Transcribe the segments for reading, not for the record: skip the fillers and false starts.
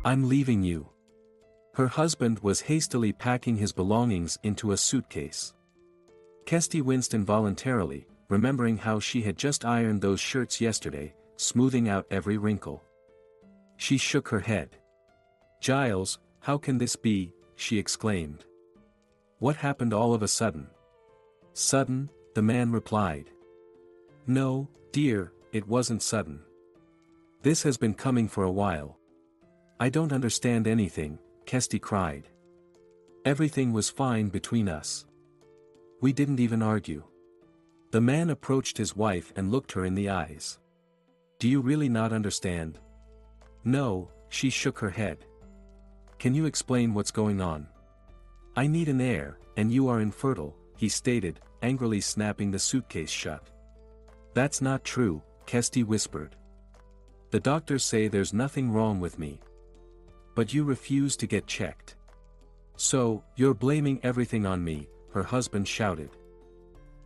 I'm leaving you. Her husband was hastily packing his belongings into a suitcase. Kirsty winced involuntarily, remembering how she had just ironed those shirts yesterday, smoothing out every wrinkle. She shook her head. "Giles, how can this be?" she exclaimed. "What happened all of a sudden?" "Sudden," the man replied. "No, dear, it wasn't sudden. This has been coming for a while." "I don't understand anything," Kirsty cried. "Everything was fine between us. We didn't even argue." The man approached his wife and looked her in the eyes. "Do you really not understand?" "No," she shook her head. "Can you explain what's going on?" "I need an heir, and you are infertile," he stated, angrily snapping the suitcase shut. "That's not true," Kirsty whispered. "The doctors say there's nothing wrong with me." "But you refuse to get checked. So, you're blaming everything on me," her husband shouted.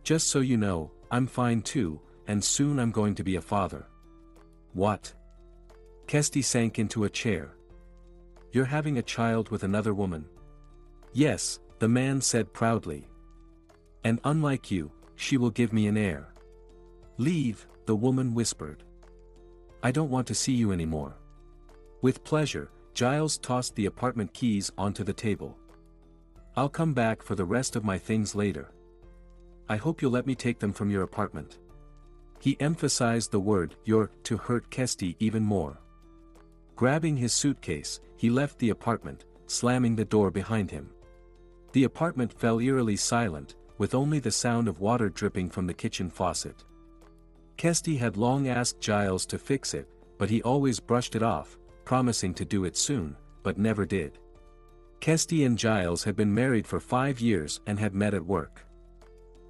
"Just so you know, I'm fine too, and soon I'm going to be a father." "What?" Kirsty sank into a chair. "You're having a child with another woman?" "Yes," the man said proudly. "And unlike you, she will give me an heir." "Leave," the woman whispered. "I don't want to see you anymore." With pleasure, Giles tossed the apartment keys onto the table. "I'll come back for the rest of my things later. I hope you'll let me take them from your apartment." He emphasized the word "your" to hurt Kirsty even more. Grabbing his suitcase, he left the apartment, slamming the door behind him. The apartment fell eerily silent, with only the sound of water dripping from the kitchen faucet. Kirsty had long asked Giles to fix it, but he always brushed it off, promising to do it soon, but never did. Kirsty and Giles had been married for 5 years and had met at work.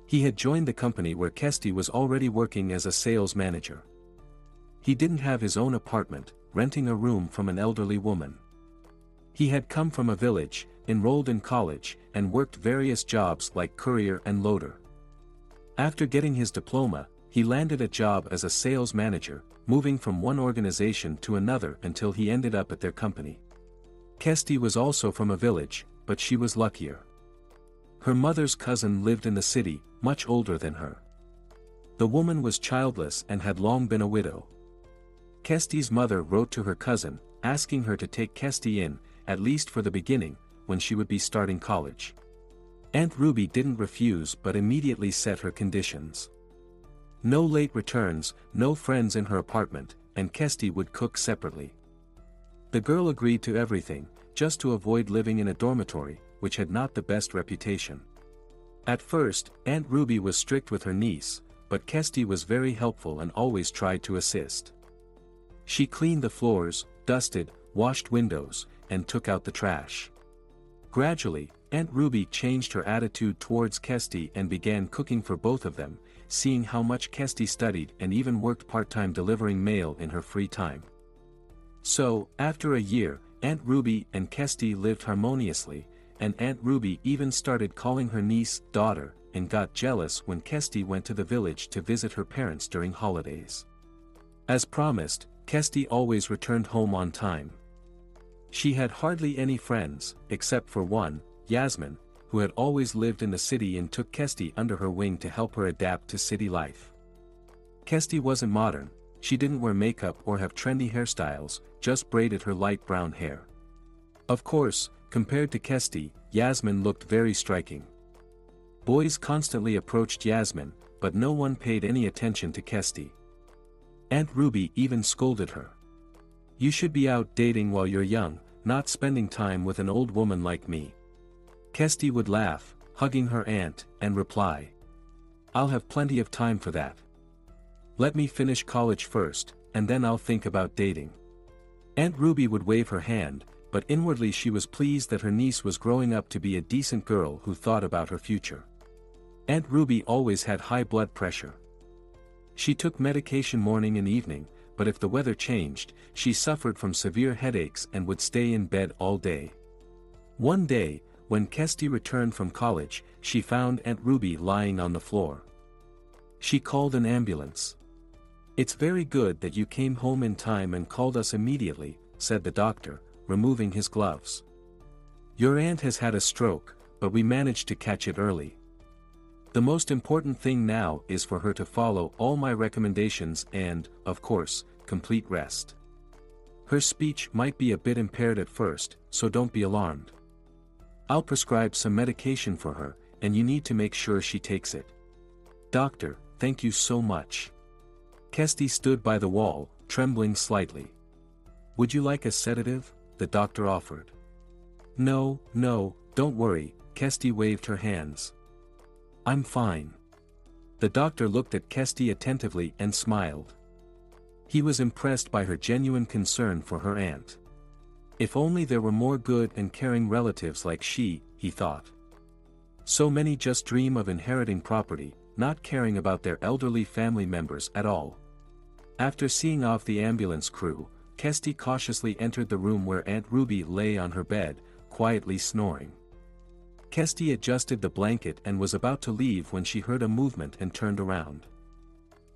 He had joined the company where Kirsty was already working as a sales manager. He didn't have his own apartment, renting a room from an elderly woman. He had come from a village, enrolled in college, and worked various jobs like courier and loader. After getting his diploma, he landed a job as a sales manager, moving from one organization to another until he ended up at their company. Kirsty was also from a village, but she was luckier. Her mother's cousin lived in the city, much older than her. The woman was childless and had long been a widow. Kirsty's mother wrote to her cousin, asking her to take Kirsty in, at least for the beginning, when she would be starting college. Aunt Ruby didn't refuse but immediately set her conditions. No late returns, no friends in her apartment, and Kirsty would cook separately. The girl agreed to everything, just to avoid living in a dormitory, which had not the best reputation. At first, Aunt Ruby was strict with her niece, but Kirsty was very helpful and always tried to assist. She cleaned the floors, dusted, washed windows, and took out the trash. Gradually, Aunt Ruby changed her attitude towards Kirsty and began cooking for both of them, seeing how much Kirsty studied and even worked part-time delivering mail in her free time. So, after a year, Aunt Ruby and Kirsty lived harmoniously, and Aunt Ruby even started calling her niece daughter, and got jealous when Kirsty went to the village to visit her parents during holidays. As promised, Kirsty always returned home on time. She had hardly any friends, except for one, Yasmin, who had always lived in the city and took Kirsty under her wing to help her adapt to city life. Kirsty wasn't modern, she didn't wear makeup or have trendy hairstyles, just braided her light brown hair. Of course, compared to Kirsty, Yasmin looked very striking. Boys constantly approached Yasmin, but no one paid any attention to Kirsty. Aunt Ruby even scolded her. "You should be out dating while you're young, not spending time with an old woman like me." Kirsty would laugh, hugging her aunt, and reply, "I'll have plenty of time for that. Let me finish college first, and then I'll think about dating." Aunt Ruby would wave her hand, but inwardly she was pleased that her niece was growing up to be a decent girl who thought about her future. Aunt Ruby always had high blood pressure. She took medication morning and evening, but if the weather changed, she suffered from severe headaches and would stay in bed all day. One day, when Kirsty returned from college, she found Aunt Ruby lying on the floor. She called an ambulance. "It's very good that you came home in time and called us immediately," said the doctor, removing his gloves. "Your aunt has had a stroke, but we managed to catch it early. The most important thing now is for her to follow all my recommendations and, of course, complete rest. Her speech might be a bit impaired at first, so don't be alarmed. I'll prescribe some medication for her, and you need to make sure she takes it." "Doctor, thank you so much." Kirsty stood by the wall, trembling slightly. "Would you like a sedative?" the doctor offered. No, don't worry," Kirsty waved her hands. "I'm fine." The doctor looked at Kirsty attentively and smiled. He was impressed by her genuine concern for her aunt. If only there were more good and caring relatives like she, he thought. So many just dream of inheriting property, not caring about their elderly family members at all. After seeing off the ambulance crew, Kirsty cautiously entered the room where Aunt Ruby lay on her bed, quietly snoring. Kirsty adjusted the blanket and was about to leave when she heard a movement and turned around.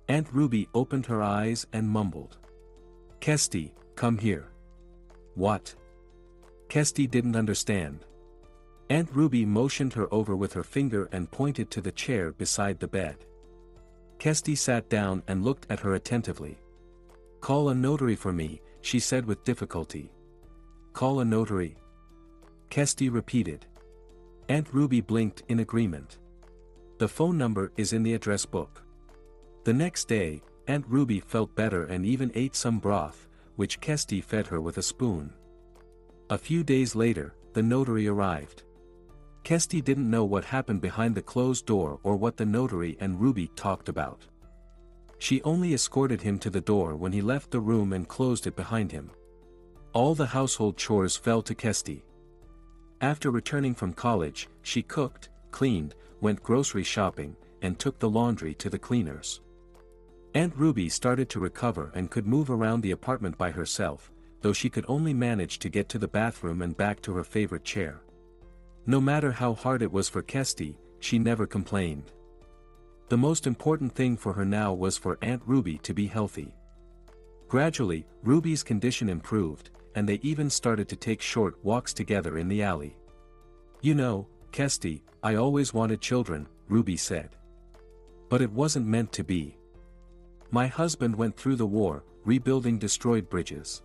Aunt Ruby opened her eyes and mumbled. "Kirsty, come here." "What?" Kirsty didn't understand. Aunt Ruby motioned her over with her finger and pointed to the chair beside the bed. Kirsty sat down and looked at her attentively. "Call a notary for me," she said with difficulty. "Call a notary?" Kirsty repeated. Aunt Ruby blinked in agreement. "The phone number is in the address book." The next day, Aunt Ruby felt better and even ate some broth, which Kirsty fed her with a spoon. A few days later, the notary arrived. Kirsty didn't know what happened behind the closed door or what the notary and Ruby talked about. She only escorted him to the door when he left the room and closed it behind him. All the household chores fell to Kirsty. After returning from college, she cooked, cleaned, went grocery shopping, and took the laundry to the cleaners. Aunt Ruby started to recover and could move around the apartment by herself, though she could only manage to get to the bathroom and back to her favorite chair. No matter how hard it was for Kirsty, she never complained. The most important thing for her now was for Aunt Ruby to be healthy. Gradually, Ruby's condition improved, and they even started to take short walks together in the alley. "You know, Kirsty, I always wanted children," Ruby said. "But it wasn't meant to be. My husband went through the war, rebuilding destroyed bridges.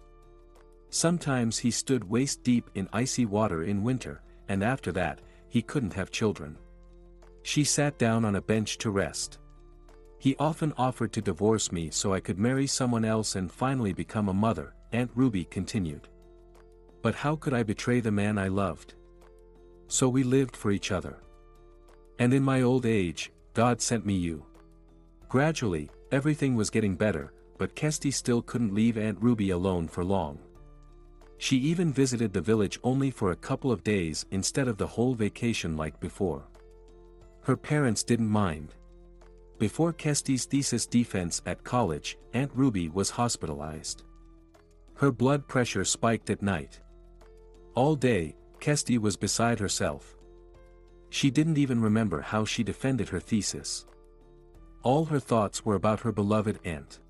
Sometimes he stood waist-deep in icy water in winter, and after that, he couldn't have children. She sat down on a bench to rest. He often offered to divorce me so I could marry someone else and finally become a mother," Aunt Ruby continued. "But how could I betray the man I loved? So we lived for each other. And in my old age, God sent me you." Gradually, everything was getting better, but Kirsty still couldn't leave Aunt Ruby alone for long. She even visited the village only for a couple of days instead of the whole vacation like before. Her parents didn't mind. Before Kirsty's thesis defense at college, Aunt Ruby was hospitalized. Her blood pressure spiked at night. All day, Kirsty was beside herself. She didn't even remember how she defended her thesis. All her thoughts were about her beloved aunt.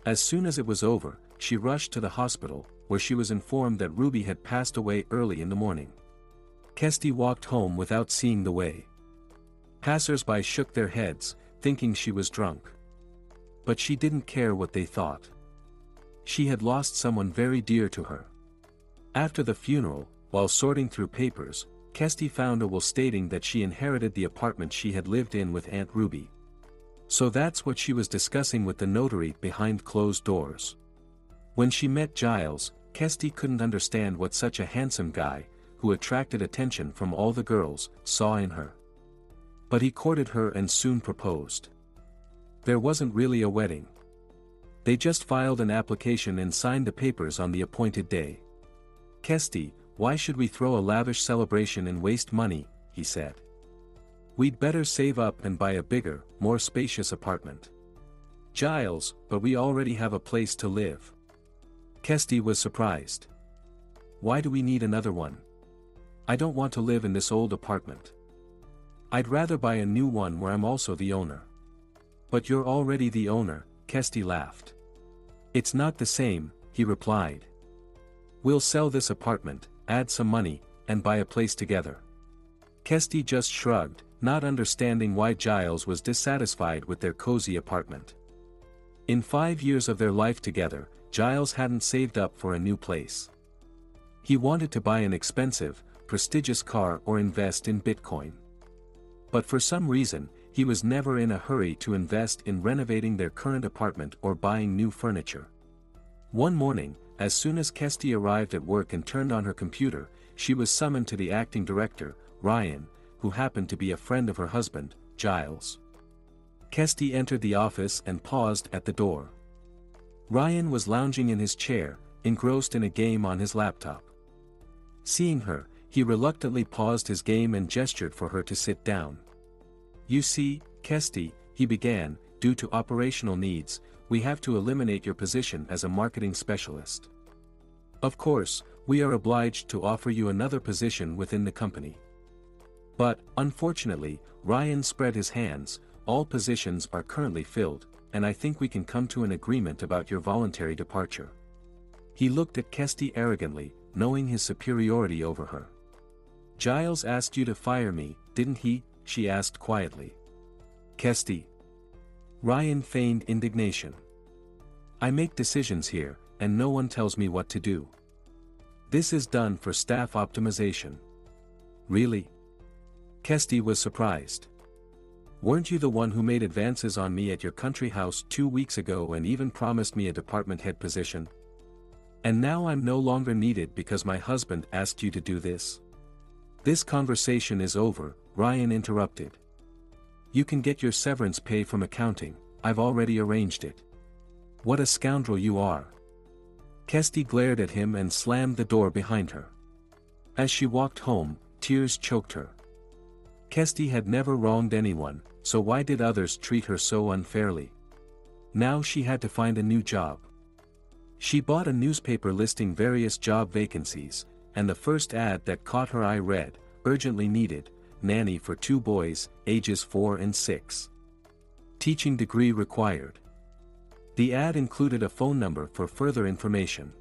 As soon as it was over, she rushed to the hospital, where she was informed that Ruby had passed away early in the morning. Kirsty walked home without seeing the way. Passers-by shook their heads, thinking she was drunk. But she didn't care what they thought. She had lost someone very dear to her. After the funeral, while sorting through papers, Kirsty found a will stating that she inherited the apartment she had lived in with Aunt Ruby. So that's what she was discussing with the notary behind closed doors. When she met Giles, Kirsty couldn't understand what such a handsome guy, who attracted attention from all the girls, saw in her. But he courted her and soon proposed. There wasn't really a wedding. They just filed an application and signed the papers on the appointed day. "Kirsty, why should we throw a lavish celebration and waste money?" he said. "We'd better save up and buy a bigger, more spacious apartment." "Giles, but we already have a place to live." Kirsty was surprised. "Why do we need another one? I don't want to live in this old apartment. I'd rather buy a new one where I'm also the owner." "But you're already the owner," Kirsty laughed. "It's not the same," he replied. We'll sell this apartment, add some money, and buy a place together. Kirsty just shrugged, not understanding why Giles was dissatisfied with their cozy apartment. In 5 years of their life together, Giles hadn't saved up for a new place. He wanted to buy an expensive, prestigious car or invest in Bitcoin. But for some reason, he was never in a hurry to invest in renovating their current apartment or buying new furniture. One morning, as soon as Kirsty arrived at work and turned on her computer, she was summoned to the acting director, Ryan, who happened to be a friend of her husband, Giles. Kirsty entered the office and paused at the door. Ryan was lounging in his chair, engrossed in a game on his laptop. Seeing her, he reluctantly paused his game and gestured for her to sit down. "You see, Kirsty," he began, "due to operational needs, we have to eliminate your position as a marketing specialist. Of course, we are obliged to offer you another position within the company. But, unfortunately," Ryan spread his hands, "all positions are currently filled, and I think we can come to an agreement about your voluntary departure." He looked at Kirsty arrogantly, knowing his superiority over her. "Giles asked you to fire me, didn't he?" she asked quietly. "Kirsty." Ryan feigned indignation. "I make decisions here, and no one tells me what to do. This is done for staff optimization." "Really?" Kirsty was surprised. "Weren't you the one who made advances on me at your country house 2 weeks ago and even promised me a department head position? And now I'm no longer needed because my husband asked you to do this?" "This conversation is over," Ryan interrupted. "You can get your severance pay from accounting, I've already arranged it." "What a scoundrel you are." Kirsty glared at him and slammed the door behind her. As she walked home, tears choked her. Kirsty had never wronged anyone, so why did others treat her so unfairly? Now she had to find a new job. She bought a newspaper listing various job vacancies, and the first ad that caught her eye read, "Urgently needed, nanny for 2 boys, ages 4 and 6. Teaching degree required." The ad included a phone number for further information.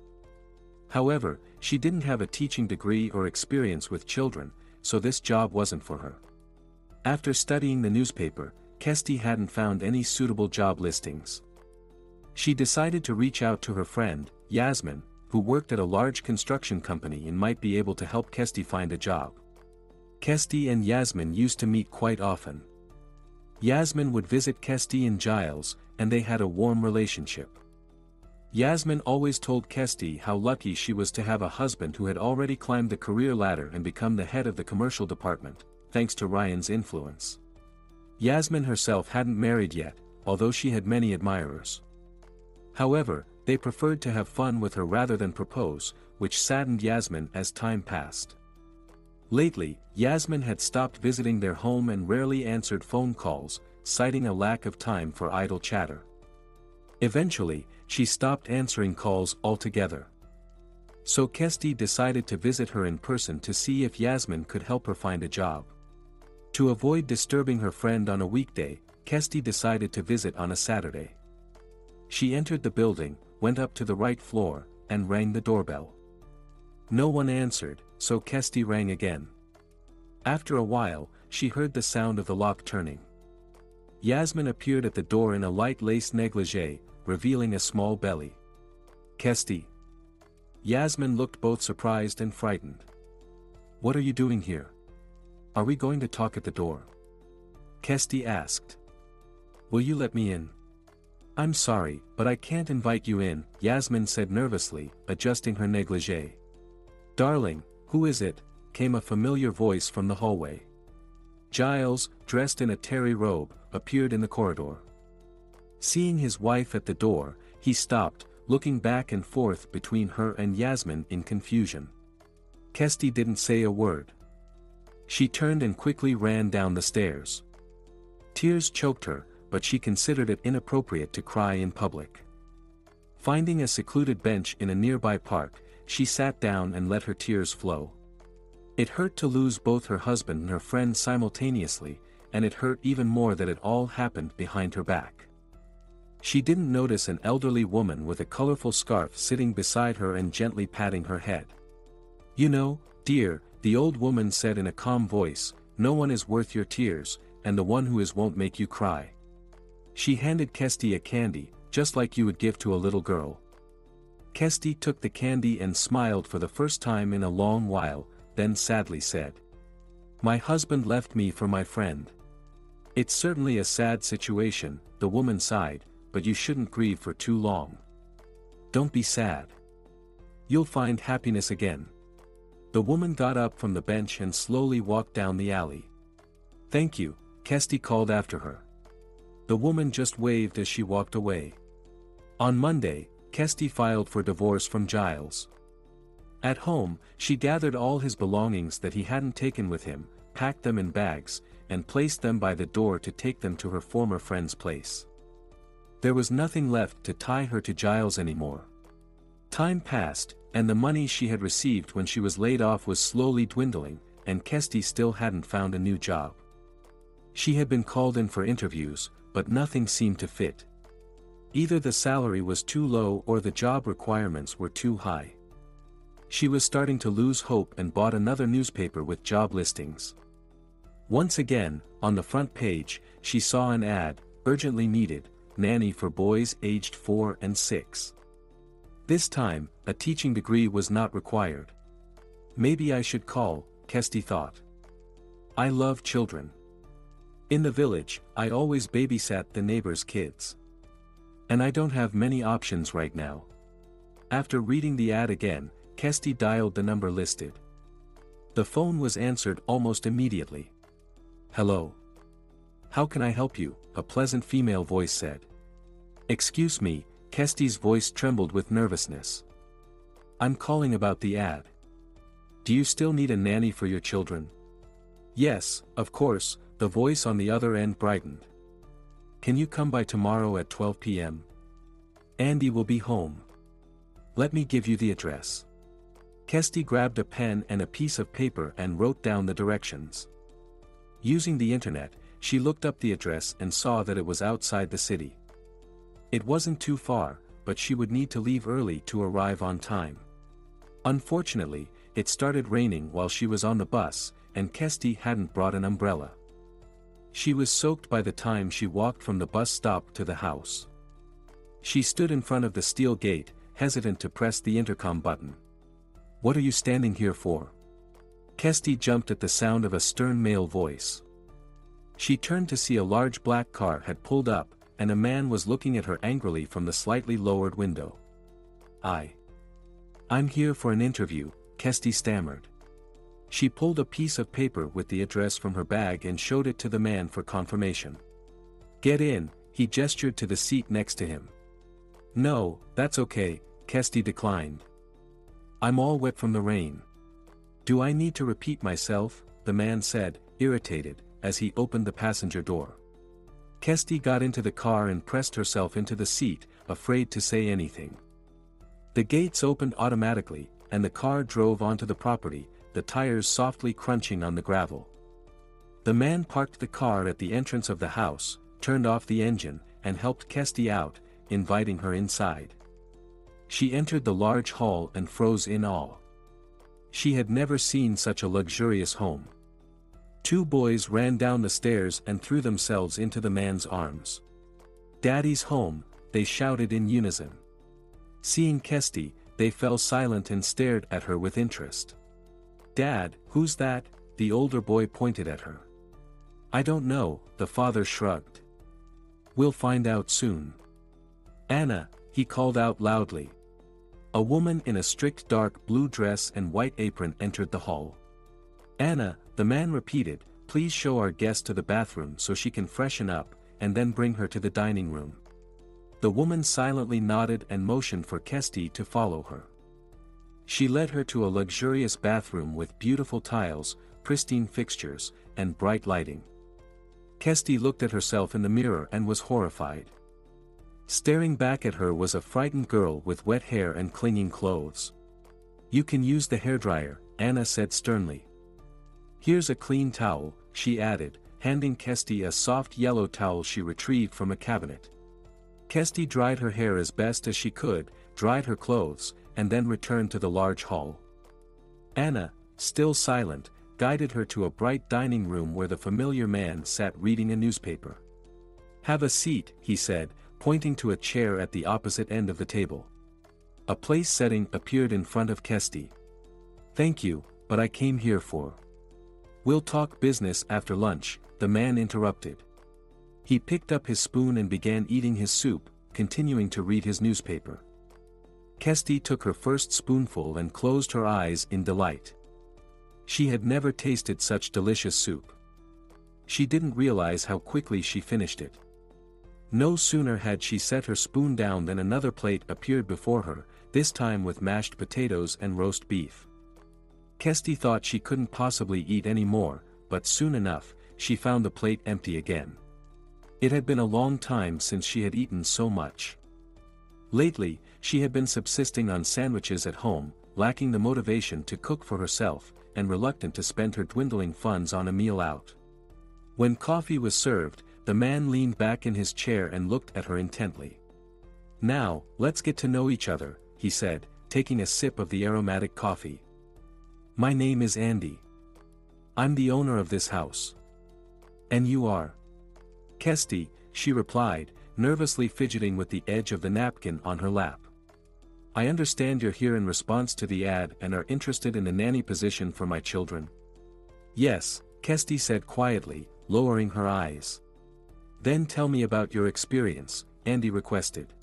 However, she didn't have a teaching degree or experience with children, so this job wasn't for her. After studying the newspaper, Kirsty hadn't found any suitable job listings. She decided to reach out to her friend, Yasmin, who worked at a large construction company and might be able to help Kirsty find a job. Kirsty and Yasmin used to meet quite often. Yasmin would visit Kirsty and Giles, and they had a warm relationship. Yasmin always told Kirsty how lucky she was to have a husband who had already climbed the career ladder and become the head of the commercial department, thanks to Ryan's influence. Yasmin herself hadn't married yet, although she had many admirers. However, they preferred to have fun with her rather than propose, which saddened Yasmin as time passed. Lately, Yasmin had stopped visiting their home and rarely answered phone calls, citing a lack of time for idle chatter. Eventually, she stopped answering calls altogether. So Kirsty decided to visit her in person to see if Yasmin could help her find a job. To avoid disturbing her friend on a weekday, Kirsty decided to visit on a Saturday. She entered the building, went up to the right floor, and rang the doorbell. No one answered, so Kirsty rang again. After a while, she heard the sound of the lock turning. Yasmin appeared at the door in a light lace negligee, revealing a small belly. "Kirsty." Yasmin looked both surprised and frightened. "What are you doing here? Are we going to talk at the door?" Kirsty asked. "Will you let me in?" "I'm sorry, but I can't invite you in," Yasmin said nervously, adjusting her negligee. "Darling, who is it?" came a familiar voice from the hallway. Giles, dressed in a terry robe, appeared in the corridor. Seeing his wife at the door, he stopped, looking back and forth between her and Yasmin in confusion. Kirsty didn't say a word. She turned and quickly ran down the stairs. Tears choked her, but she considered it inappropriate to cry in public. Finding a secluded bench in a nearby park, she sat down and let her tears flow. It hurt to lose both her husband and her friend simultaneously, and it hurt even more that it all happened behind her back. She didn't notice an elderly woman with a colorful scarf sitting beside her and gently patting her head. "You know, dear," the old woman said in a calm voice, "no one is worth your tears, and the one who is won't make you cry." She handed Kirsty a candy, just like you would give to a little girl. Kirsty took the candy and smiled for the first time in a long while, then sadly said, "My husband left me for my friend." "It's certainly a sad situation," the woman sighed, "but you shouldn't grieve for too long. Don't be sad. You'll find happiness again." The woman got up from the bench and slowly walked down the alley. "Thank you," Kirsty called after her. The woman just waved as she walked away. On Monday, Kirsty filed for divorce from Giles. At home, she gathered all his belongings that he hadn't taken with him, packed them in bags, and placed them by the door to take them to her former friend's place. There was nothing left to tie her to Giles anymore. Time passed, and the money she had received when she was laid off was slowly dwindling, and Kirsty still hadn't found a new job. She had been called in for interviews, but nothing seemed to fit. Either the salary was too low or the job requirements were too high. She was starting to lose hope and bought another newspaper with job listings. Once again, on the front page, she saw an ad, "Urgently needed, nanny for boys aged 4 and 6. This time, a teaching degree was not required. Maybe I should call, Kirsty thought. I love children. In the village, I always babysat the neighbors' kids. And I don't have many options right now. After reading the ad again, Kirsty dialed the number listed. The phone was answered almost immediately. "Hello. How can I help you?" a pleasant female voice said. "Excuse me," Kirsty's voice trembled with nervousness. "I'm calling about the ad. Do you still need a nanny for your children?" "Yes, of course," the voice on the other end brightened. "Can you come by tomorrow at 12 p.m.? Andy will be home. Let me give you the address." Kirsty grabbed a pen and a piece of paper and wrote down the directions. Using the internet, she looked up the address and saw that it was outside the city. It wasn't too far, but she would need to leave early to arrive on time. Unfortunately, it started raining while she was on the bus, and Kirsty hadn't brought an umbrella. She was soaked by the time she walked from the bus stop to the house. She stood in front of the steel gate, hesitant to press the intercom button. "What are you standing here for?" Kirsty jumped at the sound of a stern male voice. She turned to see a large black car had pulled up, and a man was looking at her angrily from the slightly lowered window. I'm here for an interview," Kirsty stammered. She pulled a piece of paper with the address from her bag and showed it to the man for confirmation. "Get in," he gestured to the seat next to him. "No, that's okay," Kirsty declined. "I'm all wet from the rain." "Do I need to repeat myself?" the man said, irritated, as he opened the passenger door. Kirsty got into the car and pressed herself into the seat, afraid to say anything. The gates opened automatically, and the car drove onto the property, the tires softly crunching on the gravel. The man parked the car at the entrance of the house, turned off the engine, and helped Kirsty out, inviting her inside. She entered the large hall and froze in awe. She had never seen such a luxurious home. Two boys ran down the stairs and threw themselves into the man's arms. "Daddy's home," they shouted in unison. Seeing Kirsty, they fell silent and stared at her with interest. "Dad, who's that?" the older boy pointed at her. "I don't know," the father shrugged. "We'll find out soon." "Anna," he called out loudly. A woman in a strict dark blue dress and white apron entered the hall. "Anna," the man repeated, "please show our guest to the bathroom so she can freshen up, and then bring her to the dining room." The woman silently nodded and motioned for Kirsty to follow her. She led her to a luxurious bathroom with beautiful tiles, pristine fixtures, and bright lighting. Kirsty looked at herself in the mirror and was horrified. Staring back at her was a frightened girl with wet hair and clinging clothes. "You can use the hairdryer," Anna said sternly. "Here's a clean towel," she added, handing Kirsty a soft yellow towel she retrieved from a cabinet. Kesty dried her hair as best as she could, dried her clothes, and then returned to the large hall. Anna, still silent, guided her to a bright dining room where the familiar man sat reading a newspaper. "Have a seat," he said, pointing to a chair at the opposite end of the table. A place setting appeared in front of Kesty. "Thank you, but I came here for—" "We'll talk business after lunch," the man interrupted. He picked up his spoon and began eating his soup, continuing to read his newspaper. Kesty took her first spoonful and closed her eyes in delight. She had never tasted such delicious soup. She didn't realize how quickly she finished it. No sooner had she set her spoon down than another plate appeared before her, this time with mashed potatoes and roast beef. Kesty thought she couldn't possibly eat any more, but soon enough, she found the plate empty again. It had been a long time since she had eaten so much. Lately, she had been subsisting on sandwiches at home, lacking the motivation to cook for herself, and reluctant to spend her dwindling funds on a meal out. When coffee was served, the man leaned back in his chair and looked at her intently. "Now, let's get to know each other," he said, taking a sip of the aromatic coffee. "My name is Andy. I'm the owner of this house. And you are?" "Kesty," she replied, nervously fidgeting with the edge of the napkin on her lap. "I understand you're here in response to the ad and are interested in a nanny position for my children." "Yes," Kesty said quietly, lowering her eyes. "Then tell me about your experience," Andy requested.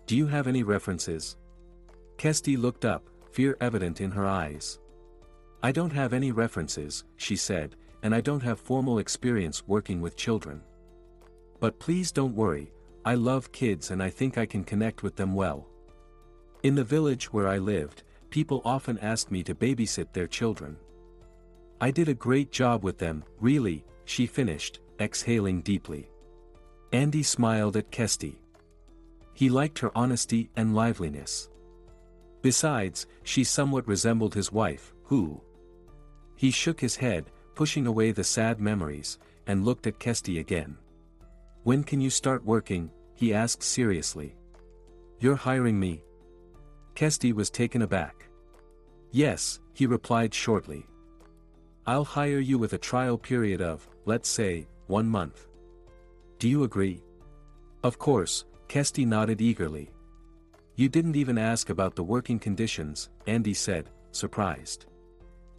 "Do you have any references?" Kesty looked up, fear evident in her eyes. "I don't have any references," she said, "and I don't have formal experience working with children. But please don't worry, I love kids and I think I can connect with them well. In the village where I lived, people often asked me to babysit their children. I did a great job with them, really," she finished, exhaling deeply. Andy smiled at Kesty. He liked her honesty and liveliness. Besides, she somewhat resembled his wife, who... He shook his head, pushing away the sad memories, and looked at Kesty again. "When can you start working?" he asked seriously. "You're hiring me?" Kesty was taken aback. "Yes," he replied shortly. "I'll hire you with a trial period of, let's say, 1 month. Do you agree?" "Of course," Kesty nodded eagerly. "You didn't even ask about the working conditions," Andy said, surprised.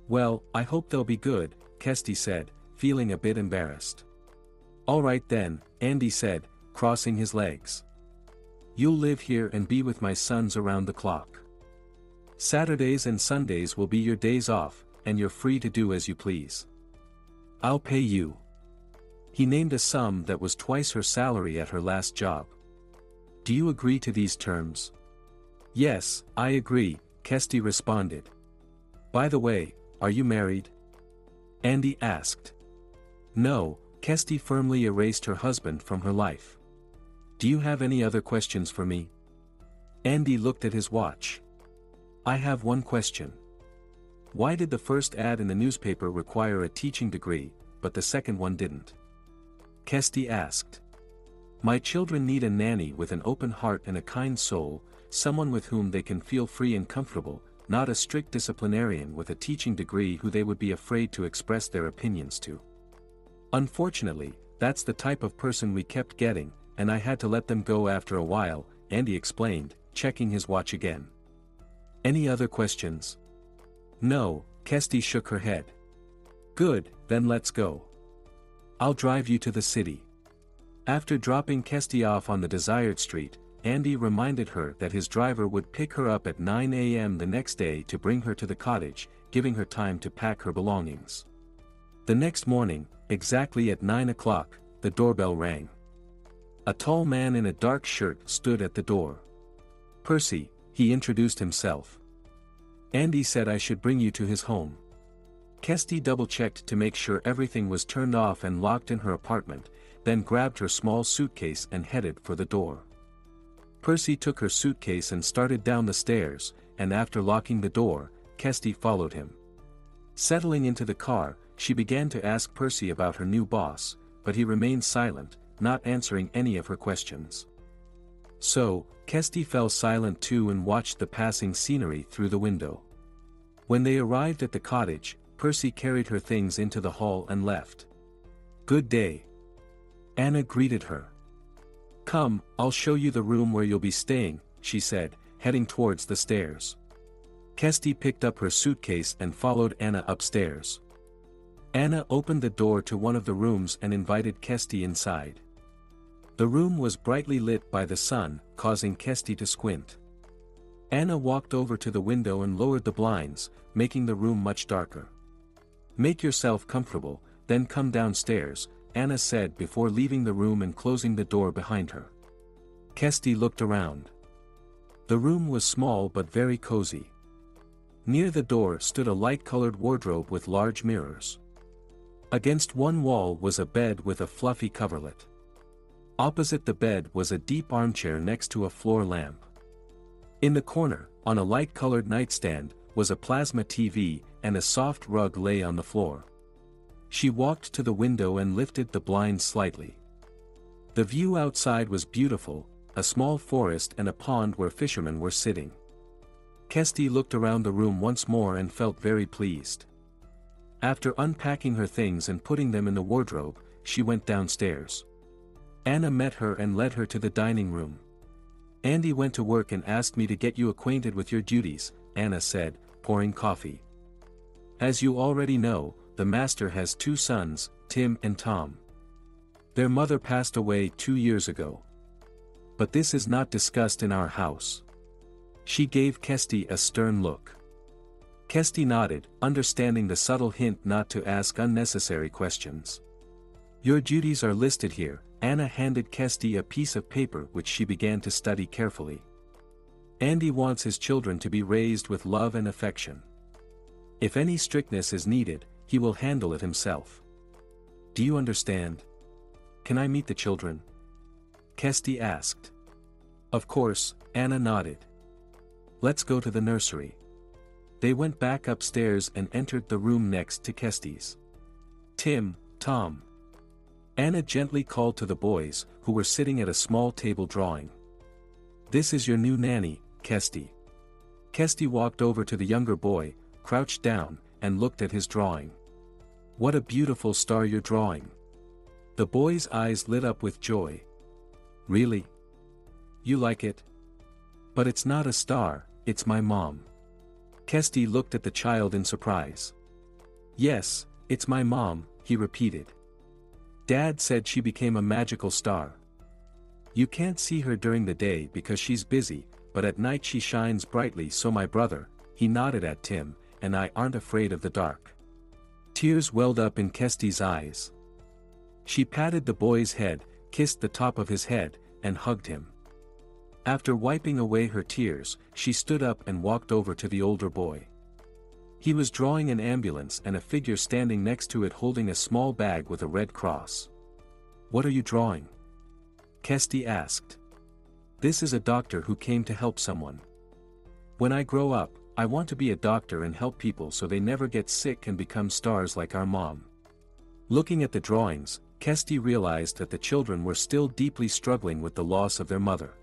"Well, I hope they'll be good," Kesty said, feeling a bit embarrassed. "All right then," Andy said, crossing his legs. "You'll live here and be with my sons around the clock. Saturdays and Sundays will be your days off, and you're free to do as you please. I'll pay you." He named a sum that was twice her salary at her last job. "Do you agree to these terms?" "Yes, I agree," Kesty responded. "By the way, are you married?" Andy asked. "No," Kesty firmly erased her husband from her life. "Do you have any other questions for me?" Andy looked at his watch. "I have one question. Why did the first ad in the newspaper require a teaching degree, but the second one didn't?" Kesty asked. "My children need a nanny with an open heart and a kind soul, someone with whom they can feel free and comfortable, not a strict disciplinarian with a teaching degree who they would be afraid to express their opinions to. Unfortunately, that's the type of person we kept getting, and I had to let them go after a while," Andy explained, checking his watch again. "Any other questions?" "No," Kesty shook her head. "Good, then let's go. I'll drive you to the city." After dropping Kesty off on the desired street, Andy reminded her that his driver would pick her up at 9 a.m. the next day to bring her to the cottage, giving her time to pack her belongings. The next morning, exactly at 9 o'clock, the doorbell rang. A tall man in a dark shirt stood at the door. "Percy," he introduced himself. "Andy said I should bring you to his home." Kesty double-checked to make sure everything was turned off and locked in her apartment, then grabbed her small suitcase and headed for the door. Percy took her suitcase and started down the stairs, and after locking the door, Kesty followed him. Settling into the car, she began to ask Percy about her new boss, but he remained silent, not answering any of her questions. So, Kesty fell silent too and watched the passing scenery through the window. When they arrived at the cottage, Percy carried her things into the hall and left. "Good day." Anna greeted her. "Come, I'll show you the room where you'll be staying," she said, heading towards the stairs. Kesty picked up her suitcase and followed Anna upstairs. Anna opened the door to one of the rooms and invited Kesty inside. The room was brightly lit by the sun, causing Kesty to squint. Anna walked over to the window and lowered the blinds, making the room much darker. "Make yourself comfortable, then come downstairs," Anna said before leaving the room and closing the door behind her. Kesty looked around. The room was small but very cozy. Near the door stood a light-colored wardrobe with large mirrors. Against one wall was a bed with a fluffy coverlet. Opposite the bed was a deep armchair next to a floor lamp. In the corner, on a light-colored nightstand, was a plasma TV, and a soft rug lay on the floor. She walked to the window and lifted the blinds slightly. The view outside was beautiful, a small forest and a pond where fishermen were sitting. Kesty looked around the room once more and felt very pleased. After unpacking her things and putting them in the wardrobe, she went downstairs. Anna met her and led her to the dining room. "Andy went to work and asked me to get you acquainted with your duties," Anna said, pouring coffee. "As you already know, the master has two sons, Tim and Tom. Their mother passed away 2 years ago. But this is not discussed in our house." She gave Kesty a stern look. Kesty nodded, understanding the subtle hint not to ask unnecessary questions. "Your duties are listed here." Anna handed Kesty a piece of paper which she began to study carefully. "Andy wants his children to be raised with love and affection. If any strictness is needed, he will handle it himself. Do you understand? Can I meet the children?" Kesty asked. "Of course," Anna nodded. "Let's go to the nursery." They went back upstairs and entered the room next to Kesty's. "Tim, Tom." Anna gently called to the boys, who were sitting at a small table drawing. "This is your new nanny, Kesty." Kesty walked over to the younger boy, crouched down, and looked at his drawing. "What a beautiful star you're drawing." The boy's eyes lit up with joy. "Really? You like it? But it's not a star, it's my mom." Kesty looked at the child in surprise. "Yes, it's my mom," he repeated. "Dad said she became a magical star. You can't see her during the day because she's busy, but at night she shines brightly, so my brother," he nodded at Tim, "and I aren't afraid of the dark." Tears welled up in Kesty's eyes. She patted the boy's head, kissed the top of his head, and hugged him. After wiping away her tears, she stood up and walked over to the older boy. He was drawing an ambulance and a figure standing next to it holding a small bag with a red cross. "What are you drawing?" Kesty asked. "This is a doctor who came to help someone. When I grow up, I want to be a doctor and help people so they never get sick and become stars like our mom." Looking at the drawings, Kesty realized that the children were still deeply struggling with the loss of their mother.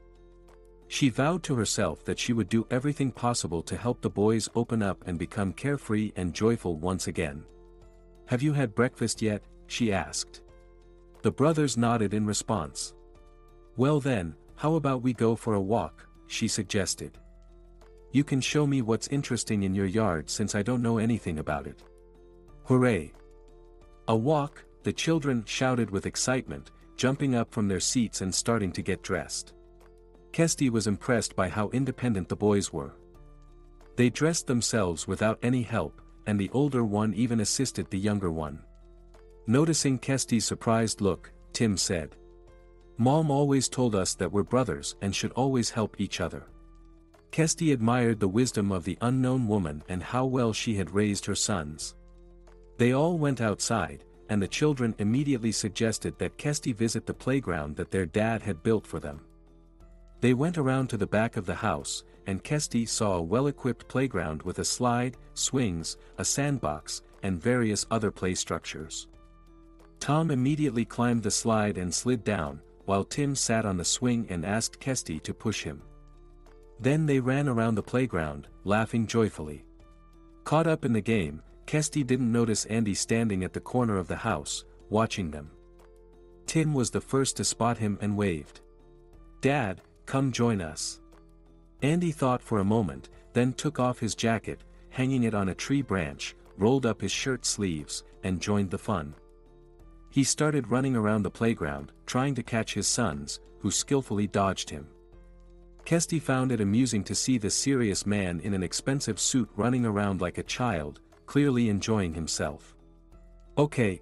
She vowed to herself that she would do everything possible to help the boys open up and become carefree and joyful once again. "Have you had breakfast yet?" she asked. The brothers nodded in response. "Well then, how about we go for a walk?" she suggested. "You can show me what's interesting in your yard since I don't know anything about it." "Hooray! A walk!" the children shouted with excitement, jumping up from their seats and starting to get dressed. Kesty was impressed by how independent the boys were. They dressed themselves without any help, and the older one even assisted the younger one. Noticing Kesty's surprised look, Tim said, "Mom always told us that we're brothers and should always help each other." Kesty admired the wisdom of the unknown woman and how well she had raised her sons. They all went outside, and the children immediately suggested that Kesty visit the playground that their dad had built for them. They went around to the back of the house, and Kesty saw a well-equipped playground with a slide, swings, a sandbox, and various other play structures. Tom immediately climbed the slide and slid down, while Tim sat on the swing and asked Kesty to push him. Then they ran around the playground, laughing joyfully. Caught up in the game, Kesty didn't notice Andy standing at the corner of the house, watching them. Tim was the first to spot him and waved. "Dad, come join us." Andy thought for a moment, then took off his jacket, hanging it on a tree branch, rolled up his shirt sleeves, and joined the fun. He started running around the playground, trying to catch his sons, who skillfully dodged him. Kesty found it amusing to see the serious man in an expensive suit running around like a child, clearly enjoying himself. Okay.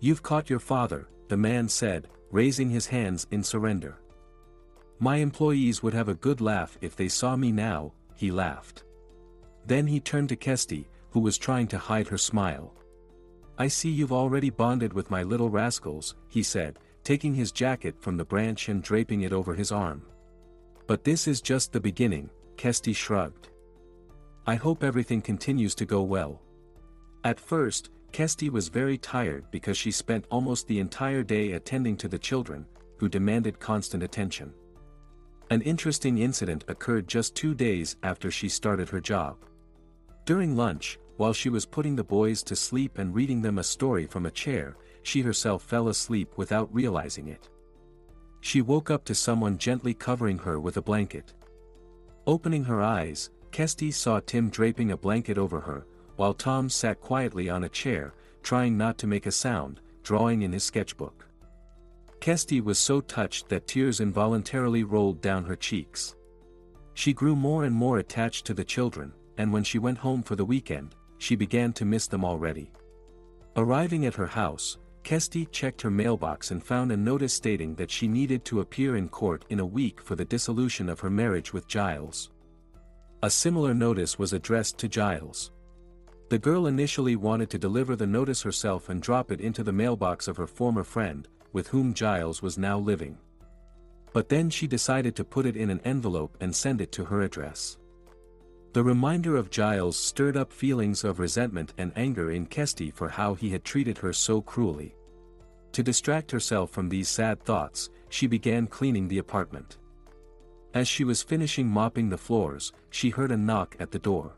You've caught your father," the man said, raising his hands in surrender. "My employees would have a good laugh if they saw me now," he laughed. Then he turned to Kesty, who was trying to hide her smile. "I see you've already bonded with my little rascals," he said, taking his jacket from the branch and draping it over his arm. "But this is just the beginning," Kesty shrugged. "I hope everything continues to go well." At first, Kesty was very tired because she spent almost the entire day attending to the children, who demanded constant attention. An interesting incident occurred just 2 days after she started her job. During lunch, while she was putting the boys to sleep and reading them a story from a chair, she herself fell asleep without realizing it. She woke up to someone gently covering her with a blanket. Opening her eyes, Kesty saw Tim draping a blanket over her, while Tom sat quietly on a chair, trying not to make a sound, drawing in his sketchbook. Kesty was so touched that tears involuntarily rolled down her cheeks. She grew more and more attached to the children, and when she went home for the weekend, she began to miss them already. Arriving at her house, Kesty checked her mailbox and found a notice stating that she needed to appear in court in a week for the dissolution of her marriage with Giles. A similar notice was addressed to Giles. The girl initially wanted to deliver the notice herself and drop it into the mailbox of her former friend, with whom Giles was now living. But then she decided to put it in an envelope and send it to her address. The reminder of Giles stirred up feelings of resentment and anger in Kesty for how he had treated her so cruelly. To distract herself from these sad thoughts, she began cleaning the apartment. As she was finishing mopping the floors, she heard a knock at the door.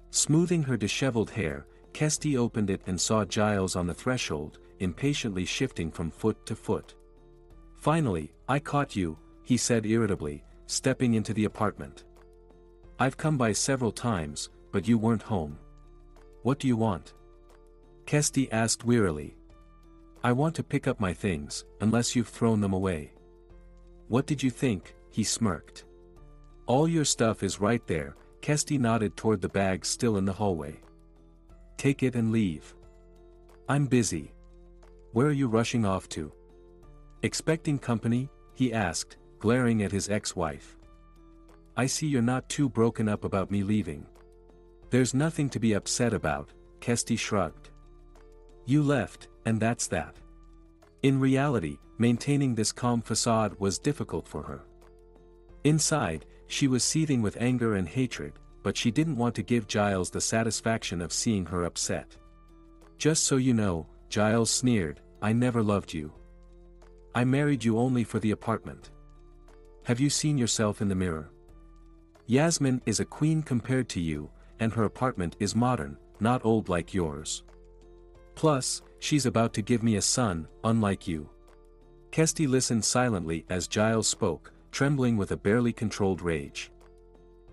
Smoothing her disheveled hair, Kesty opened it and saw Giles on the threshold, impatiently shifting from foot to foot. "Finally, I caught you," he said irritably, stepping into the apartment. "I've come by several times, but you weren't home. What do you want?" Kesty asked wearily. "I want to pick up my things, unless you've thrown them away." "What did you think?" he smirked. "All your stuff is right there." Kesty nodded toward the bag still in the hallway. "Take it and leave." "I'm busy." "Where are you rushing off to?" "Expecting company?" he asked, glaring at his ex-wife. "I see you're not too broken up about me leaving." "There's nothing to be upset about," Kesty shrugged. "You left, and that's that." In reality, maintaining this calm facade was difficult for her. Inside, she was seething with anger and hatred, but she didn't want to give Giles the satisfaction of seeing her upset. "Just so you know," Giles sneered, "I never loved you. I married you only for the apartment. Have you seen yourself in the mirror? Yasmin is a queen compared to you, and her apartment is modern, not old like yours. Plus, she's about to give me a son, unlike you." Kesty listened silently as Giles spoke, trembling with a barely controlled rage.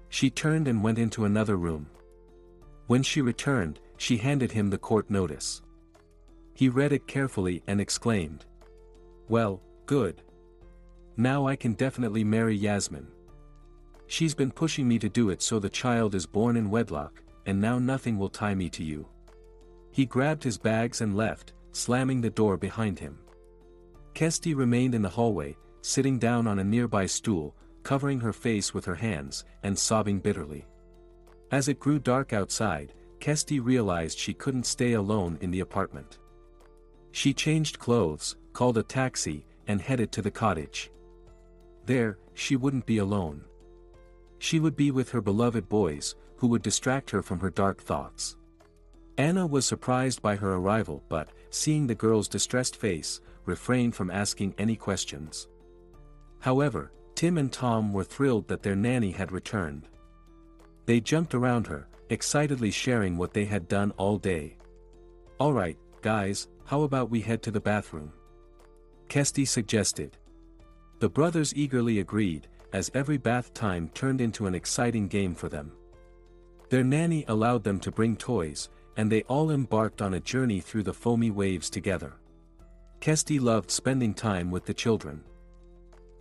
She turned and went into another room. When she returned, she handed him the court notice. He read it carefully and exclaimed, "Well, good. Now I can definitely marry Yasmin. She's been pushing me to do it so the child is born in wedlock, and now nothing will tie me to you." He grabbed his bags and left, slamming the door behind him. Kesty remained in the hallway, sitting down on a nearby stool, covering her face with her hands, and sobbing bitterly. As it grew dark outside, Kesty realized she couldn't stay alone in the apartment. She changed clothes, called a taxi, and headed to the cottage. There, she wouldn't be alone. She would be with her beloved boys, who would distract her from her dark thoughts. Anna was surprised by her arrival but, seeing the girl's distressed face, refrained from asking any questions. However, Tim and Tom were thrilled that their nanny had returned. They jumped around her, excitedly sharing what they had done all day. "Alright, guys, how about we head to the bathroom?" Kesty suggested. The brothers eagerly agreed, as every bath time turned into an exciting game for them. Their nanny allowed them to bring toys, and they all embarked on a journey through the foamy waves together. Kesty loved spending time with the children.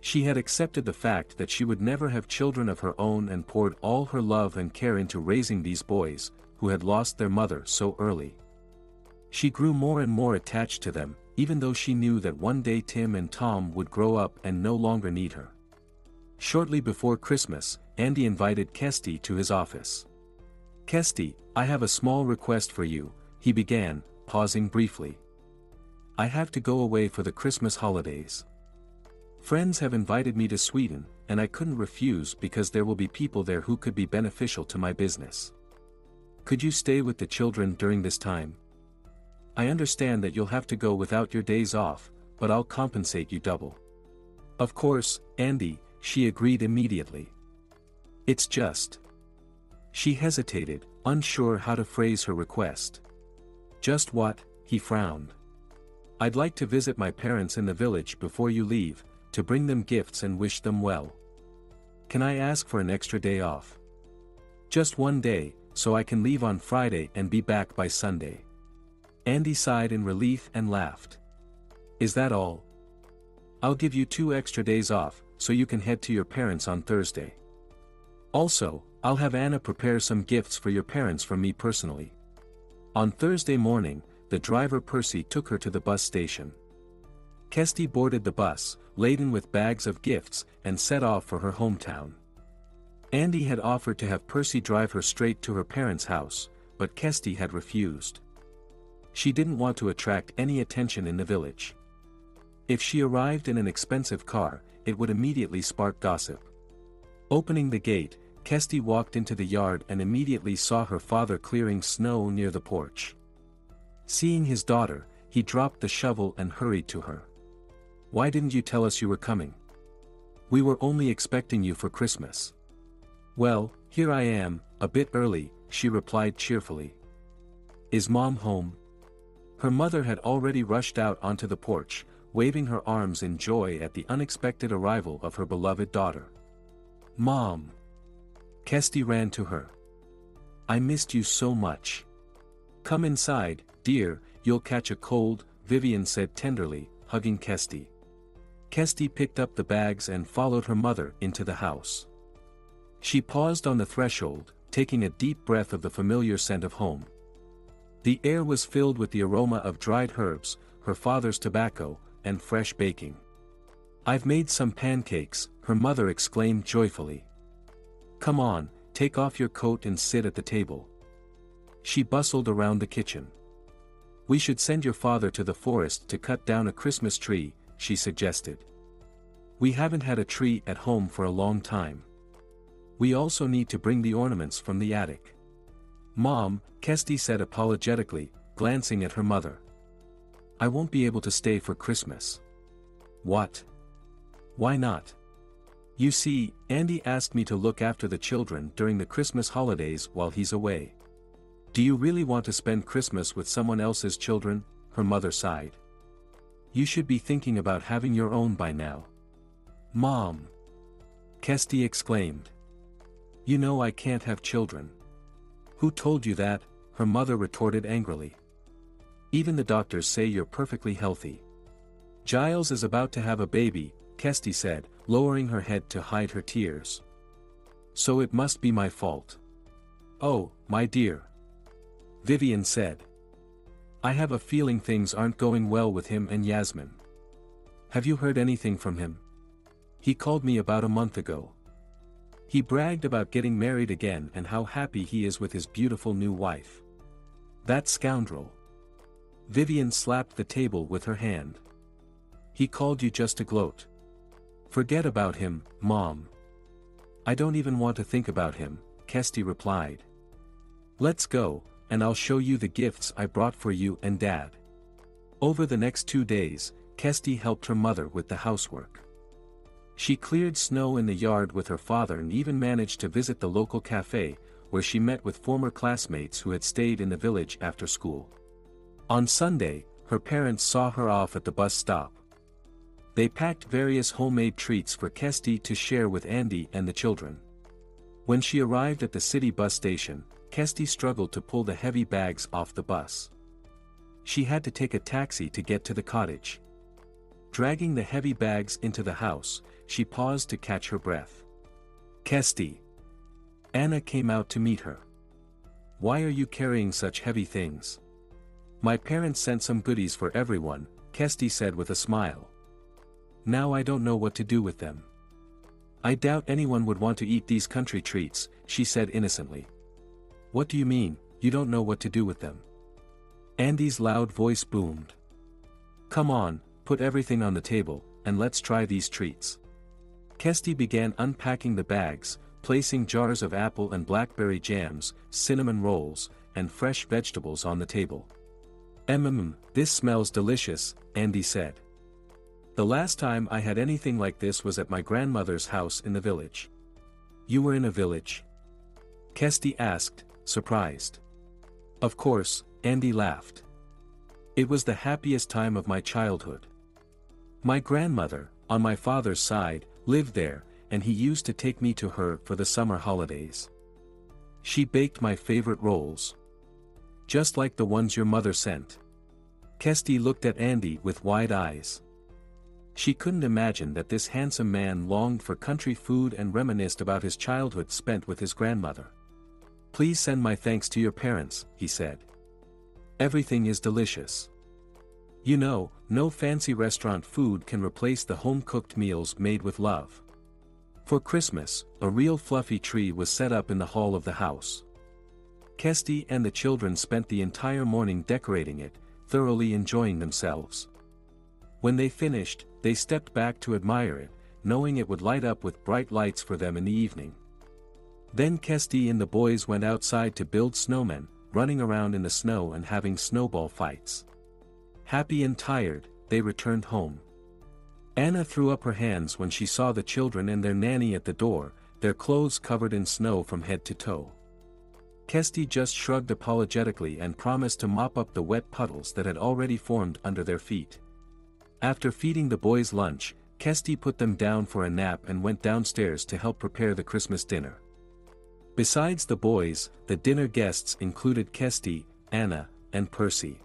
She had accepted the fact that she would never have children of her own and poured all her love and care into raising these boys, who had lost their mother so early. She grew more and more attached to them, even though she knew that one day Tim and Tom would grow up and no longer need her. Shortly before Christmas, Andy invited Kesty to his office. "Kesty, I have a small request for you," he began, pausing briefly. "I have to go away for the Christmas holidays. Friends have invited me to Sweden, and I couldn't refuse because there will be people there who could be beneficial to my business. Could you stay with the children during this time? I understand that you'll have to go without your days off, but I'll compensate you double." "Of course, Andy," she agreed immediately. "It's just..." She hesitated, unsure how to phrase her request. "Just what?" he frowned. "I'd like to visit my parents in the village before you leave, to bring them gifts and wish them well. Can I ask for an extra day off? Just one day, so I can leave on Friday and be back by Sunday." Andy sighed in relief and laughed. "Is that all? I'll give you 2 extra days off, so you can head to your parents on Thursday. Also, I'll have Anna prepare some gifts for your parents from me personally." On Thursday morning, the driver Percy took her to the bus station. Kesty boarded the bus, laden with bags of gifts, and set off for her hometown. Andy had offered to have Percy drive her straight to her parents' house, but Kesty had refused. She didn't want to attract any attention in the village. If she arrived in an expensive car, it would immediately spark gossip. Opening the gate, Kesty walked into the yard and immediately saw her father clearing snow near the porch. Seeing his daughter, he dropped the shovel and hurried to her. "Why didn't you tell us you were coming? We were only expecting you for Christmas." "Well, here I am, a bit early," she replied cheerfully. "Is Mom home?" Her mother had already rushed out onto the porch, waving her arms in joy at the unexpected arrival of her beloved daughter. "Mom!" Kesty ran to her. "I missed you so much. Come inside, dear, you'll catch a cold," Vivian said tenderly, hugging Kesty. Kesty picked up the bags and followed her mother into the house. She paused on the threshold, taking a deep breath of the familiar scent of home. The air was filled with the aroma of dried herbs, her father's tobacco, and fresh baking. "I've made some pancakes," her mother exclaimed joyfully. "Come on, take off your coat and sit at the table." She bustled around the kitchen. "We should send your father to the forest to cut down a Christmas tree," she suggested. "We haven't had a tree at home for a long time. We also need to bring the ornaments from the attic." "Mom," Kesty said apologetically, glancing at her mother. "I won't be able to stay for Christmas." "What? Why not?" "You see, Andy asked me to look after the children during the Christmas holidays while he's away." "Do you really want to spend Christmas with someone else's children?" her mother sighed. "You should be thinking about having your own by now." "Mom!" Kesty exclaimed. "You know I can't have children." "Who told you that?" her mother retorted angrily. "Even the doctors say you're perfectly healthy." "Giles is about to have a baby," Kesty said, lowering her head to hide her tears. "So it must be my fault." "Oh, my dear," Vivian said. "I have a feeling things aren't going well with him and Yasmin. Have you heard anything from him? He called me about a month ago. He bragged about getting married again and how happy he is with his beautiful new wife." "That scoundrel." Vivian slapped the table with her hand. "He called you just to gloat." "Forget about him, Mom." "I don't even want to think about him," Kesty replied. "Let's go, and I'll show you the gifts I brought for you and Dad." Over the next 2 days, Kesty helped her mother with the housework. She cleared snow in the yard with her father and even managed to visit the local cafe, where she met with former classmates who had stayed in the village after school. On Sunday, her parents saw her off at the bus stop. They packed various homemade treats for Kesty to share with Andy and the children. When she arrived at the city bus station, Kesty struggled to pull the heavy bags off the bus. She had to take a taxi to get to the cottage. Dragging the heavy bags into the house, she paused to catch her breath. "Kesty." Anna came out to meet her. "Why are you carrying such heavy things?" "My parents sent some goodies for everyone," Kesty said with a smile. "Now I don't know what to do with them." "I doubt anyone would want to eat these country treats," she said innocently. "What do you mean, you don't know what to do with them?" Andy's loud voice boomed. "Come on, put everything on the table, and let's try these treats." Kesty began unpacking the bags, placing jars of apple and blackberry jams, cinnamon rolls, and fresh vegetables on the table. This smells delicious," Andy said. "The last time I had anything like this was at my grandmother's house in the village." "You were in a village?" Kesty asked, surprised. "Of course," Andy laughed. "It was the happiest time of my childhood. My grandmother, on my father's side, lived there, and he used to take me to her for the summer holidays. She baked my favorite rolls. Just like the ones your mother sent." Kesty looked at Andy with wide eyes. She couldn't imagine that this handsome man longed for country food and reminisced about his childhood spent with his grandmother. "Please send my thanks to your parents," he said. "Everything is delicious. You know, no fancy restaurant food can replace the home-cooked meals made with love." For Christmas, a real fluffy tree was set up in the hall of the house. Kesty and the children spent the entire morning decorating it, thoroughly enjoying themselves. When they finished, they stepped back to admire it, knowing it would light up with bright lights for them in the evening. Then Kesty and the boys went outside to build snowmen, running around in the snow and having snowball fights. Happy and tired, they returned home. Anna threw up her hands when she saw the children and their nanny at the door, their clothes covered in snow from head to toe. Kesty just shrugged apologetically and promised to mop up the wet puddles that had already formed under their feet. After feeding the boys lunch, Kesty put them down for a nap and went downstairs to help prepare the Christmas dinner. Besides the boys, the dinner guests included Kesty, Anna, and Percy.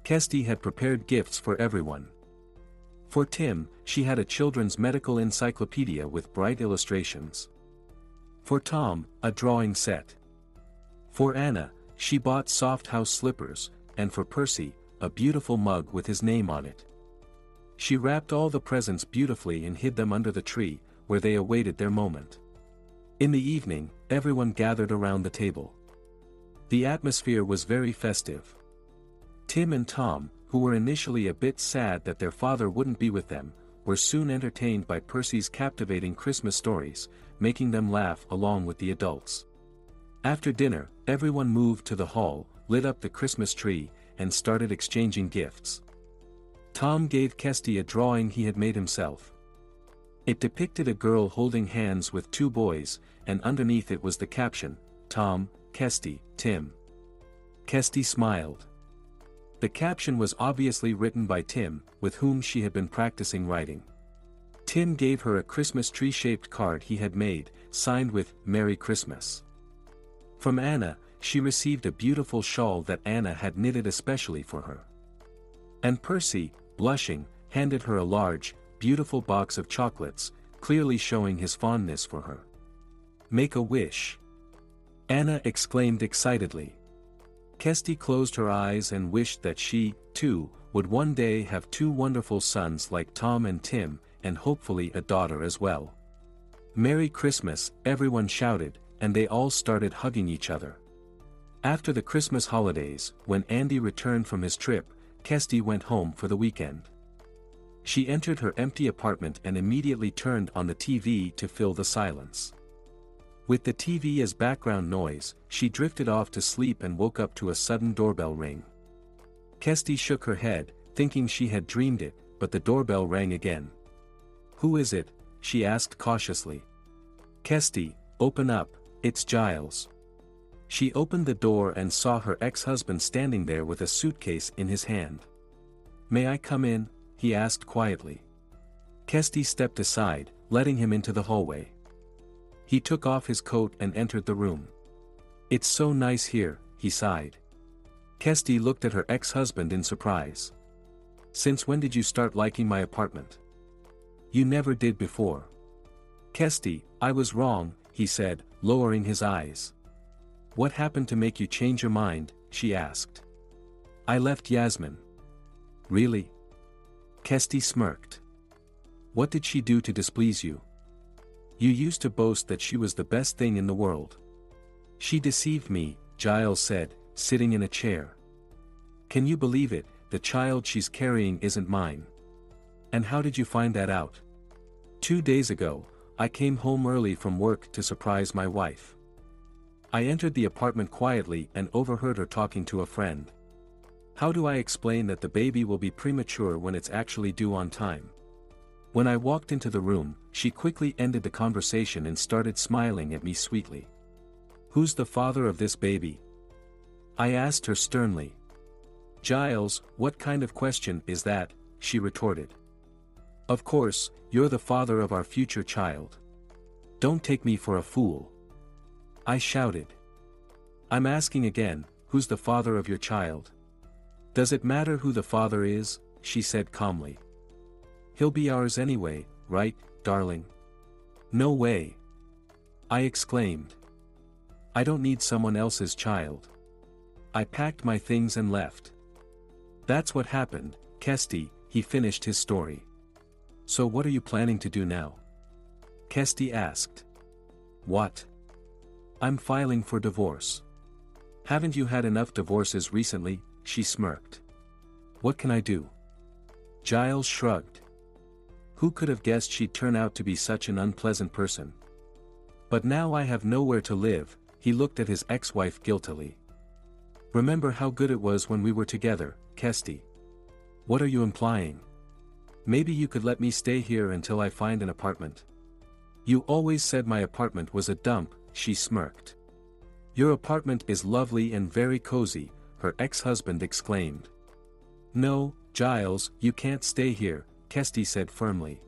Kesty had prepared gifts for everyone. For Tim, she had a children's medical encyclopedia with bright illustrations. For Tom, a drawing set. For Anna, she bought soft house slippers, and for Percy, a beautiful mug with his name on it. She wrapped all the presents beautifully and hid them under the tree, where they awaited their moment. In the evening, everyone gathered around the table. The atmosphere was very festive. Tim and Tom, who were initially a bit sad that their father wouldn't be with them, were soon entertained by Percy's captivating Christmas stories, making them laugh along with the adults. After dinner, everyone moved to the hall, lit up the Christmas tree, and started exchanging gifts. Tom gave Kesty a drawing he had made himself. It depicted a girl holding hands with two boys, and underneath it was the caption, "Tom, Kesty, Tim." Kesty smiled. The caption was obviously written by Tim, with whom she had been practicing writing. Tim gave her a Christmas tree-shaped card he had made, signed with "Merry Christmas." From Anna, she received a beautiful shawl that Anna had knitted especially for her. And Percy, blushing, handed her a large, beautiful box of chocolates, clearly showing his fondness for her. "Make a wish," Anna exclaimed excitedly. Kesty closed her eyes and wished that she, too, would one day have two wonderful sons like Tom and Tim, and hopefully a daughter as well. "Merry Christmas," everyone shouted, and they all started hugging each other. After the Christmas holidays, when Andy returned from his trip, Kesty went home for the weekend. She entered her empty apartment and immediately turned on the TV to fill the silence. With the TV as background noise, she drifted off to sleep and woke up to a sudden doorbell ring. Kesty shook her head, thinking she had dreamed it, but the doorbell rang again. "Who is it?" she asked cautiously. "Kesty, open up, it's Giles." She opened the door and saw her ex-husband standing there with a suitcase in his hand. "May I come in?" he asked quietly. Kesty stepped aside, letting him into the hallway. He took off his coat and entered the room. "It's so nice here," he sighed. Kesty looked at her ex-husband in surprise. "Since when did you start liking my apartment? You never did before." "Kesty, I was wrong," he said, lowering his eyes. "What happened to make you change your mind?" she asked. "I left Yasmin." "Really?" Kesty smirked. "What did she do to displease you? You used to boast that she was the best thing in the world." "She deceived me," Giles said, sitting in a chair. "Can you believe it, the child she's carrying isn't mine." "And how did you find that out?" 2 days ago, I came home early from work to surprise my wife. I entered the apartment quietly and overheard her talking to a friend. How do I explain that the baby will be premature when it's actually due on time? When I walked into the room, she quickly ended the conversation and started smiling at me sweetly. "Who's the father of this baby?" I asked her sternly. "Giles, what kind of question is that?" she retorted. "Of course, you're the father of our future child. Don't take me for a fool." I shouted. "I'm asking again, who's the father of your child?" "Does it matter who the father is?" she said calmly. "He'll be ours anyway, right, darling?" "No way!" I exclaimed. "I don't need someone else's child." I packed my things and left. "That's what happened, Kesty," he finished his story. "So what are you planning to do now?" Kesty asked. "What?" "I'm filing for divorce." "Haven't you had enough divorces recently?" she smirked. "What can I do?" Giles shrugged. Who could have guessed she'd turn out to be such an unpleasant person? "But now I have nowhere to live," he looked at his ex-wife guiltily. "Remember how good it was when we were together, Kesty." "What are you implying?" "Maybe you could let me stay here until I find an apartment." "You always said my apartment was a dump," she smirked. "Your apartment is lovely and very cozy," her ex-husband exclaimed. "No, Giles, you can't stay here," Kesty said firmly.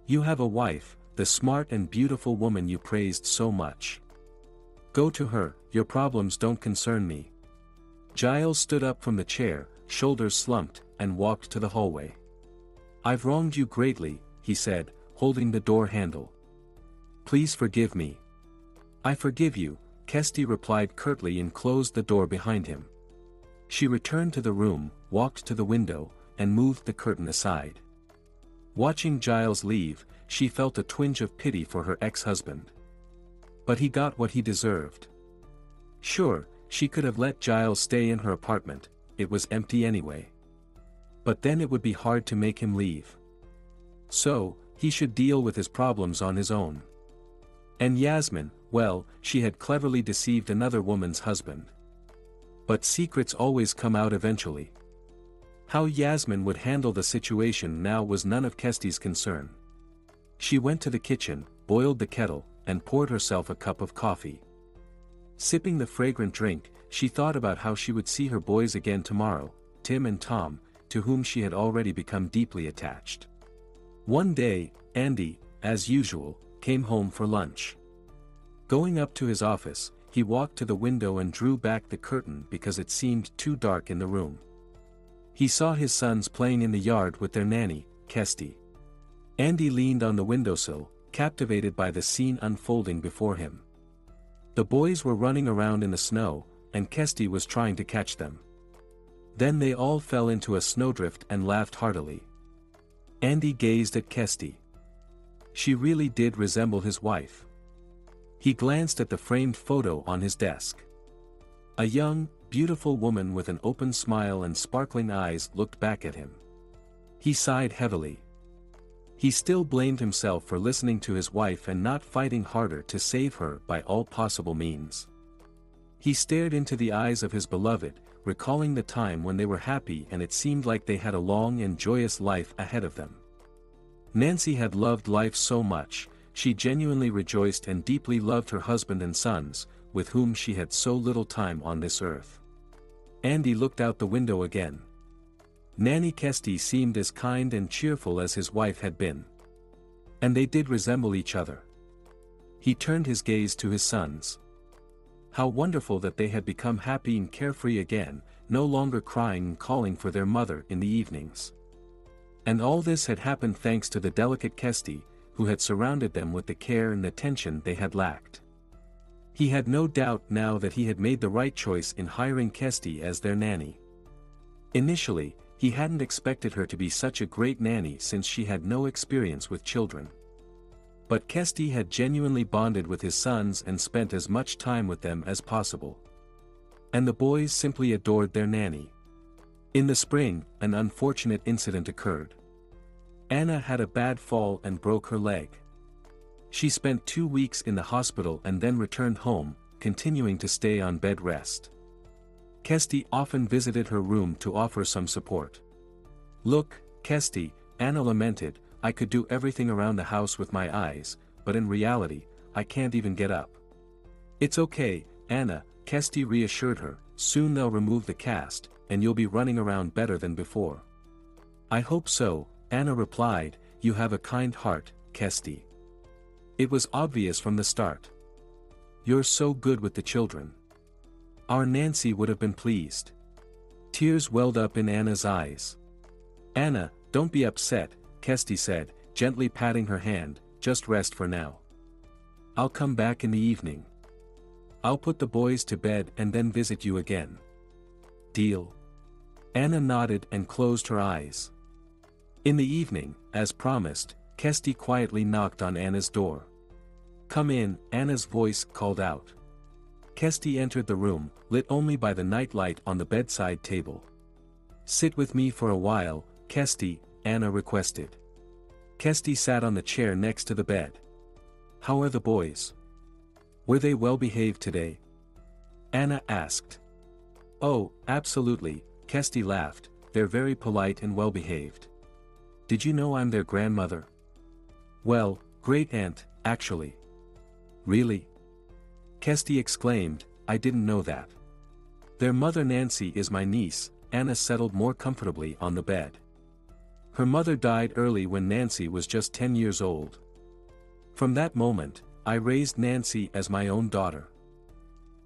"You have a wife, the smart and beautiful woman you praised so much. Go to her, your problems don't concern me." Giles stood up from the chair, shoulders slumped, and walked to the hallway. "I've wronged you greatly," he said, holding the door handle. "Please forgive me." "I forgive you," Kesty replied curtly and closed the door behind him. She returned to the room, walked to the window, and moved the curtain aside. Watching Giles leave, she felt a twinge of pity for her ex-husband. But he got what he deserved. Sure, she could have let Giles stay in her apartment, it was empty anyway. But then it would be hard to make him leave. So, he should deal with his problems on his own. And Yasmin, well, she had cleverly deceived another woman's husband. But secrets always come out eventually. How Yasmin would handle the situation now was none of Kesty's concern. She went to the kitchen, boiled the kettle, and poured herself a cup of coffee. Sipping the fragrant drink, she thought about how she would see her boys again tomorrow, Tim and Tom, to whom she had already become deeply attached. One day, Andy, as usual, came home for lunch. Going up to his office, he walked to the window and drew back the curtain because it seemed too dark in the room. He saw his sons playing in the yard with their nanny, Kesty. Andy leaned on the windowsill, captivated by the scene unfolding before him. The boys were running around in the snow, and Kesty was trying to catch them. Then they all fell into a snowdrift and laughed heartily. Andy gazed at Kesty. She really did resemble his wife. He glanced at the framed photo on his desk. A young, beautiful woman with an open smile and sparkling eyes looked back at him. He sighed heavily. He still blamed himself for listening to his wife and not fighting harder to save her by all possible means. He stared into the eyes of his beloved, recalling the time when they were happy and it seemed like they had a long and joyous life ahead of them. Nancy had loved life so much, she genuinely rejoiced and deeply loved her husband and sons, with whom she had so little time on this earth. Andy looked out the window again. Nanny Kesty seemed as kind and cheerful as his wife had been. And they did resemble each other. He turned his gaze to his sons. How wonderful that they had become happy and carefree again, no longer crying and calling for their mother in the evenings. And all this had happened thanks to the delicate Kesty, who had surrounded them with the care and attention they had lacked. He had no doubt now that he had made the right choice in hiring Kesty as their nanny. Initially, he hadn't expected her to be such a great nanny since she had no experience with children. But Kesty had genuinely bonded with his sons and spent as much time with them as possible. And the boys simply adored their nanny. In the spring, an unfortunate incident occurred. Anna had a bad fall and broke her leg. She spent 2 weeks in the hospital and then returned home, continuing to stay on bed rest. Kesty often visited her room to offer some support. "Look, Kesty," Anna lamented, "I could do everything around the house with my eyes, but in reality, I can't even get up." "It's okay, Anna," Kesty reassured her, "soon they'll remove the cast, and you'll be running around better than before." "I hope so," Anna replied, "you have a kind heart, Kesty. It was obvious from the start. You're so good with the children. Our Nancy would have been pleased." Tears welled up in Anna's eyes. "Anna, don't be upset," Kesty said, gently patting her hand, "just rest for now. I'll come back in the evening. I'll put the boys to bed and then visit you again. Deal?" Anna nodded and closed her eyes. In the evening, as promised, Kesty quietly knocked on Anna's door. "Come in," Anna's voice called out. Kesty entered the room, lit only by the night light on the bedside table. "Sit with me for a while, Kesty," Anna requested. Kesty sat on the chair next to the bed. "How are the boys? Were they well behaved today?" Anna asked. "Oh, absolutely," Kesty laughed, "they're very polite and well behaved. Did you know I'm their grandmother?" "Well, great-aunt, actually." "Really?" Kesty exclaimed, "I didn't know that." "Their mother Nancy is my niece," Anna settled more comfortably on the bed. "Her mother died early when Nancy was just 10 years old. From that moment, I raised Nancy as my own daughter.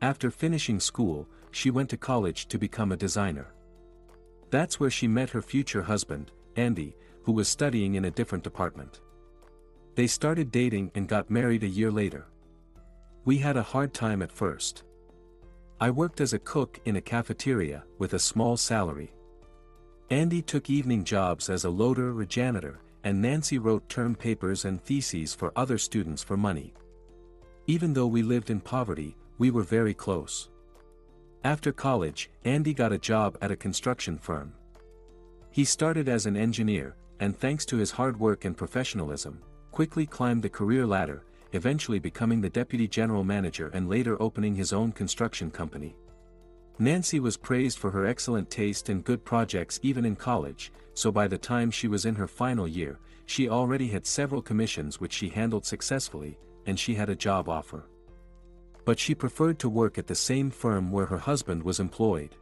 After finishing school, she went to college to become a designer. That's where she met her future husband, Andy, who was studying in a different department. They started dating and got married a year later. We had a hard time at first. I worked as a cook in a cafeteria, with a small salary. Andy took evening jobs as a loader or janitor, and Nancy wrote term papers and theses for other students for money. Even though we lived in poverty, we were very close. After college, Andy got a job at a construction firm. He started as an engineer, and thanks to his hard work and professionalism, quickly climbed the career ladder, eventually becoming the deputy general manager and later opening his own construction company. Nancy was praised for her excellent taste and good projects even in college, so by the time she was in her final year, she already had several commissions which she handled successfully, and she had a job offer. But she preferred to work at the same firm where her husband was employed.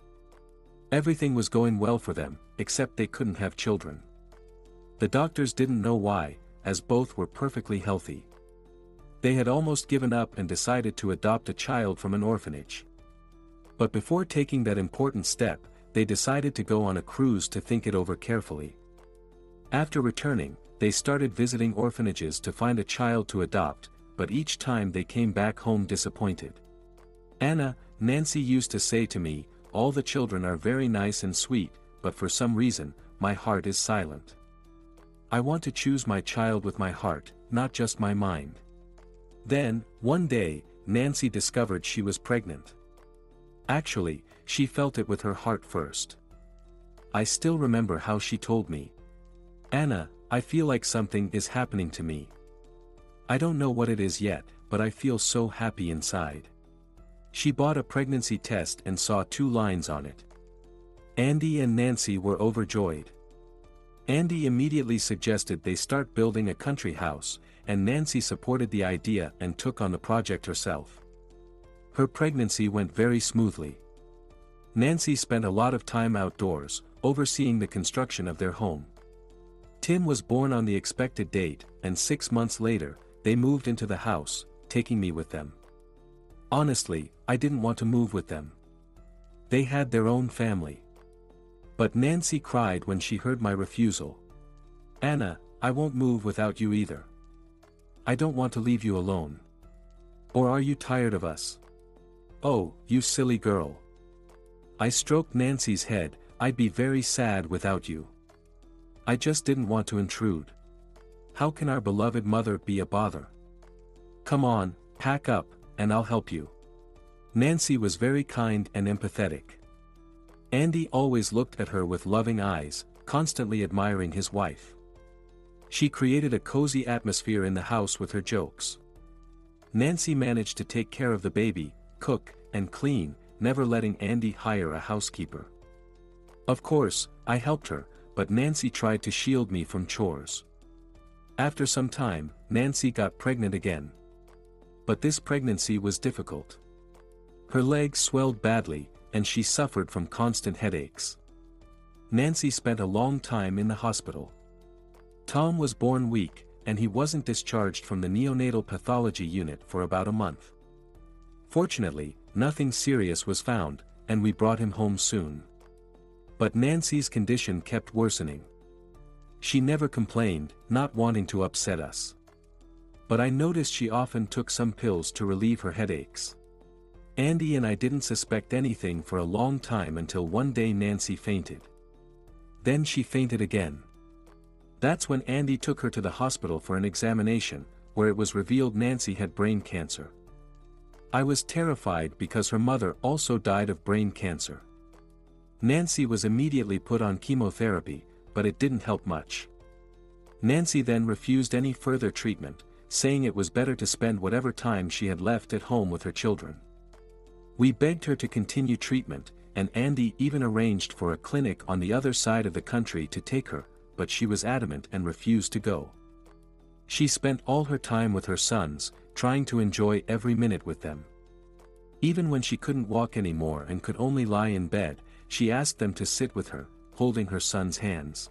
Everything was going well for them, except they couldn't have children. The doctors didn't know why, as both were perfectly healthy. They had almost given up and decided to adopt a child from an orphanage. But before taking that important step, they decided to go on a cruise to think it over carefully. After returning, they started visiting orphanages to find a child to adopt, but each time they came back home disappointed. "Anna," Nancy used to say to me, "all the children are very nice and sweet, but for some reason, my heart is silent. I want to choose my child with my heart, not just my mind." Then, one day, Nancy discovered she was pregnant. Actually, she felt it with her heart first. I still remember how she told me, "Anna, I feel like something is happening to me. I don't know what it is yet, but I feel so happy inside." She bought a pregnancy test and saw 2 lines on it. Andy and Nancy were overjoyed. Andy immediately suggested they start building a country house, and Nancy supported the idea and took on the project herself. Her pregnancy went very smoothly. Nancy spent a lot of time outdoors, overseeing the construction of their home. Tim was born on the expected date, and 6 months later, they moved into the house, taking me with them. Honestly, I didn't want to move with them. They had their own family. But Nancy cried when she heard my refusal. "Anna, I won't move without you either. I don't want to leave you alone. Or are you tired of us?" "Oh, you silly girl." I stroked Nancy's head, "I'd be very sad without you. I just didn't want to intrude. How can our beloved mother be a bother? Come on, pack up, and I'll help you." Nancy was very kind and empathetic. Andy always looked at her with loving eyes, constantly admiring his wife. She created a cozy atmosphere in the house with her jokes. Nancy managed to take care of the baby, cook, and clean, never letting Andy hire a housekeeper. Of course, I helped her, but Nancy tried to shield me from chores. After some time, Nancy got pregnant again. But this pregnancy was difficult. Her legs swelled badly, and she suffered from constant headaches. Nancy spent a long time in the hospital. Tom was born weak, and he wasn't discharged from the neonatal pathology unit for about a month. Fortunately, nothing serious was found, and we brought him home soon. But Nancy's condition kept worsening. She never complained, not wanting to upset us. But I noticed she often took some pills to relieve her headaches. Andy and I didn't suspect anything for a long time until one day Nancy fainted. Then she fainted again. That's when Andy took her to the hospital for an examination, where it was revealed Nancy had brain cancer. I was terrified because her mother also died of brain cancer. Nancy was immediately put on chemotherapy, but it didn't help much. Nancy then refused any further treatment, saying it was better to spend whatever time she had left at home with her children. We begged her to continue treatment, and Andy even arranged for a clinic on the other side of the country to take her, but she was adamant and refused to go. She spent all her time with her sons, trying to enjoy every minute with them. Even when she couldn't walk anymore and could only lie in bed, she asked them to sit with her, holding her son's hands.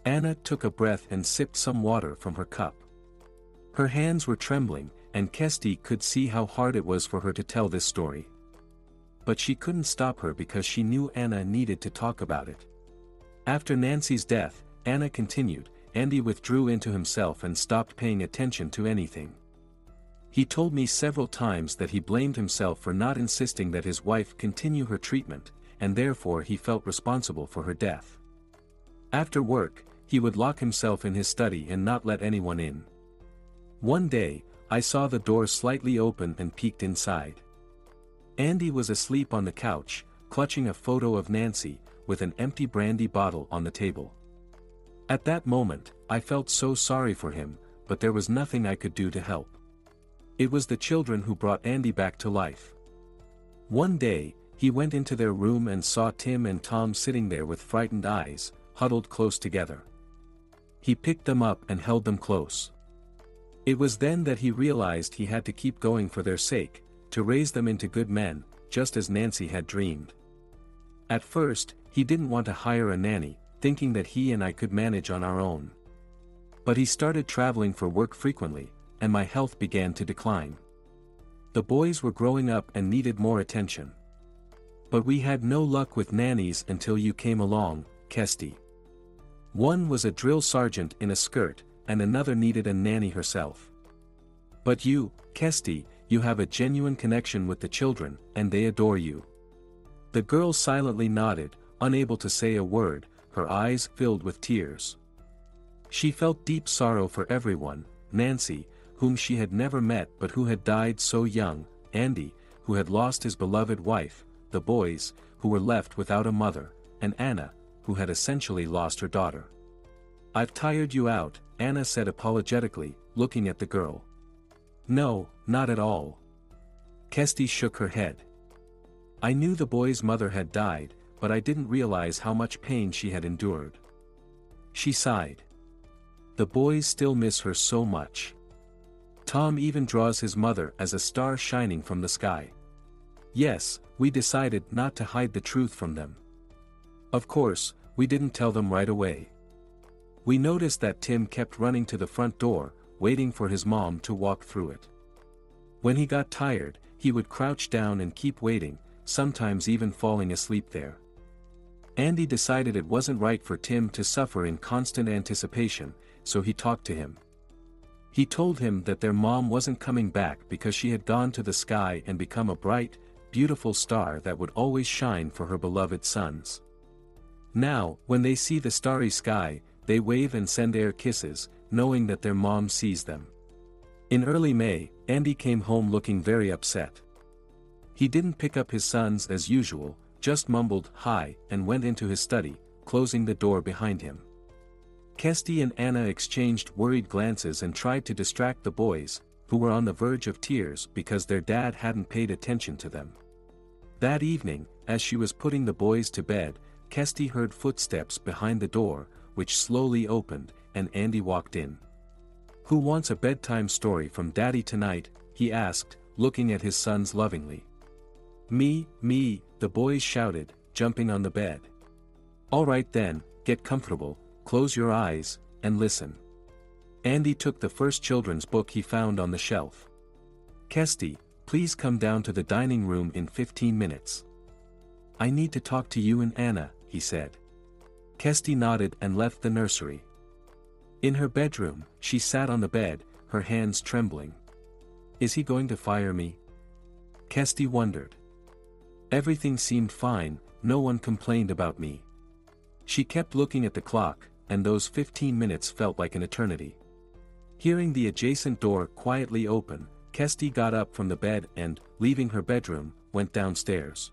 Anna took a breath and sipped some water from her cup. Her hands were trembling, and Kesti could see how hard it was for her to tell this story. But she couldn't stop her because she knew Anna needed to talk about it. After Nancy's death, Anna continued, Andy withdrew into himself and stopped paying attention to anything. He told me several times that he blamed himself for not insisting that his wife continue her treatment, and therefore he felt responsible for her death. After work, he would lock himself in his study and not let anyone in. One day, I saw the door slightly open and peeked inside. Andy was asleep on the couch, clutching a photo of Nancy, with an empty brandy bottle on the table. At that moment, I felt so sorry for him, but there was nothing I could do to help. It was the children who brought Andy back to life. One day, he went into their room and saw Tim and Tom sitting there with frightened eyes, huddled close together. He picked them up and held them close. It was then that he realized he had to keep going for their sake, to raise them into good men, just as Nancy had dreamed. At first, he didn't want to hire a nanny, thinking that he and I could manage on our own. But he started traveling for work frequently, and my health began to decline. The boys were growing up and needed more attention. But we had no luck with nannies until you came along, Kesti. One was a drill sergeant in a skirt, and another needed a nanny herself. But you, Kesti, you have a genuine connection with the children, and they adore you. The girl silently nodded, unable to say a word, her eyes filled with tears. She felt deep sorrow for everyone, Nancy, whom she had never met but who had died so young, Andy, who had lost his beloved wife, the boys, who were left without a mother, and Anna, who had essentially lost her daughter. "I've tired you out," Anna said apologetically, looking at the girl. "No, not at all." Kesti shook her head. "I knew the boy's mother had died, but I didn't realize how much pain she had endured. She sighed. The boys still miss her so much. Tom even draws his mother as a star shining from the sky. Yes, we decided not to hide the truth from them. Of course, we didn't tell them right away. We noticed that Tim kept running to the front door, waiting for his mom to walk through it. When he got tired, he would crouch down and keep waiting, sometimes even falling asleep there. Andy decided it wasn't right for Tim to suffer in constant anticipation, so he talked to him. He told him that their mom wasn't coming back because she had gone to the sky and become a bright, beautiful star that would always shine for her beloved sons. Now, when they see the starry sky, they wave and send air kisses, knowing that their mom sees them. In early May, Andy came home looking very upset. He didn't pick up his sons as usual, just mumbled "hi" and went into his study, closing the door behind him. Kesty and Anna exchanged worried glances and tried to distract the boys, who were on the verge of tears because their dad hadn't paid attention to them. That evening, as she was putting the boys to bed, Kesty heard footsteps behind the door, which slowly opened, and Andy walked in. "Who wants a bedtime story from Daddy tonight?" he asked, looking at his sons lovingly. Me, the boys shouted, jumping on the bed. "All right then, get comfortable, close your eyes, and listen." Andy took the first children's book he found on the shelf. "Kesty, please come down to the dining room in 15 minutes. I need to talk to you and Anna," he said. Kesty nodded and left the nursery. In her bedroom, she sat on the bed, her hands trembling. Is he going to fire me? Kesty wondered. Everything seemed fine, no one complained about me. She kept looking at the clock, and those 15 minutes felt like an eternity. Hearing the adjacent door quietly open, Kesty got up from the bed and, leaving her bedroom, went downstairs.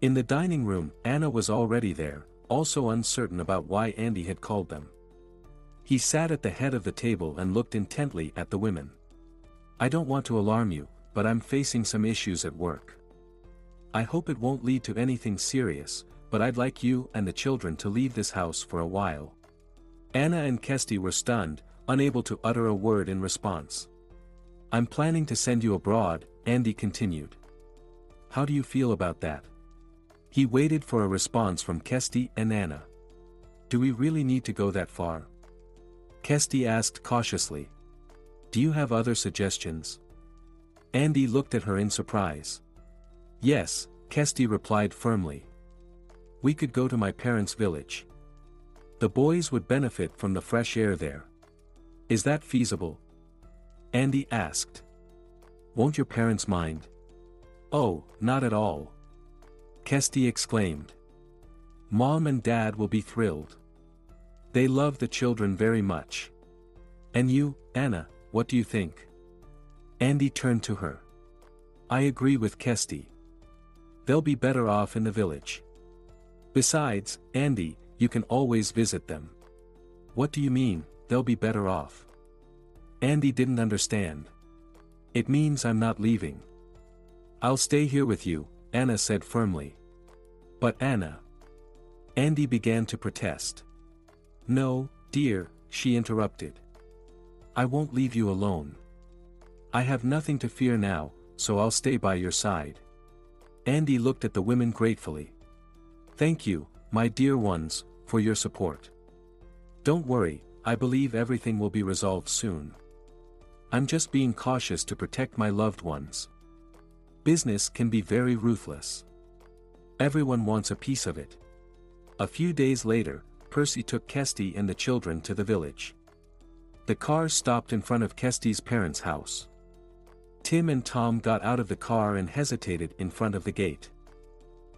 In the dining room, Anna was already there, also uncertain about why Andy had called them. He sat at the head of the table and looked intently at the women. "I don't want to alarm you, but I'm facing some issues at work. I hope it won't lead to anything serious, but I'd like you and the children to leave this house for a while." Anna and Kesty were stunned, unable to utter a word in response. "I'm planning to send you abroad," Andy continued. "How do you feel about that?" He waited for a response from Kesty and Anna. "Do we really need to go that far?" Kesty asked cautiously. "Do you have other suggestions?" Andy looked at her in surprise. "Yes," Kesty replied firmly. "We could go to my parents' village. The boys would benefit from the fresh air there. Is that feasible?" Andy asked. "Won't your parents mind?" "Oh, not at all," Kesty exclaimed. "Mom and Dad will be thrilled. They love the children very much. And you, Anna, what do you think?" Andy turned to her. "I agree with Kesty. They'll be better off in the village. Besides, Andy, you can always visit them." "What do you mean, they'll be better off?" Andy didn't understand. "It means I'm not leaving. I'll stay here with you," Anna said firmly. "But Anna..." Andy began to protest. "No, dear," she interrupted. "I won't leave you alone. I have nothing to fear now, so I'll stay by your side." Andy looked at the women gratefully. "Thank you, my dear ones, for your support. Don't worry, I believe everything will be resolved soon. I'm just being cautious to protect my loved ones. Business can be very ruthless. Everyone wants a piece of it." A few days later, Percy took Kesty and the children to the village. The car stopped in front of Kesty's parents' house. Tim and Tom got out of the car and hesitated in front of the gate.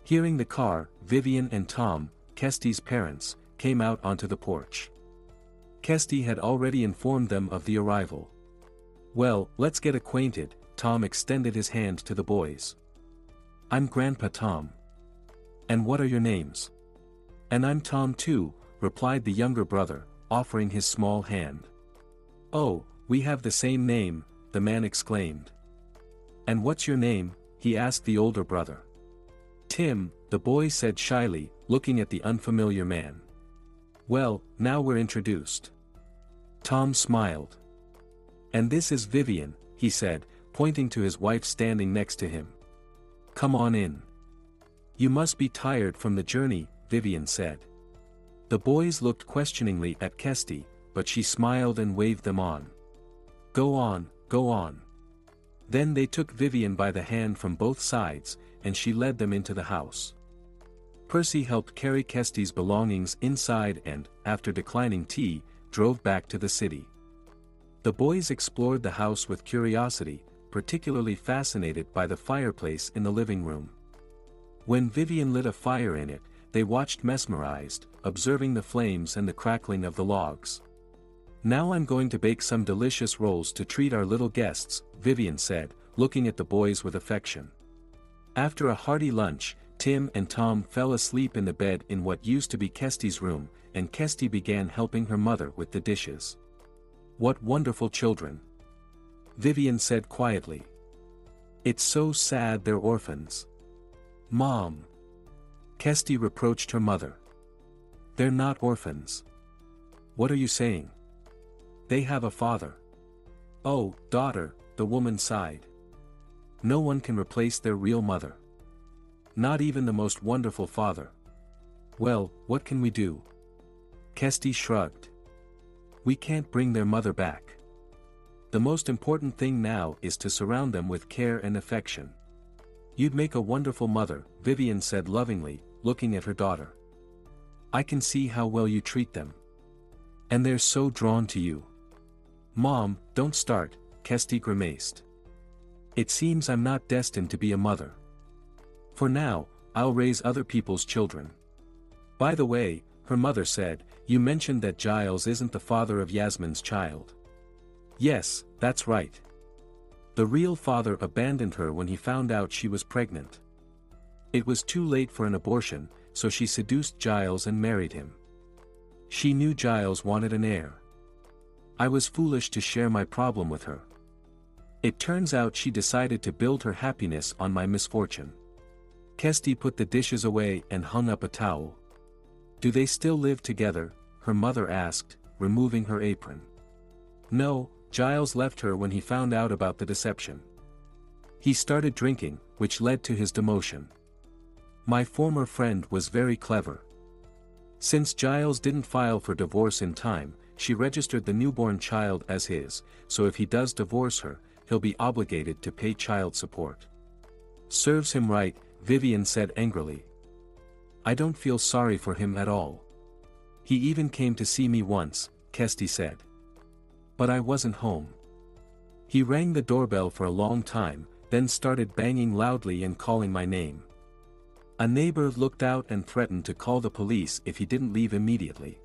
Hearing the car, Vivian and Tom, Kesty's parents, came out onto the porch. Kesty had already informed them of the arrival. "Well, let's get acquainted," Tom extended his hand to the boys. "I'm Grandpa Tom. And what are your names?" "And I'm Tom too," replied the younger brother, offering his small hand. "Oh, we have the same name," the man exclaimed. "And what's your name?" he asked the older brother. "Tim," the boy said shyly, looking at the unfamiliar man. Well, now we're introduced. Tom smiled. And this is Vivian, he said, pointing to his wife standing next to him. Come on in. You must be tired from the journey, Vivian said. The boys looked questioningly at Kirsty, but she smiled and waved them on. Go on, go on. Then they took Vivian by the hand from both sides, and she led them into the house. Percy helped carry Kirsty's belongings inside and, after declining tea, drove back to the city. The boys explored the house with curiosity, particularly fascinated by the fireplace in the living room. When Vivian lit a fire in it, they watched mesmerized, observing the flames and the crackling of the logs. Now I'm going to bake some delicious rolls to treat our little guests, Vivian said, looking at the boys with affection. After a hearty lunch, Tim and Tom fell asleep in the bed in what used to be Kirsty's room, and Kirsty began helping her mother with the dishes. What wonderful children! Vivian said quietly. It's so sad they're orphans. Mom! Kirsty reproached her mother. They're not orphans. What are you saying? They have a father. Oh, daughter, the woman sighed. No one can replace their real mother. Not even the most wonderful father. Well, what can we do? Kirsty shrugged. We can't bring their mother back. The most important thing now is to surround them with care and affection. You'd make a wonderful mother, Vivian said lovingly, looking at her daughter. I can see how well you treat them. And they're so drawn to you. Mom, don't start, Kirsty grimaced. It seems I'm not destined to be a mother. For now, I'll raise other people's children. By the way, her mother said, you mentioned that Giles isn't the father of Yasmin's child. Yes, that's right. The real father abandoned her when he found out she was pregnant. It was too late for an abortion, so she seduced Giles and married him. She knew Giles wanted an heir. I was foolish to share my problem with her. It turns out she decided to build her happiness on my misfortune. Kirsty put the dishes away and hung up a towel. Do they still live together? Her mother asked, removing her apron. No, Giles left her when he found out about the deception. He started drinking, which led to his demotion. My former friend was very clever. Since Giles didn't file for divorce in time, she registered the newborn child as his, so if he does divorce her, he'll be obligated to pay child support. Serves him right, Vivian said angrily. I don't feel sorry for him at all. He even came to see me once, Kirsty said. But I wasn't home. He rang the doorbell for a long time, then started banging loudly and calling my name. A neighbor looked out and threatened to call the police if he didn't leave immediately.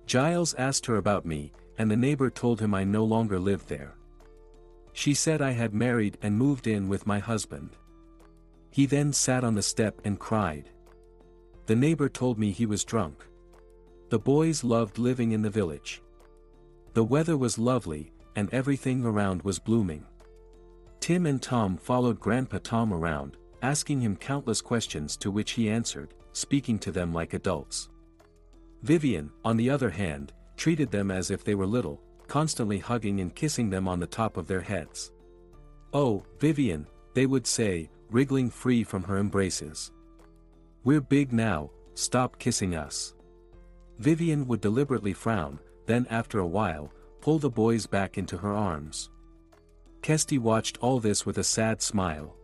Giles asked her about me, and the neighbor told him I no longer lived there. She said I had married and moved in with my husband. He then sat on the step and cried. The neighbor told me he was drunk. The boys loved living in the village. The weather was lovely, and everything around was blooming. Tim and Tom followed Grandpa Tom around, asking him countless questions to which he answered, speaking to them like adults. Vivian, on the other hand, treated them as if they were little, constantly hugging and kissing them on the top of their heads. Oh, Vivian, they would say, wriggling free from her embraces. We're big now, stop kissing us. Vivian would deliberately frown, then after a while, pull the boys back into her arms. Kirsty watched all this with a sad smile.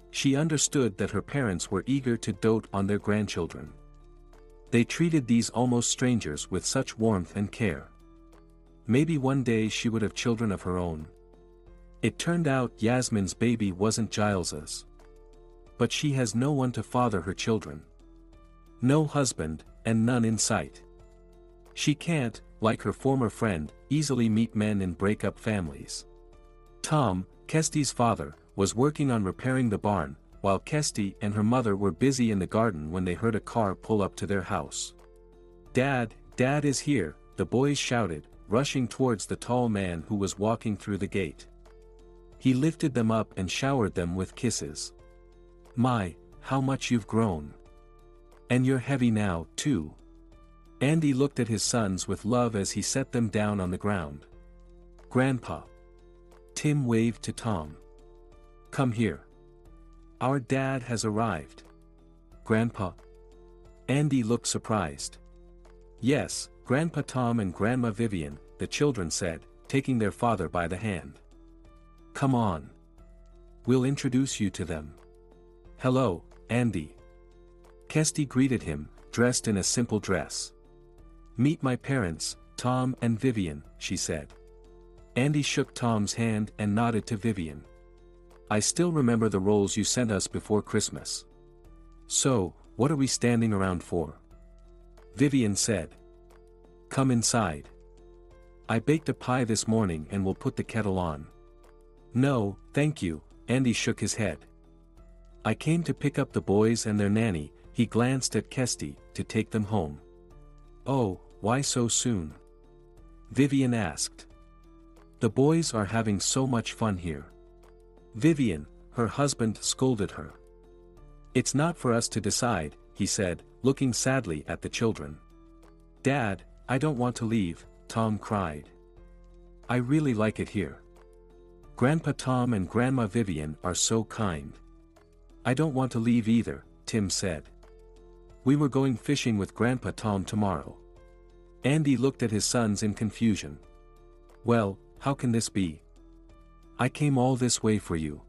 She understood that her parents were eager to dote on their grandchildren. They treated these almost strangers with such warmth and care. Maybe one day she would have children of her own. It turned out Yasmin's baby wasn't Giles's. But she has no one to father her children. No husband, and none in sight. She can't, like her former friend, easily meet men and break up families. Tom, Kirsty's father, was working on repairing the barn, while Kirsty and her mother were busy in the garden when they heard a car pull up to their house. Dad is here, the boys shouted, rushing towards the tall man who was walking through the gate. He lifted them up and showered them with kisses. My, how much you've grown. And you're heavy now, too." Andy looked at his sons with love as he set them down on the ground. "Grandpa." Tim waved to Tom. "Come here. Our dad has arrived." "Grandpa?" Andy looked surprised. "Yes, Grandpa Tom and Grandma Vivian," the children said, taking their father by the hand. "Come on. We'll introduce you to them." "Hello, Andy." Kirsty greeted him, dressed in a simple dress. "Meet my parents, Tom and Vivian," she said. Andy shook Tom's hand and nodded to Vivian. "I still remember the rolls you sent us before Christmas. So, what are we standing around for?" Vivian said. "Come inside. I baked a pie this morning and will put the kettle on." "No, thank you," Andy shook his head. "I came to pick up the boys and their nanny," he glanced at Kirsty, "to take them home." "Oh, why so soon?" Vivian asked. "The boys are having so much fun here." "Vivian," her husband scolded her. "It's not for us to decide," he said, looking sadly at the children. "Dad, I don't want to leave," Tom cried. "I really like it here. Grandpa Tom and Grandma Vivian are so kind." "I don't want to leave either," Tim said. "We were going fishing with Grandpa Tom tomorrow." Andy looked at his sons in confusion. "Well, how can this be? I came all this way for you."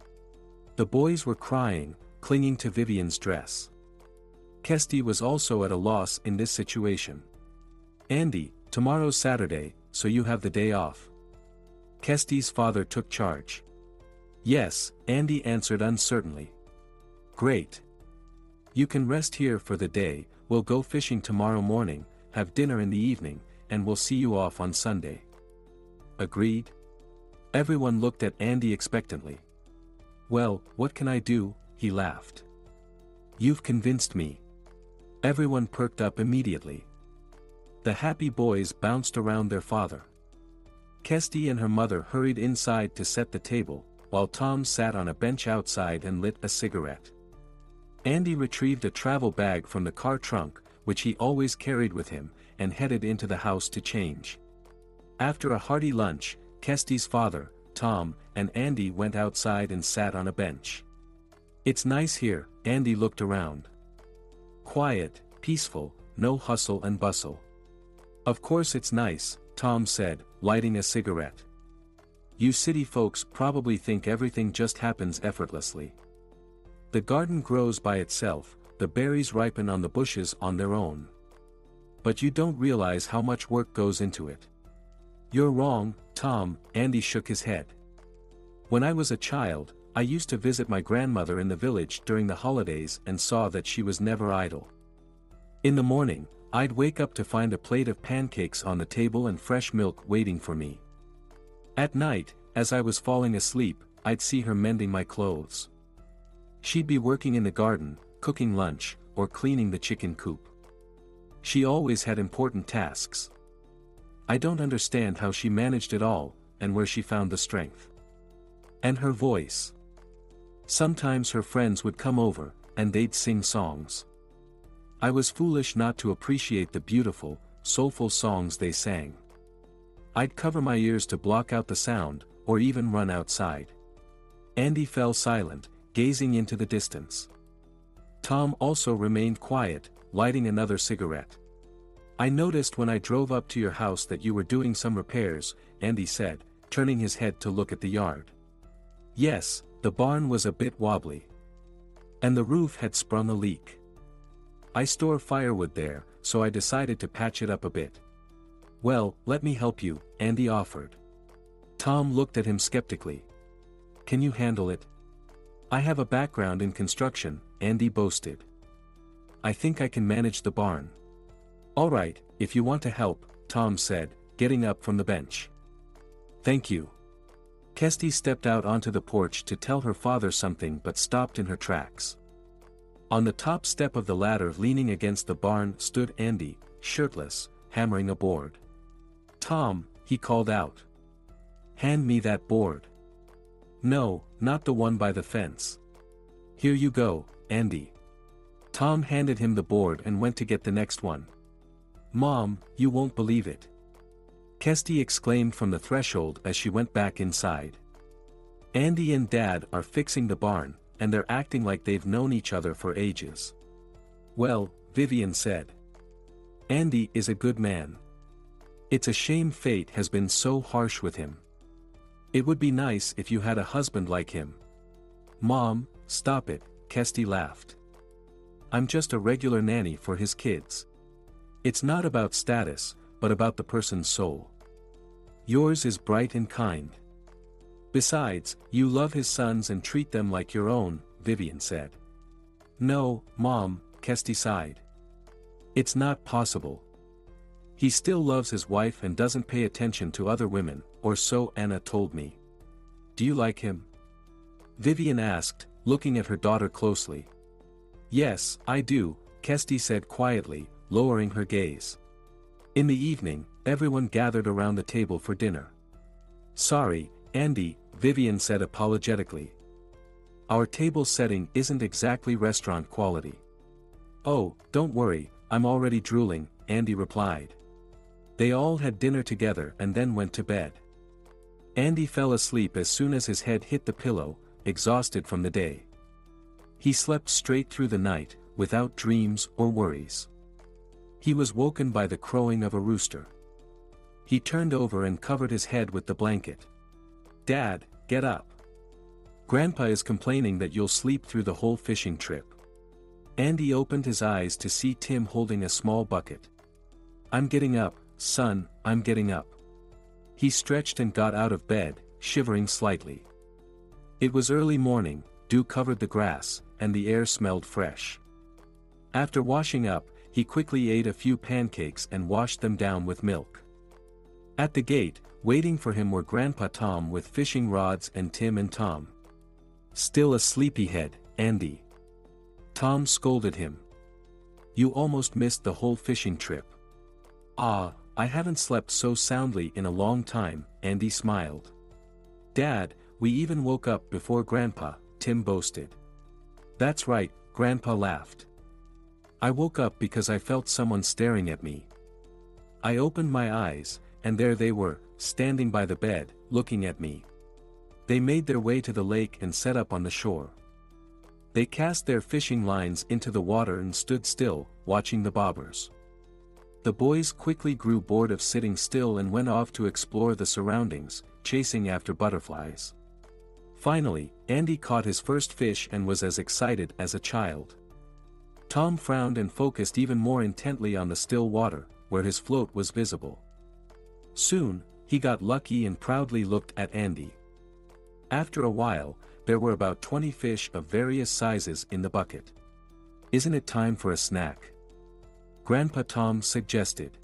The boys were crying, clinging to Vivian's dress. Kirsty was also at a loss in this situation. "Andy, tomorrow's Saturday, so you have the day off." Kirsty's father took charge. "Yes," Andy answered uncertainly. "Great. You can rest here for the day, we'll go fishing tomorrow morning, have dinner in the evening, and we'll see you off on Sunday." "Agreed?" Everyone looked at Andy expectantly. "Well, what can I do?" he laughed. "You've convinced me." Everyone perked up immediately. The happy boys bounced around their father. Kirsty and her mother hurried inside to set the table, while Tom sat on a bench outside and lit a cigarette. Andy retrieved a travel bag from the car trunk, which he always carried with him, and headed into the house to change. After a hearty lunch, Kirsty's father, Tom, and Andy went outside and sat on a bench. "It's nice here," Andy looked around. "Quiet, peaceful, no hustle and bustle." "Of course it's nice," Tom said, lighting a cigarette. "You city folks probably think everything just happens effortlessly. The garden grows by itself, the berries ripen on the bushes on their own. But you don't realize how much work goes into it." "You're wrong, Tom," Andy shook his head. "When I was a child, I used to visit my grandmother in the village during the holidays and saw that she was never idle. In the morning, I'd wake up to find a plate of pancakes on the table and fresh milk waiting for me. At night, as I was falling asleep, I'd see her mending my clothes. She'd be working in the garden, cooking lunch, or cleaning the chicken coop. She always had important tasks. I don't understand how she managed it all, and where she found the strength." And her voice. Sometimes her friends would come over, and they'd sing songs. I was foolish not to appreciate the beautiful, soulful songs they sang. I'd cover my ears to block out the sound, or even run outside. Andy fell silent, gazing into the distance. Tom also remained quiet, lighting another cigarette. "I noticed when I drove up to your house that you were doing some repairs," Andy said, turning his head to look at the yard. "Yes, the barn was a bit wobbly. And the roof had sprung a leak. I store firewood there, so I decided to patch it up a bit." "Well, let me help you," Andy offered. Tom looked at him skeptically. "Can you handle it?" "I have a background in construction," Andy boasted. "I think I can manage the barn." "All right, if you want to help," Tom said, getting up from the bench. "Thank you." Kirsty stepped out onto the porch to tell her father something but stopped in her tracks. On the top step of the ladder leaning against the barn stood Andy, shirtless, hammering a board. "Tom," he called out. "Hand me that board." "No, not the one by the fence." "Here you go, Andy." Tom handed him the board and went to get the next one. "Mom, you won't believe it," Kesty exclaimed from the threshold as she went back inside. "Andy and Dad are fixing the barn, and they're acting like they've known each other for ages." "Well," Vivian said, "Andy is a good man. It's a shame fate has been so harsh with him. It would be nice if you had a husband like him." "Mom, stop it," Kesty laughed. "I'm just a regular nanny for his kids. It's not about status, but about the person's soul. Yours is bright and kind. Besides, you love his sons and treat them like your own," Vivian said. "No, Mom," Kesty sighed. "It's not possible. He still loves his wife and doesn't pay attention to other women, or so Anna told me." "Do you like him?" Vivian asked, looking at her daughter closely. "Yes, I do," Kesty said quietly, lowering her gaze. In the evening, everyone gathered around the table for dinner. "Sorry, Andy," Vivian said apologetically. "Our table setting isn't exactly restaurant quality." "Oh, don't worry, I'm already drooling," Andy replied. They all had dinner together and then went to bed. Andy fell asleep as soon as his head hit the pillow, exhausted from the day. He slept straight through the night, without dreams or worries. He was woken by the crowing of a rooster. He turned over and covered his head with the blanket. "Dad, get up. Grandpa is complaining that you'll sleep through the whole fishing trip." Andy opened his eyes to see Tim holding a small bucket. "I'm getting up, son, I'm getting up." He stretched and got out of bed, shivering slightly. It was early morning, dew covered the grass, and the air smelled fresh. After washing up, he quickly ate a few pancakes and washed them down with milk. At the gate, waiting for him were Grandpa Tom with fishing rods and Tim and Tom. "Still a sleepyhead, Andy," Tom scolded him. "You almost missed the whole fishing trip." "Ah, I haven't slept so soundly in a long time," Andy smiled. "Dad, we even woke up before Grandpa," Tim boasted. "That's right," Grandpa laughed. "I woke up because I felt someone staring at me. I opened my eyes, and there they were, standing by the bed, looking at me. They made their way to the lake and set up on the shore. They cast their fishing lines into the water and stood still, watching the bobbers. The boys quickly grew bored of sitting still and went off to explore the surroundings, chasing after butterflies. Finally, Andy caught his first fish and was as excited as a child. Tom frowned and focused even more intently on the still water, where his float was visible. Soon, he got lucky and proudly looked at Andy. After a while, there were about 20 fish of various sizes in the bucket. "Isn't it time for a snack?" Grandpa Tom suggested.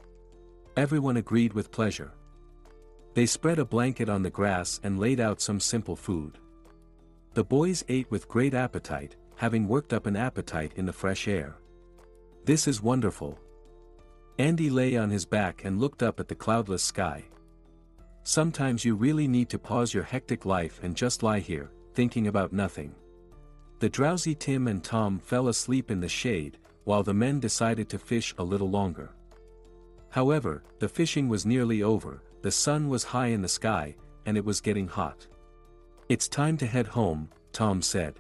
Everyone agreed with pleasure. They spread a blanket on the grass and laid out some simple food. The boys ate with great appetite, having worked up an appetite in the fresh air. "This is wonderful." Andy lay on his back and looked up at the cloudless sky. "Sometimes you really need to pause your hectic life and just lie here, thinking about nothing." The drowsy Tim and Tom fell asleep in the shade, while the men decided to fish a little longer. However, the fishing was nearly over, the sun was high in the sky, and it was getting hot. "It's time to head home," Tom said.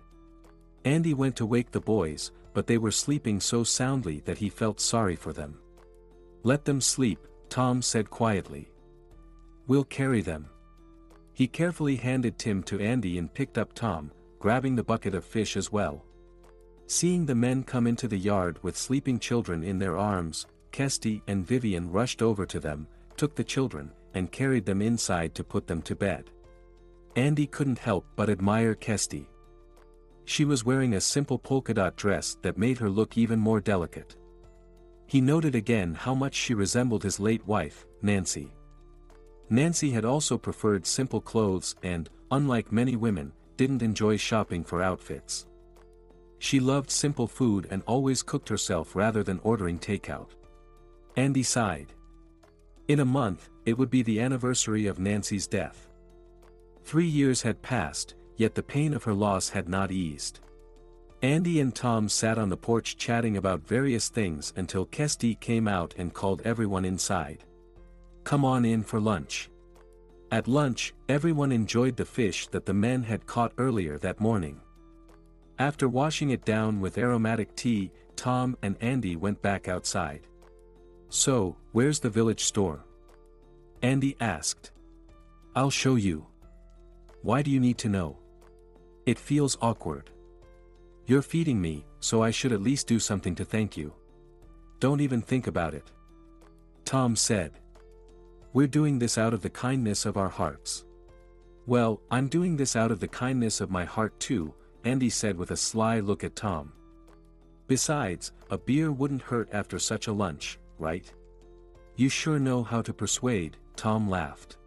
Andy went to wake the boys, but they were sleeping so soundly that he felt sorry for them. "Let them sleep," Tom said quietly. "We'll carry them." He carefully handed Tim to Andy and picked up Tom, grabbing the bucket of fish as well. Seeing the men come into the yard with sleeping children in their arms, Kesty and Vivian rushed over to them, took the children, and carried them inside to put them to bed. Andy couldn't help but admire Kesty. She was wearing a simple polka-dot dress that made her look even more delicate. He noted again how much she resembled his late wife, Nancy. Nancy had also preferred simple clothes and, unlike many women, didn't enjoy shopping for outfits. She loved simple food and always cooked herself rather than ordering takeout. Andy sighed. In a month, it would be the anniversary of Nancy's death. 3 years had passed, yet the pain of her loss had not eased. Andy and Tom sat on the porch chatting about various things until Kesty came out and called everyone inside. "Come on in for lunch." At lunch, everyone enjoyed the fish that the men had caught earlier that morning. After washing it down with aromatic tea, Tom and Andy went back outside. "So, where's the village store?" Andy asked. "I'll show you." "Why do you need to know?" "It feels awkward. You're feeding me, so I should at least do something to thank you." "Don't even think about it," Tom said. "We're doing this out of the kindness of our hearts." "Well, I'm doing this out of the kindness of my heart too," Andy said with a sly look at Tom. "Besides, a beer wouldn't hurt after such a lunch, right?" "You sure know how to persuade," Tom laughed.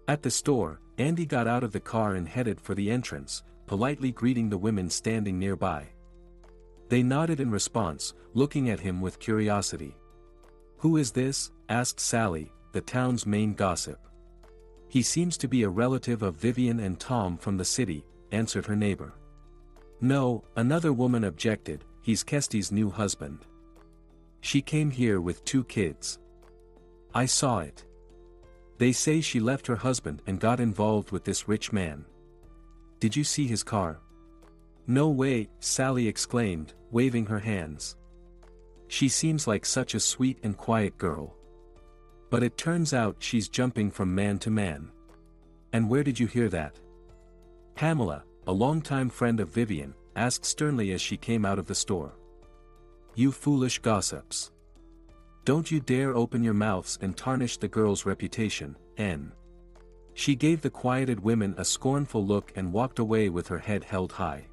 At the store, Andy got out of the car and headed for the entrance, politely greeting the women standing nearby. They nodded in response, looking at him with curiosity. "Who is this?" asked Sally, the town's main gossip. "He seems to be a relative of Vivian and Tom from the city," answered her neighbor. "No," another woman objected, "he's Kesty's new husband. She came here with 2 kids. I saw it. They say she left her husband and got involved with this rich man. Did you see his car?" "No way," Sally exclaimed, waving her hands. "She seems like such a sweet and quiet girl. But it turns out she's jumping from man to man. And where did you hear that?" Pamela, a longtime friend of Vivian, asked sternly as she came out of the store. "You foolish gossips. Don't you dare open your mouths and tarnish the girl's reputation, N." She gave the quieted women a scornful look and walked away with her head held high.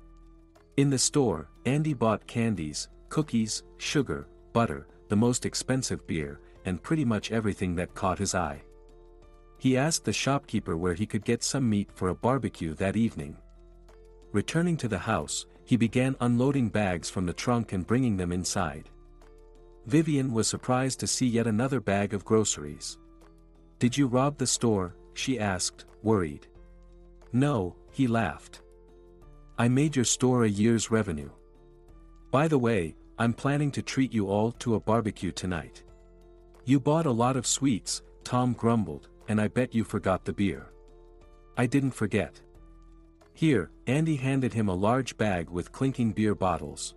In the store, Andy bought candies, cookies, sugar, butter, the most expensive beer, and pretty much everything that caught his eye. He asked the shopkeeper where he could get some meat for a barbecue that evening. Returning to the house, he began unloading bags from the trunk and bringing them inside. Vivian was surprised to see yet another bag of groceries. "Did you rob the store?" she asked, worried. "No," he laughed. "I made your store a year's revenue. By the way, I'm planning to treat you all to a barbecue tonight." "You bought a lot of sweets," Tom grumbled, "and I bet you forgot the beer." "I didn't forget." "Here," Andy handed him a large bag with clinking beer bottles.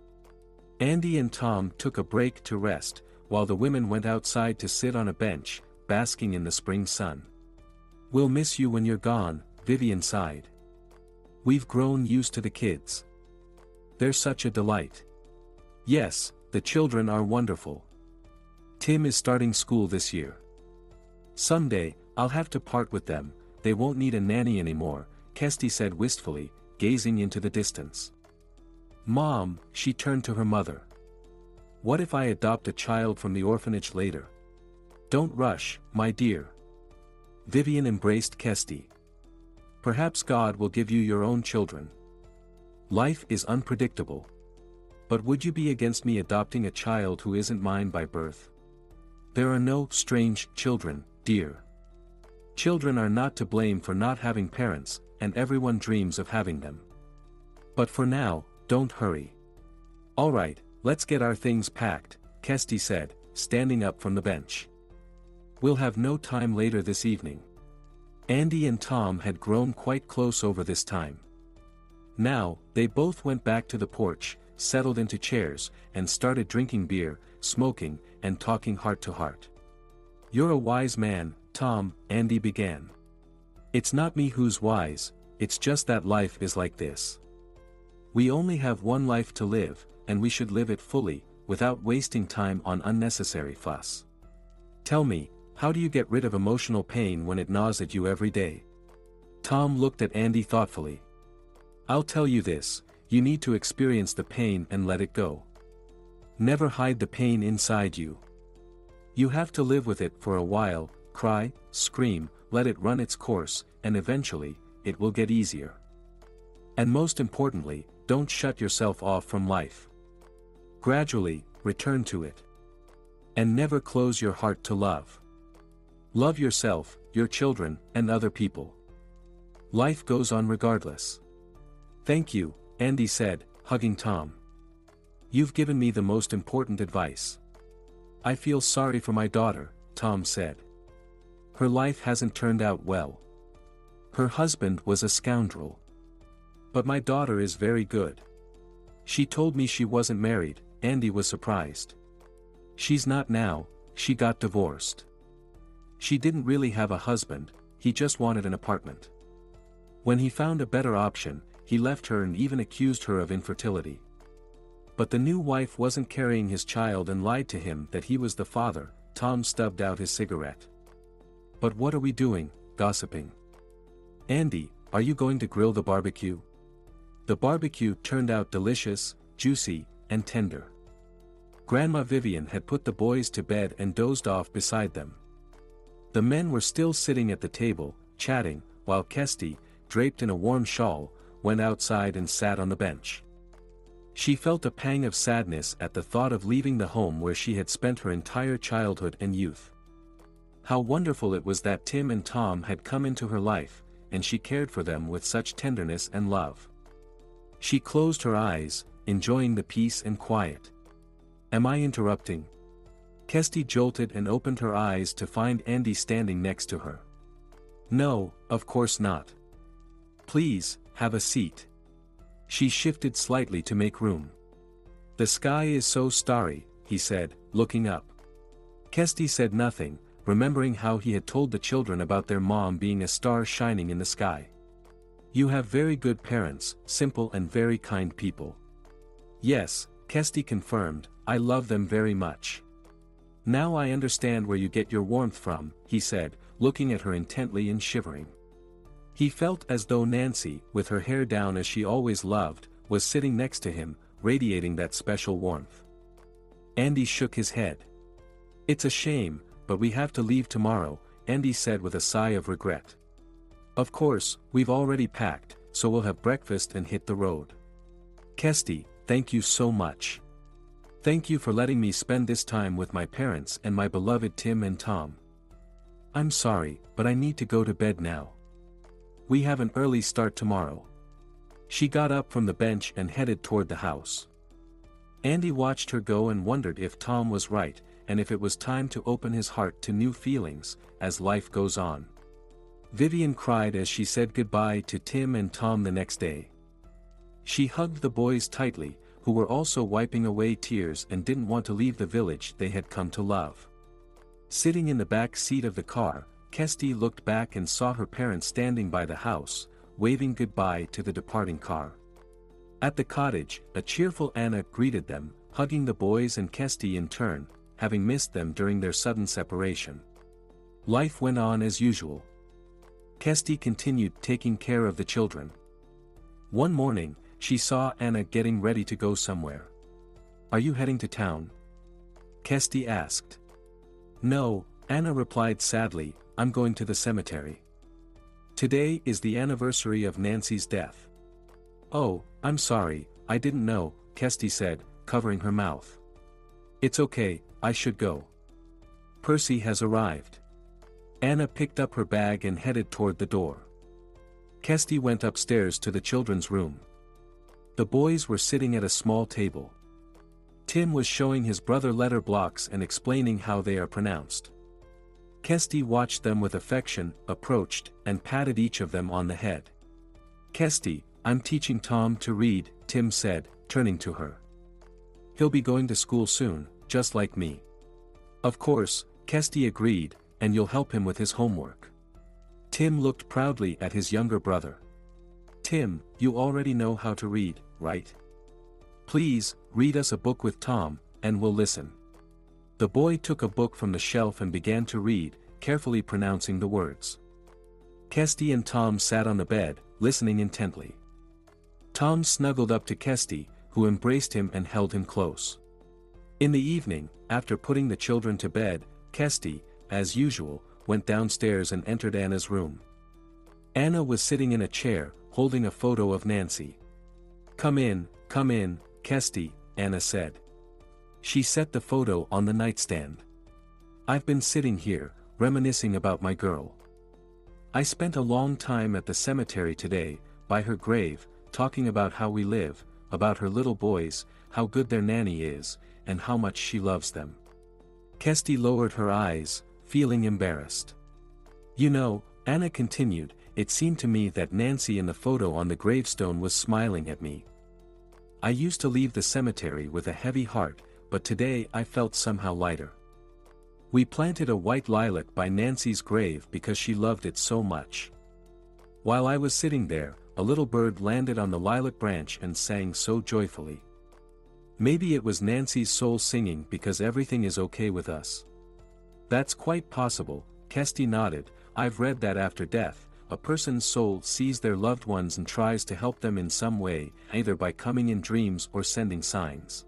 Andy and Tom took a break to rest, while the women went outside to sit on a bench, basking in the spring sun. "We'll miss you when you're gone," Vivian sighed. "We've grown used to the kids. They're such a delight." "Yes, the children are wonderful. Tim is starting school this year. Someday, I'll have to part with them, they won't need a nanny anymore," Kesty said wistfully, gazing into the distance. "Mom," she turned to her mother. "What if I adopt a child from the orphanage later?" "Don't rush, my dear." Vivian embraced Kesty. "Perhaps God will give you your own children. Life is unpredictable. But would you be against me adopting a child who isn't mine by birth?" "There are no strange children, dear. Children are not to blame for not having parents, and everyone dreams of having them. But for now, don't hurry." "All right, let's get our things packed," Kesty said, standing up from the bench. "We'll have no time later this evening." Andy and Tom had grown quite close over this time. Now, they both went back to the porch, settled into chairs, and started drinking beer, smoking, and talking heart to heart. "You're a wise man, Tom," Andy began. "It's not me who's wise, it's just that life is like this. We only have one life to live, and we should live it fully, without wasting time on unnecessary fuss. Tell me, how do you get rid of emotional pain when it gnaws at you every day?" Tom looked at Andy thoughtfully. "I'll tell you this, you need to experience the pain and let it go. Never hide the pain inside you. You have to live with it for a while, cry, scream, let it run its course, and eventually, it will get easier. And most importantly, don't shut yourself off from life. Gradually, return to it. And never close your heart to love. Love yourself, your children, and other people. Life goes on regardless." "Thank you," Andy said, hugging Tom. "You've given me the most important advice." "I feel sorry for my daughter," Tom said. "Her life hasn't turned out well. Her husband was a scoundrel. But my daughter is very good. She told me she wasn't married." Andy was surprised. "She's not now, she got divorced. She didn't really have a husband, he just wanted an apartment. When he found a better option, he left her and even accused her of infertility. But the new wife wasn't carrying his child and lied to him that he was the father." Tom stubbed out his cigarette. "But what are we doing, gossiping? Andy, are you going to grill the barbecue?" The barbecue turned out delicious, juicy, and tender. Grandma Vivian had put the boys to bed and dozed off beside them. The men were still sitting at the table, chatting, while Kirsty, draped in a warm shawl, went outside and sat on the bench. She felt a pang of sadness at the thought of leaving the home where she had spent her entire childhood and youth. How wonderful it was that Tim and Tom had come into her life, and she cared for them with such tenderness and love. She closed her eyes, enjoying the peace and quiet. "Am I interrupting?" Kirsty jolted and opened her eyes to find Andy standing next to her. "No, of course not. Please, have a seat." She shifted slightly to make room. "The sky is so starry," he said, looking up. Kirsty said nothing, remembering how he had told the children about their mom being a star shining in the sky. "You have very good parents, simple and very kind people." "Yes," Kirsty confirmed, "I love them very much." "Now I understand where you get your warmth from," he said, looking at her intently and shivering. He felt as though Nancy, with her hair down as she always loved, was sitting next to him, radiating that special warmth. Andy shook his head. "It's a shame, but we have to leave tomorrow," Andy said with a sigh of regret. "Of course, we've already packed, so we'll have breakfast and hit the road." "Kirsty, thank you so much. Thank you for letting me spend this time with my parents and my beloved Tim and Tom. I'm sorry, but I need to go to bed now. We have an early start tomorrow." She got up from the bench and headed toward the house. Andy watched her go and wondered if Tom was right, and if it was time to open his heart to new feelings, as life goes on. Vivian cried as she said goodbye to Tim and Tom the next day. She hugged the boys tightly, who were also wiping away tears and didn't want to leave the village they had come to love. Sitting in the back seat of the car, Kirsty looked back and saw her parents standing by the house, waving goodbye to the departing car. At the cottage, a cheerful Anna greeted them, hugging the boys and Kirsty in turn, having missed them during their sudden separation. Life went on as usual. Kirsty continued taking care of the children. One morning, she saw Anna getting ready to go somewhere. "Are you heading to town?" Kirsty asked. "No," Anna replied sadly, "I'm going to the cemetery. Today is the anniversary of Nancy's death." "Oh, I'm sorry, I didn't know," Kirsty said, covering her mouth. "It's okay, I should go. Percy has arrived." Anna picked up her bag and headed toward the door. Kirsty went upstairs to the children's room. The boys were sitting at a small table. Tim was showing his brother letter blocks and explaining how they are pronounced. Kirsty watched them with affection, approached, and patted each of them on the head. "Kirsty, I'm teaching Tom to read," Tim said, turning to her. "He'll be going to school soon, just like me." "Of course," Kirsty agreed, "and you'll help him with his homework." Tim looked proudly at his younger brother. "Tim, you already know how to read, right? Please, read us a book with Tom, and we'll listen." The boy took a book from the shelf and began to read, carefully pronouncing the words. Kirsty and Tom sat on the bed, listening intently. Tom snuggled up to Kirsty, who embraced him and held him close. In the evening, after putting the children to bed, Kirsty, as usual, went downstairs and entered Anna's room. Anna was sitting in a chair, holding a photo of Nancy. Come in, Kirsty," Anna said. She set the photo on the nightstand. "I've been sitting here, reminiscing about my girl. I spent a long time at the cemetery today, by her grave, talking about how we live, about her little boys, how good their nanny is, and how much she loves them. Kirsty lowered her eyes, feeling embarrassed. You know, Anna continued, it seemed to me that Nancy in the photo on the gravestone was smiling at me. I used to leave the cemetery with a heavy heart, but today I felt somehow lighter. We planted a white lilac by Nancy's grave because she loved it so much. While I was sitting there, a little bird landed on the lilac branch and sang so joyfully. Maybe it was Nancy's soul singing because everything is okay with us. That's quite possible, Kirsty nodded. I've read that after death, a person's soul sees their loved ones and tries to help them in some way, either by coming in dreams or sending signs.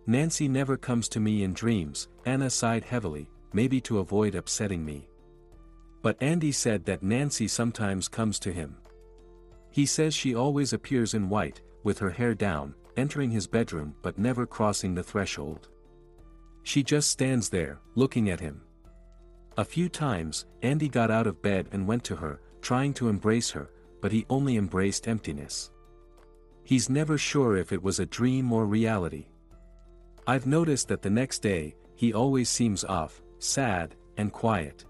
Nancy never comes to me in dreams, Anna sighed heavily, maybe to avoid upsetting me. But Andy said that Nancy sometimes comes to him. He says she always appears in white, with her hair down, entering his bedroom but never crossing the threshold. She just stands there, looking at him. A few times, Andy got out of bed and went to her, trying to embrace her, but he only embraced emptiness. He's never sure if it was a dream or reality. I've noticed that the next day, he always seems off, sad, and quiet.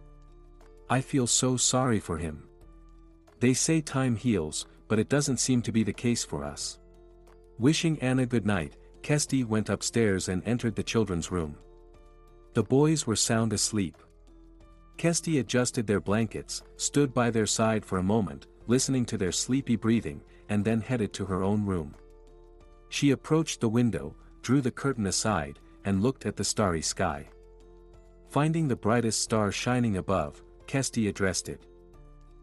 I feel so sorry for him. They say time heals, but it doesn't seem to be the case for us. Wishing Anna good night, Kirsty went upstairs and entered the children's room. The boys were sound asleep. Kirsty adjusted their blankets, stood by their side for a moment, listening to their sleepy breathing, and then headed to her own room. She approached the window, drew the curtain aside, and looked at the starry sky. Finding the brightest star shining above, Kirsty addressed it.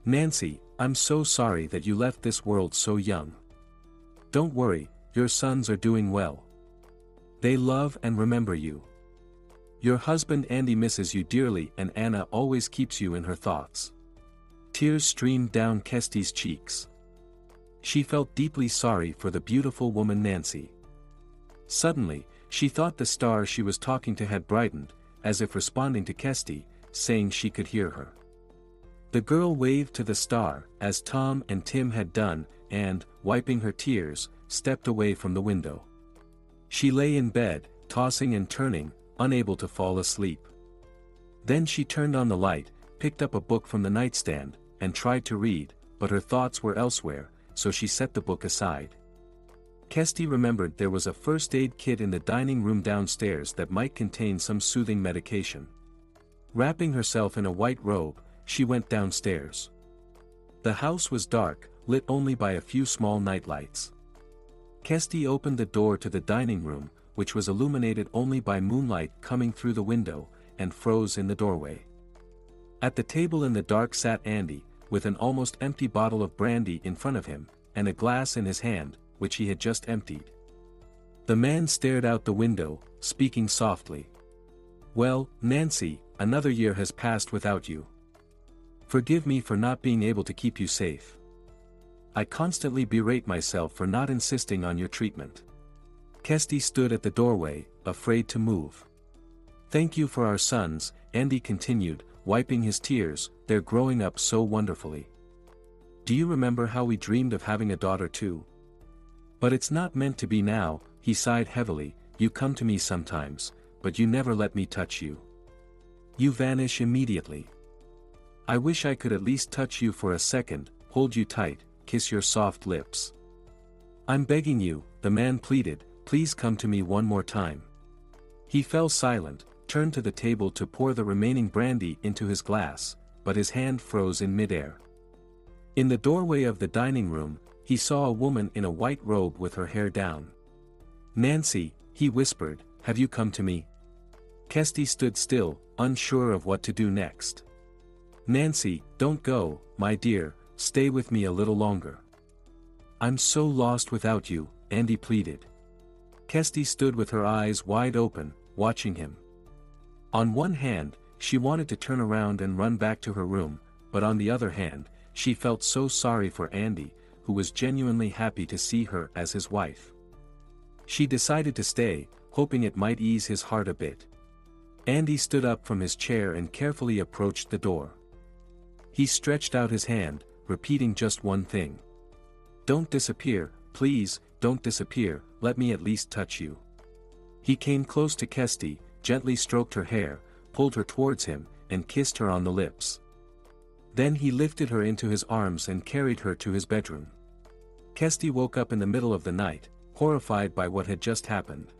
Nancy, I'm so sorry that you left this world so young. Don't worry, your sons are doing well. They love and remember you. Your husband Andy misses you dearly and Anna always keeps you in her thoughts. Tears streamed down Kirsty's cheeks. She felt deeply sorry for the beautiful woman Nancy. Suddenly, she thought the star she was talking to had brightened, as if responding to Kirsty, saying she could hear her. The girl waved to the star, as Tom and Tim had done, and, wiping her tears, stepped away from the window. She lay in bed, tossing and turning, unable to fall asleep. Then she turned on the light, picked up a book from the nightstand, and tried to read, but her thoughts were elsewhere, so she set the book aside. Kirsty remembered there was a first aid kit in the dining room downstairs that might contain some soothing medication. Wrapping herself in a white robe, she went downstairs. The house was dark, lit only by a few small nightlights. Kirsty opened the door to the dining room, which was illuminated only by moonlight coming through the window, and froze in the doorway. At the table in the dark sat Andy, with an almost empty bottle of brandy in front of him, and a glass in his hand, which he had just emptied. The man stared out the window, speaking softly. Well, Nancy, another year has passed without you. Forgive me for not being able to keep you safe. I constantly berate myself for not insisting on your treatment. Kirsty stood at the doorway, afraid to move. Thank you for our sons, Andy continued, wiping his tears, they're growing up so wonderfully. Do you remember how we dreamed of having a daughter too? But it's not meant to be now, he sighed heavily, you come to me sometimes, but you never let me touch you. You vanish immediately. I wish I could at least touch you for a second, hold you tight, kiss your soft lips. I'm begging you, the man pleaded, please come to me one more time. He fell silent, turned to the table to pour the remaining brandy into his glass, but his hand froze in midair. In the doorway of the dining room, he saw a woman in a white robe with her hair down. Nancy, he whispered, have you come to me? Kirsty stood still, unsure of what to do next. Nancy, don't go, my dear, stay with me a little longer. I'm so lost without you, Andy pleaded. Kirsty stood with her eyes wide open, watching him. On one hand, she wanted to turn around and run back to her room, but on the other hand, she felt so sorry for Andy, who was genuinely happy to see her as his wife. She decided to stay, hoping it might ease his heart a bit. Andy stood up from his chair and carefully approached the door. He stretched out his hand, repeating just one thing. Don't disappear, please, don't disappear, let me at least touch you." He came close to Kirsty, gently stroked her hair, pulled her towards him, and kissed her on the lips. Then he lifted her into his arms and carried her to his bedroom. Kirsty woke up in the middle of the night, horrified by what had just happened.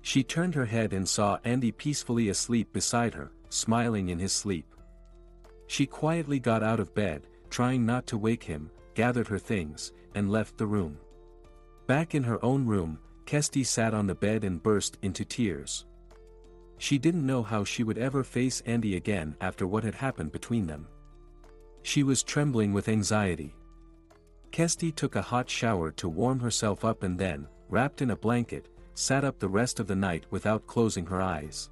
She turned her head and saw Andy peacefully asleep beside her, smiling in his sleep. She quietly got out of bed, trying not to wake him, gathered her things, and left the room. Back in her own room, Kirsty sat on the bed and burst into tears. She didn't know how she would ever face Andy again after what had happened between them. She was trembling with anxiety. Kirsty took a hot shower to warm herself up and then, wrapped in a blanket, sat up the rest of the night without closing her eyes.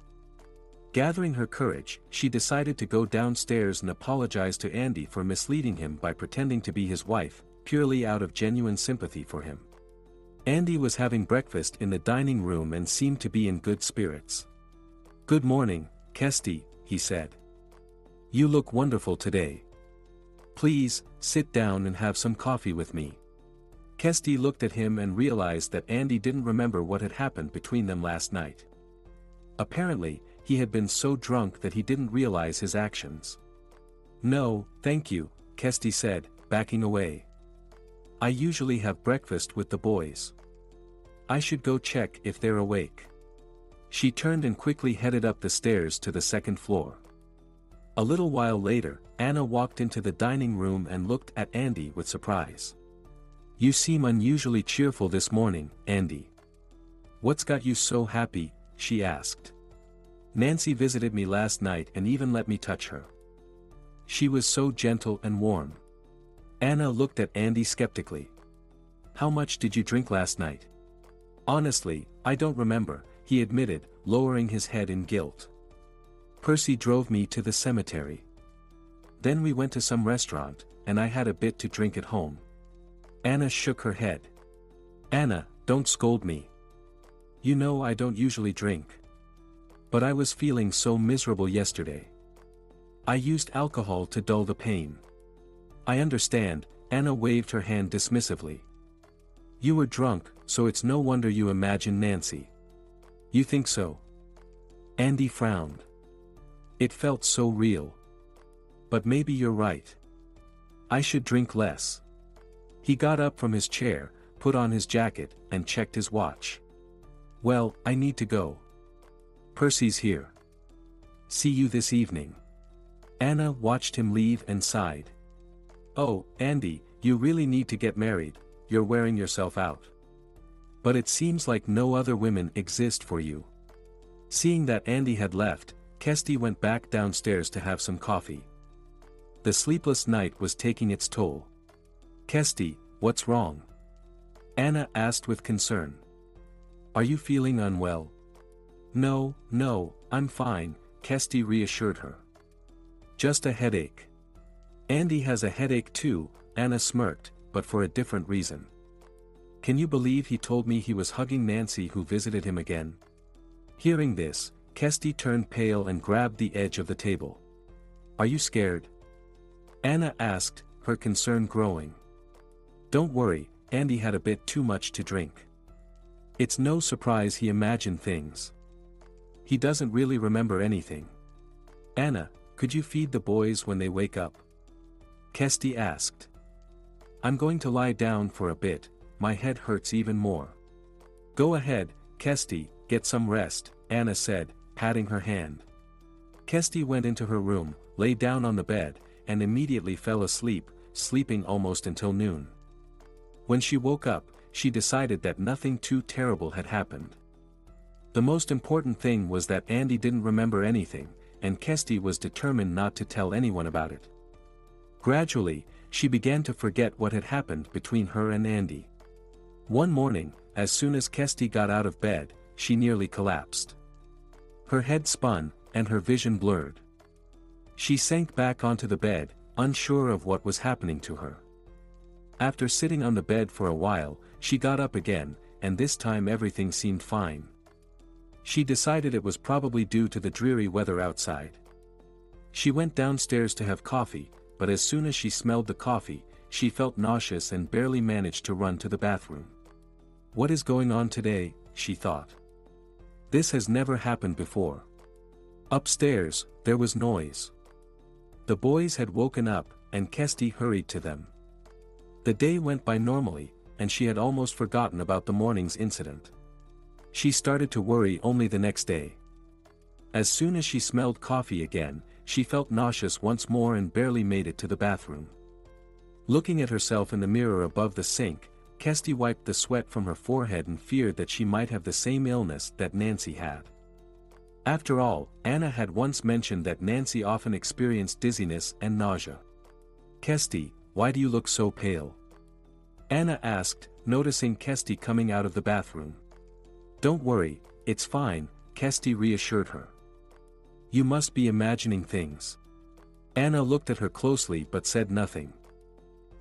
Gathering her courage, she decided to go downstairs and apologize to Andy for misleading him by pretending to be his wife, purely out of genuine sympathy for him. Andy was having breakfast in the dining room and seemed to be in good spirits. "Good morning, Kirsty," he said. "You look wonderful today. Please, sit down and have some coffee with me." Kirsty looked at him and realized that Andy didn't remember what had happened between them last night. Apparently, he had been so drunk that he didn't realize his actions. "No, thank you," Kirsty said, backing away. "I usually have breakfast with the boys. I should go check if they're awake." She turned and quickly headed up the stairs to the second floor. A little while later, Anna walked into the dining room and looked at Andy with surprise. "You seem unusually cheerful this morning, Andy. What's got you so happy?" she asked. "Nancy visited me last night and even let me touch her. She was so gentle and warm." Anna looked at Andy skeptically. "How much did you drink last night?" "Honestly, I don't remember," he admitted, lowering his head in guilt. "Percy drove me to the cemetery. Then we went to some restaurant, and I had a bit to drink at home." Anna shook her head. "Anna, don't scold me. You know I don't usually drink. But I was feeling so miserable yesterday. I used alcohol to dull the pain." "I understand," Anna waved her hand dismissively. "You were drunk, so it's no wonder you imagine Nancy." "You think so?" Andy frowned. It felt so real. "But maybe you're right. I should drink less." He got up from his chair, put on his jacket, and checked his watch. "Well, I need to go. Percy's here. See you this evening." Anna watched him leave and sighed. "Oh, Andy, you really need to get married, you're wearing yourself out. But it seems like no other women exist for you." Seeing that Andy had left, Kirsty went back downstairs to have some coffee. The sleepless night was taking its toll. "Kirsty, what's wrong?" Anna asked with concern. "Are you feeling unwell?" "No, I'm fine," Kirsty reassured her. "Just a headache." "Andy has a headache too," Anna smirked, but for a different reason. "Can you believe he told me he was hugging Nancy who visited him again?" Hearing this, Kirsty turned pale and grabbed the edge of the table. "Are you scared?" Anna asked, her concern growing. "Don't worry, Andy had a bit too much to drink. It's no surprise he imagined things. He doesn't really remember anything." "Anna, could you feed the boys when they wake up?" Kirsty asked. "I'm going to lie down for a bit, my head hurts even more." "Go ahead, Kirsty, get some rest," Anna said, patting her hand. Kirsty went into her room, lay down on the bed, and immediately fell asleep, sleeping almost until noon. When she woke up, she decided that nothing too terrible had happened. The most important thing was that Andy didn't remember anything, and Kirsty was determined not to tell anyone about it. Gradually, she began to forget what had happened between her and Andy. One morning, as soon as Kirsty got out of bed, she nearly collapsed. Her head spun, and her vision blurred. She sank back onto the bed, unsure of what was happening to her. After sitting on the bed for a while, she got up again, and this time everything seemed fine. She decided it was probably due to the dreary weather outside. She went downstairs to have coffee, but as soon as she smelled the coffee, she felt nauseous and barely managed to run to the bathroom. What is going on today, she thought. This has never happened before. Upstairs, there was noise. The boys had woken up, and Kirsty hurried to them. The day went by normally, and she had almost forgotten about the morning's incident. She started to worry only the next day. As soon as she smelled coffee again, she felt nauseous once more and barely made it to the bathroom. Looking at herself in the mirror above the sink, Kirsty wiped the sweat from her forehead and feared that she might have the same illness that Nancy had. After all, Anna had once mentioned that Nancy often experienced dizziness and nausea. "Kirsty, why do you look so pale?" Anna asked, noticing Kirsty coming out of the bathroom. "Don't worry, it's fine," Kirsty reassured her. "You must be imagining things." Anna looked at her closely but said nothing.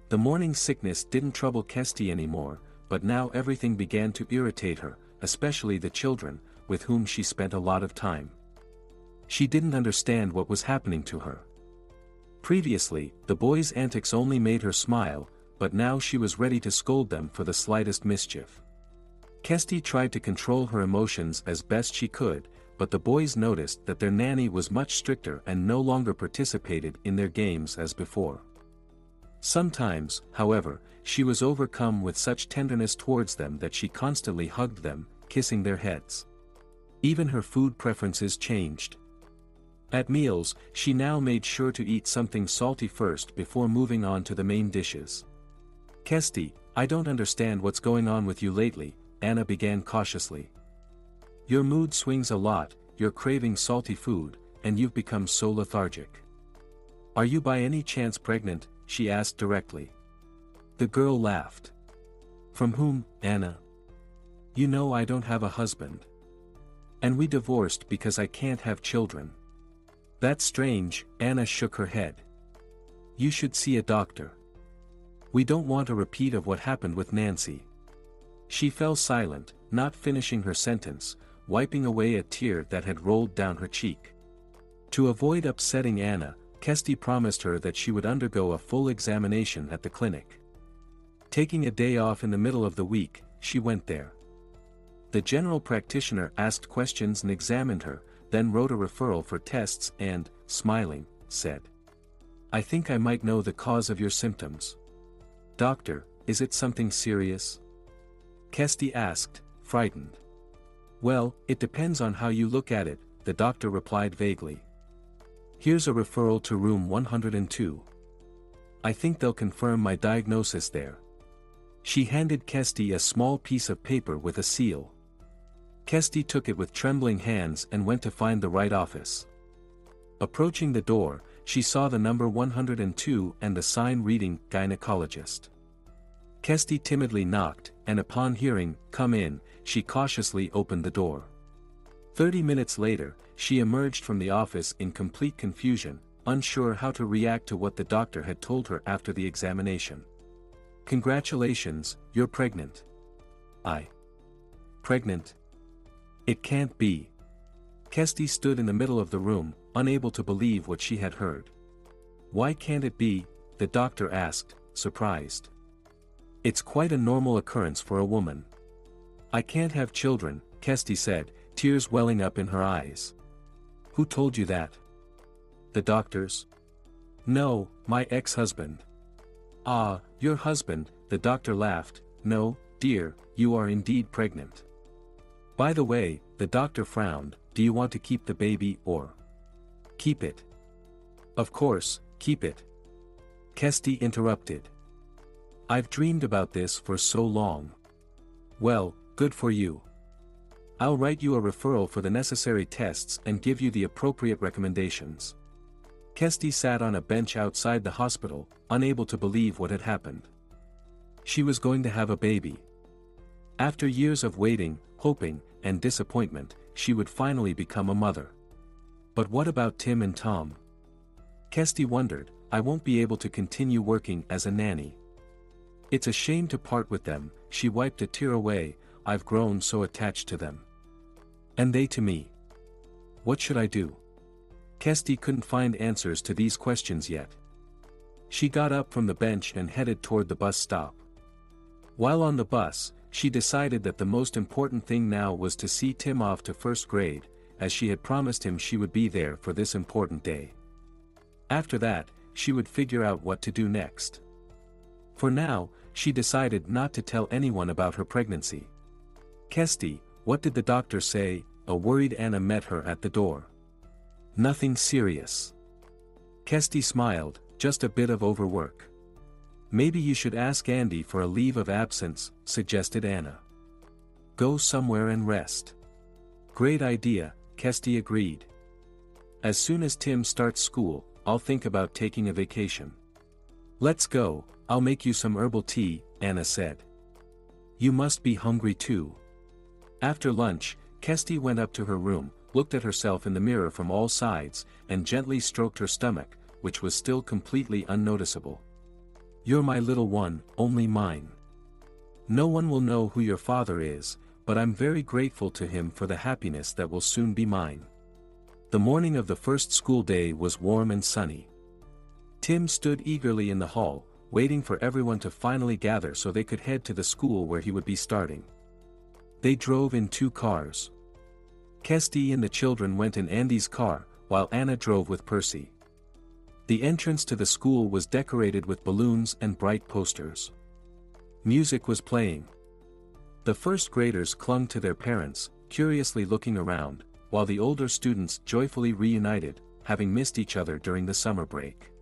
The morning sickness didn't trouble Kirsty anymore, but now everything began to irritate her, especially the children, with whom she spent a lot of time. She didn't understand what was happening to her. Previously, the boys' antics only made her smile, but now she was ready to scold them for the slightest mischief. Kirsty tried to control her emotions as best she could, but the boys noticed that their nanny was much stricter and no longer participated in their games as before. Sometimes, however, she was overcome with such tenderness towards them that she constantly hugged them, kissing their heads. Even her food preferences changed. At meals, she now made sure to eat something salty first before moving on to the main dishes. "Kirsty, I don't understand what's going on with you lately," Anna began cautiously. "Your mood swings a lot, you're craving salty food, and you've become so lethargic. Are you by any chance pregnant?" she asked directly. The girl laughed. "From whom, Anna?" "You know I don't have a husband. And we divorced because I can't have children." "That's strange," Anna shook her head. "You should see a doctor. We don't want a repeat of what happened with Nancy." She fell silent, not finishing her sentence, wiping away a tear that had rolled down her cheek. To avoid upsetting Anna, Kirsty promised her that she would undergo a full examination at the clinic. Taking a day off in the middle of the week, she went there. The general practitioner asked questions and examined her, then wrote a referral for tests and, smiling, said, "I think I might know the cause of your symptoms." "Doctor, is it something serious?" Kirsty asked, frightened. "Well, it depends on how you look at it," the doctor replied vaguely. "Here's a referral to room 102. I think they'll confirm my diagnosis there." She handed Kirsty a small piece of paper with a seal. Kirsty took it with trembling hands and went to find the right office. Approaching the door, she saw the number 102 and the sign reading "Gynecologist." Kirsty timidly knocked, and upon hearing, "Come in," she cautiously opened the door. 30 minutes later, she emerged from the office in complete confusion, unsure how to react to what the doctor had told her after the examination. "Congratulations, you're pregnant." Pregnant? It can't be." Kirsty stood in the middle of the room, unable to believe what she had heard. "Why can't it be?" the doctor asked, surprised. "It's quite a normal occurrence for a woman." "I can't have children," Kirsty said, tears welling up in her eyes. "Who told you that?" "The doctors." "No, my ex-husband." "Ah, your husband," the doctor laughed. "No, dear, you are indeed pregnant. By the way," the doctor frowned, "do you want to keep the baby or keep it?" "Of course, keep it." Kirsty interrupted. "I've dreamed about this for so long." "Well, good for you. I'll write you a referral for the necessary tests and give you the appropriate recommendations." Kirsty sat on a bench outside the hospital, unable to believe what had happened. She was going to have a baby. After years of waiting, hoping, and disappointment, she would finally become a mother. But what about Tim and Tom? Kirsty wondered. "I won't be able to continue working as a nanny. It's a shame to part with them," she wiped a tear away. "I've grown so attached to them. And they to me. What should I do?" Kirsty couldn't find answers to these questions yet. She got up from the bench and headed toward the bus stop. While on the bus, she decided that the most important thing now was to see Tim off to first grade, as she had promised him she would be there for this important day. After that, she would figure out what to do next. For now, she decided not to tell anyone about her pregnancy. "Kesty, what did the doctor say?" a worried Anna met her at the door. "Nothing serious." Kesty smiled, "just a bit of overwork." "Maybe you should ask Andy for a leave of absence," suggested Anna. "Go somewhere and rest." "Great idea," Kesty agreed. "As soon as Tim starts school, I'll think about taking a vacation." "Let's go, I'll make you some herbal tea," Anna said. "You must be hungry too." After lunch, Kesty went up to her room, looked at herself in the mirror from all sides, and gently stroked her stomach, which was still completely unnoticeable. "You're my little one, only mine. No one will know who your father is, but I'm very grateful to him for the happiness that will soon be mine." The morning of the first school day was warm and sunny. Tim stood eagerly in the hall, waiting for everyone to finally gather so they could head to the school where he would be starting. They drove in 2 cars. Kesty and the children went in Andy's car, while Anna drove with Percy. The entrance to the school was decorated with balloons and bright posters. Music was playing. The first graders clung to their parents, curiously looking around, while the older students joyfully reunited, having missed each other during the summer break.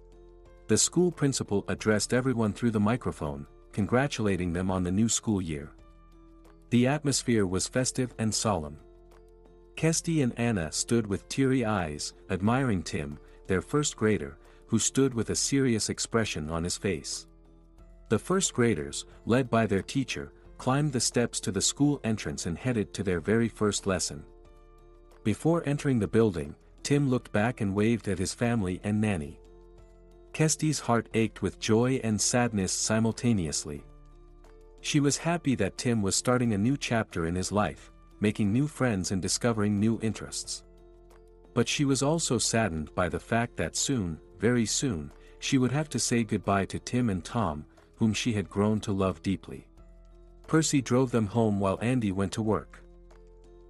The school principal addressed everyone through the microphone, congratulating them on the new school year. The atmosphere was festive and solemn. Kesty and Anna stood with teary eyes, admiring Tim, their first grader, who stood with a serious expression on his face. The first graders, led by their teacher, climbed the steps to the school entrance and headed to their very first lesson. Before entering the building, Tim looked back and waved at his family and Nanny. Kesty's heart ached with joy and sadness simultaneously. She was happy that Tim was starting a new chapter in his life, making new friends and discovering new interests. But she was also saddened by the fact that soon, very soon, she would have to say goodbye to Tim and Tom, whom she had grown to love deeply. Percy drove them home while Andy went to work.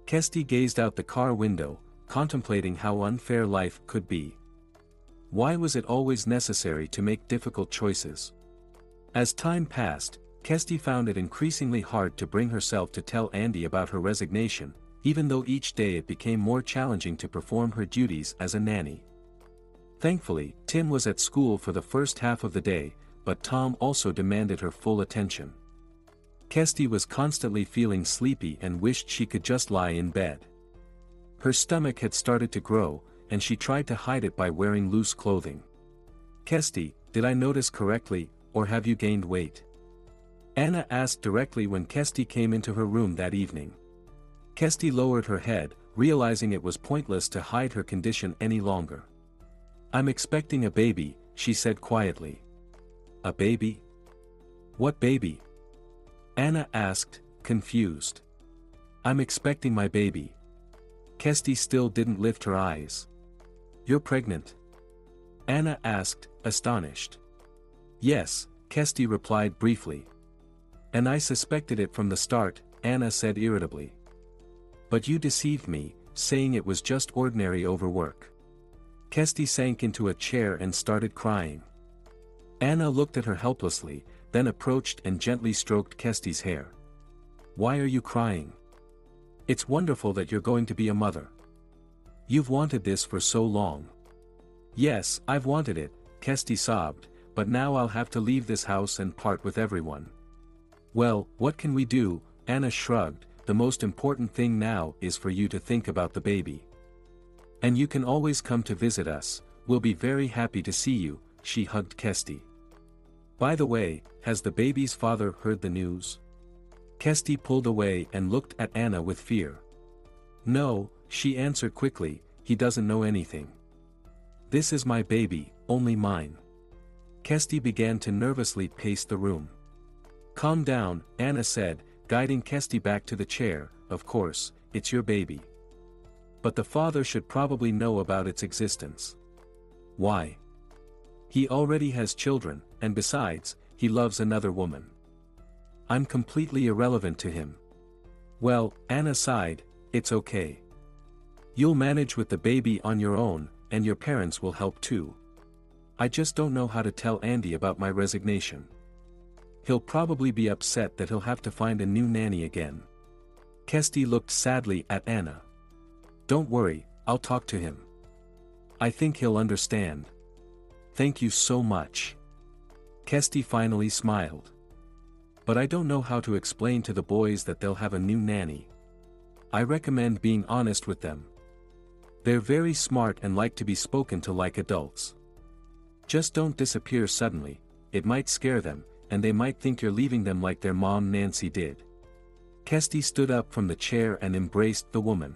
Kesty gazed out the car window, contemplating how unfair life could be. Why was it always necessary to make difficult choices? As time passed, Kesty found it increasingly hard to bring herself to tell Andy about her resignation, even though each day it became more challenging to perform her duties as a nanny. Thankfully, Tim was at school for the first half of the day, but Tom also demanded her full attention. Kesty was constantly feeling sleepy and wished she could just lie in bed. Her stomach had started to grow, and she tried to hide it by wearing loose clothing. "Kesty, did I notice correctly, or have you gained weight?" Anna asked directly when Kesty came into her room that evening. Kesty lowered her head, realizing it was pointless to hide her condition any longer. "I'm expecting a baby," she said quietly. "A baby? What baby?" Anna asked, confused. "I'm expecting my baby." Kesty still didn't lift her eyes. "You're pregnant?" Anna asked, astonished. "Yes," Kesty replied briefly. "And I suspected it from the start," Anna said irritably. "But you deceived me, saying it was just ordinary overwork." Kesty sank into a chair and started crying. Anna looked at her helplessly, then approached and gently stroked Kesty's hair. "Why are you crying? It's wonderful that you're going to be a mother. You've wanted this for so long." "Yes, I've wanted it," Kesty sobbed, "but now I'll have to leave this house and part with everyone." "Well, what can we do?" Anna shrugged. "The most important thing now is for you to think about the baby. And you can always come to visit us, we'll be very happy to see you," she hugged Kesty. "By the way, has the baby's father heard the news?" Kesty pulled away and looked at Anna with fear. "No," she answered quickly, "he doesn't know anything. This is my baby, only mine." Kesty began to nervously pace the room. "Calm down," Anna said, guiding Kesty back to the chair. "Of course, it's your baby. But the father should probably know about its existence." "Why?" "He already has children, and besides, he loves another woman." I'm completely irrelevant to him. Well, Anna sighed, it's okay. You'll manage with the baby on your own, and your parents will help too. I just don't know how to tell Andy about my resignation. He'll probably be upset that he'll have to find a new nanny again. Kesty looked sadly at Anna. Don't worry, I'll talk to him. I think he'll understand. Thank you so much. Kesty finally smiled. But I don't know how to explain to the boys that they'll have a new nanny. I recommend being honest with them. They're very smart and like to be spoken to like adults. Just don't disappear suddenly, it might scare them, and they might think you're leaving them like their mom Nancy did. Kesty stood up from the chair and embraced the woman.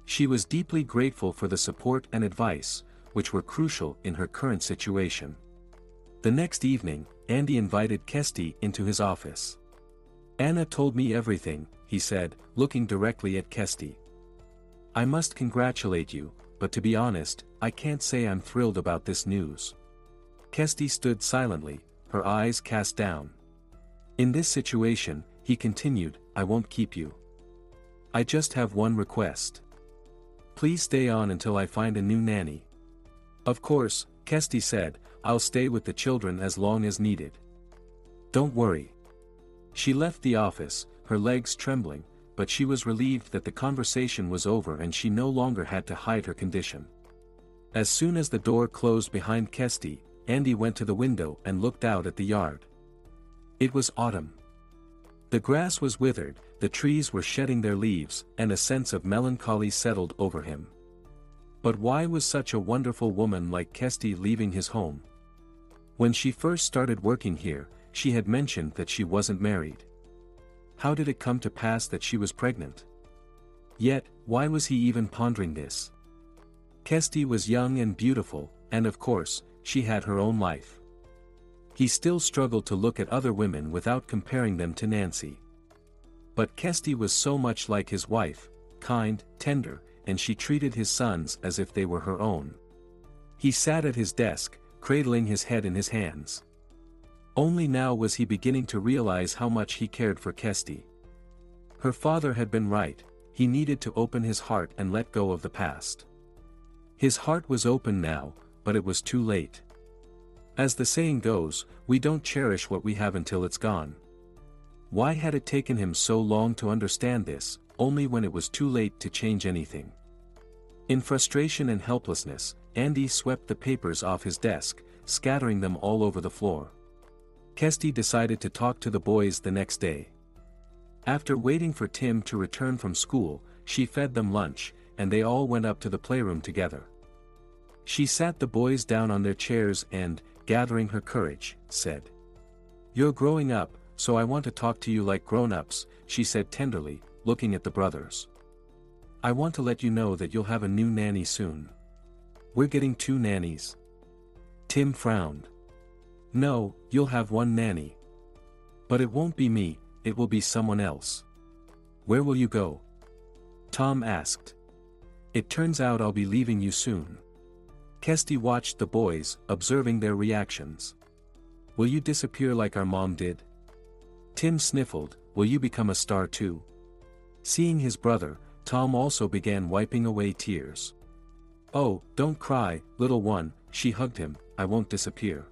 She was deeply grateful for the support and advice, which were crucial in her current situation. The next evening, Andy invited Kesty into his office. Anna told me everything, he said, looking directly at Kesty. I must congratulate you, but to be honest, I can't say I'm thrilled about this news. Kesty stood silently, her eyes cast down. In this situation, he continued, I won't keep you. I just have one request. Please stay on until I find a new nanny. Of course, Kesty said, I'll stay with the children as long as needed. Don't worry. She left the office, her legs trembling, but she was relieved that the conversation was over and she no longer had to hide her condition. As soon as the door closed behind Kesty, Andy went to the window and looked out at the yard. It was autumn. The grass was withered, the trees were shedding their leaves, and a sense of melancholy settled over him. But why was such a wonderful woman like Kesty leaving his home? When she first started working here, she had mentioned that she wasn't married. How did it come to pass that she was pregnant? Yet, why was he even pondering this? Kesty was young and beautiful, and of course, she had her own life. He still struggled to look at other women without comparing them to Nancy. But Kesty was so much like his wife, kind, tender, and she treated his sons as if they were her own. He sat at his desk, cradling his head in his hands. Only now was he beginning to realize how much he cared for Kesty. Her father had been right, he needed to open his heart and let go of the past. His heart was open now, but it was too late. As the saying goes, we don't cherish what we have until it's gone. Why had it taken him so long to understand this, only when it was too late to change anything? In frustration and helplessness, Andy swept the papers off his desk, scattering them all over the floor. Kesty decided to talk to the boys the next day. After waiting for Tim to return from school, she fed them lunch, and they all went up to the playroom together. She sat the boys down on their chairs and, gathering her courage, said, "You're growing up, so I want to talk to you like grown-ups," she said tenderly, looking at the brothers. "I want to let you know that you'll have a new nanny soon. We're getting 2 nannies." Tim frowned. "No, you'll have 1 nanny. But it won't be me, it will be someone else." "Where will you go?" Tom asked. "It turns out I'll be leaving you soon." Kesty watched the boys, observing their reactions. "Will you disappear like our mom did?" Tim sniffled, "Will you become a star too?" Seeing his brother, Tom also began wiping away tears. "Oh, don't cry, little one," she hugged him, "I won't disappear.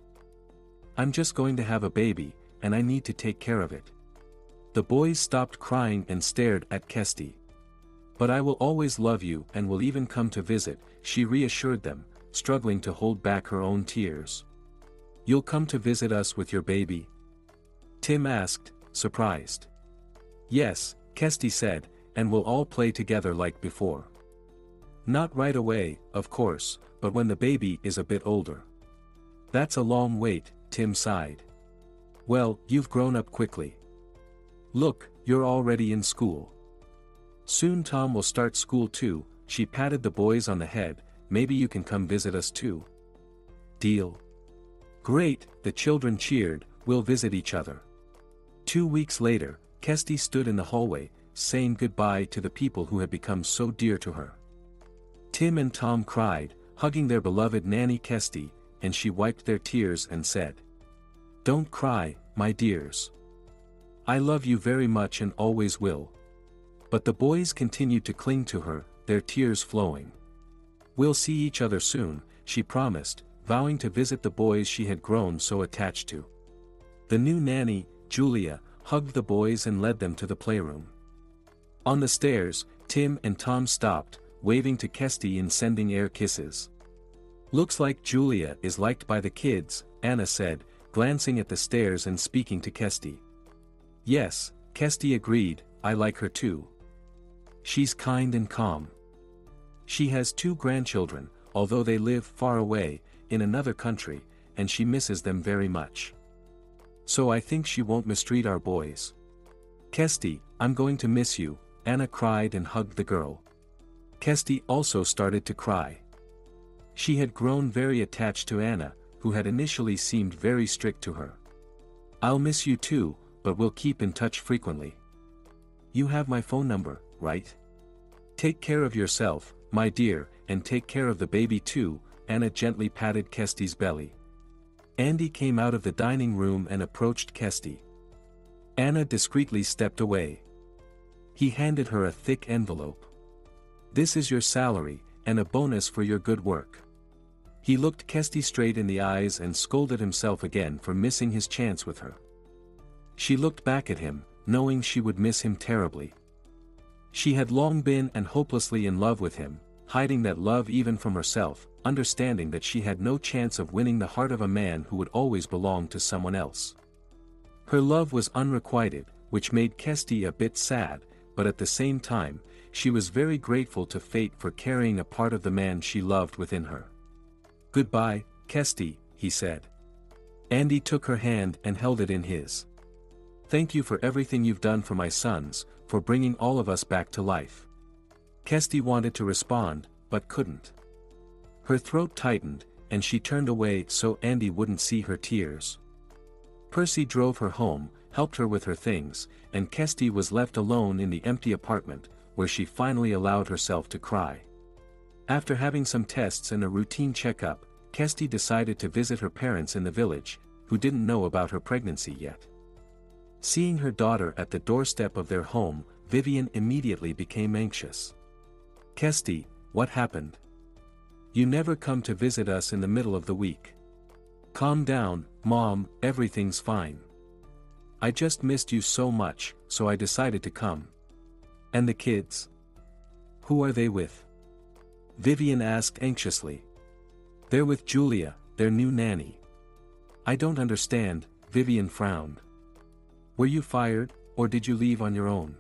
I'm just going to have a baby, and I need to take care of it." The boys stopped crying and stared at Kesty. "But I will always love you and will even come to visit," she reassured them, struggling to hold back her own tears. "You'll come to visit us with your baby?" Tim asked, surprised. "Yes," Kesty said, "and we'll all play together like before." "Not right away, of course, but when the baby is a bit older." "That's a long wait," Tim sighed. "Well, you've grown up quickly. Look, you're already in school. Soon Tom will start school too," she patted the boys on the head, "maybe you can come visit us too." "Deal." "Great," the children cheered, "we'll visit each other." 2 weeks later, Kesty stood in the hallway, saying goodbye to the people who had become so dear to her. Tim and Tom cried, hugging their beloved nanny Kesty, and she wiped their tears and said, "Don't cry, my dears. I love you very much and always will." But the boys continued to cling to her, their tears flowing. "We'll see each other soon," she promised, vowing to visit the boys she had grown so attached to. The new nanny, Julia, hugged the boys and led them to the playroom. On the stairs, Tim and Tom stopped, waving to Kesty and sending air kisses. "Looks like Julia is liked by the kids," Anna said, glancing at the stairs and speaking to Kesty. "Yes," Kesty agreed, "I like her too. She's kind and calm. She has 2 grandchildren, although they live far away, in another country, and she misses them very much. So I think she won't mistreat our boys." "Kesty, I'm going to miss you," Anna cried and hugged the girl. Kesty also started to cry. She had grown very attached to Anna, who had initially seemed very strict to her. "I'll miss you too, but we'll keep in touch frequently. You have my phone number, right? Take care of yourself, my dear, and take care of the baby too," Anna gently patted Kesty's belly. Andy came out of the dining room and approached Kesty. Anna discreetly stepped away. He handed her a thick envelope. "This is your salary, and a bonus for your good work." He looked Kesty straight in the eyes and scolded himself again for missing his chance with her. She looked back at him, knowing she would miss him terribly. She had long been and hopelessly in love with him, hiding that love even from herself, understanding that she had no chance of winning the heart of a man who would always belong to someone else. Her love was unrequited, which made Kesty a bit sad, but at the same time, she was very grateful to fate for carrying a part of the man she loved within her. "Goodbye, Kesty," he said. Andy took her hand and held it in his. "Thank you for everything you've done for my sons, for bringing all of us back to life." Kesty wanted to respond, but couldn't. Her throat tightened, and she turned away so Andy wouldn't see her tears. Percy drove her home, helped her with her things, and Kesty was left alone in the empty apartment, where she finally allowed herself to cry. After having some tests and a routine checkup, Kesty decided to visit her parents in the village, who didn't know about her pregnancy yet. Seeing her daughter at the doorstep of their home, Vivian immediately became anxious. "Kesty, what happened? You never come to visit us in the middle of the week." "Calm down, Mom, everything's fine. I just missed you so much, so I decided to come." "And the kids? Who are they with?" Vivian asked anxiously. "They're with Julia, their new nanny." "I don't understand," Vivian frowned. "Were you fired, or did you leave on your own?"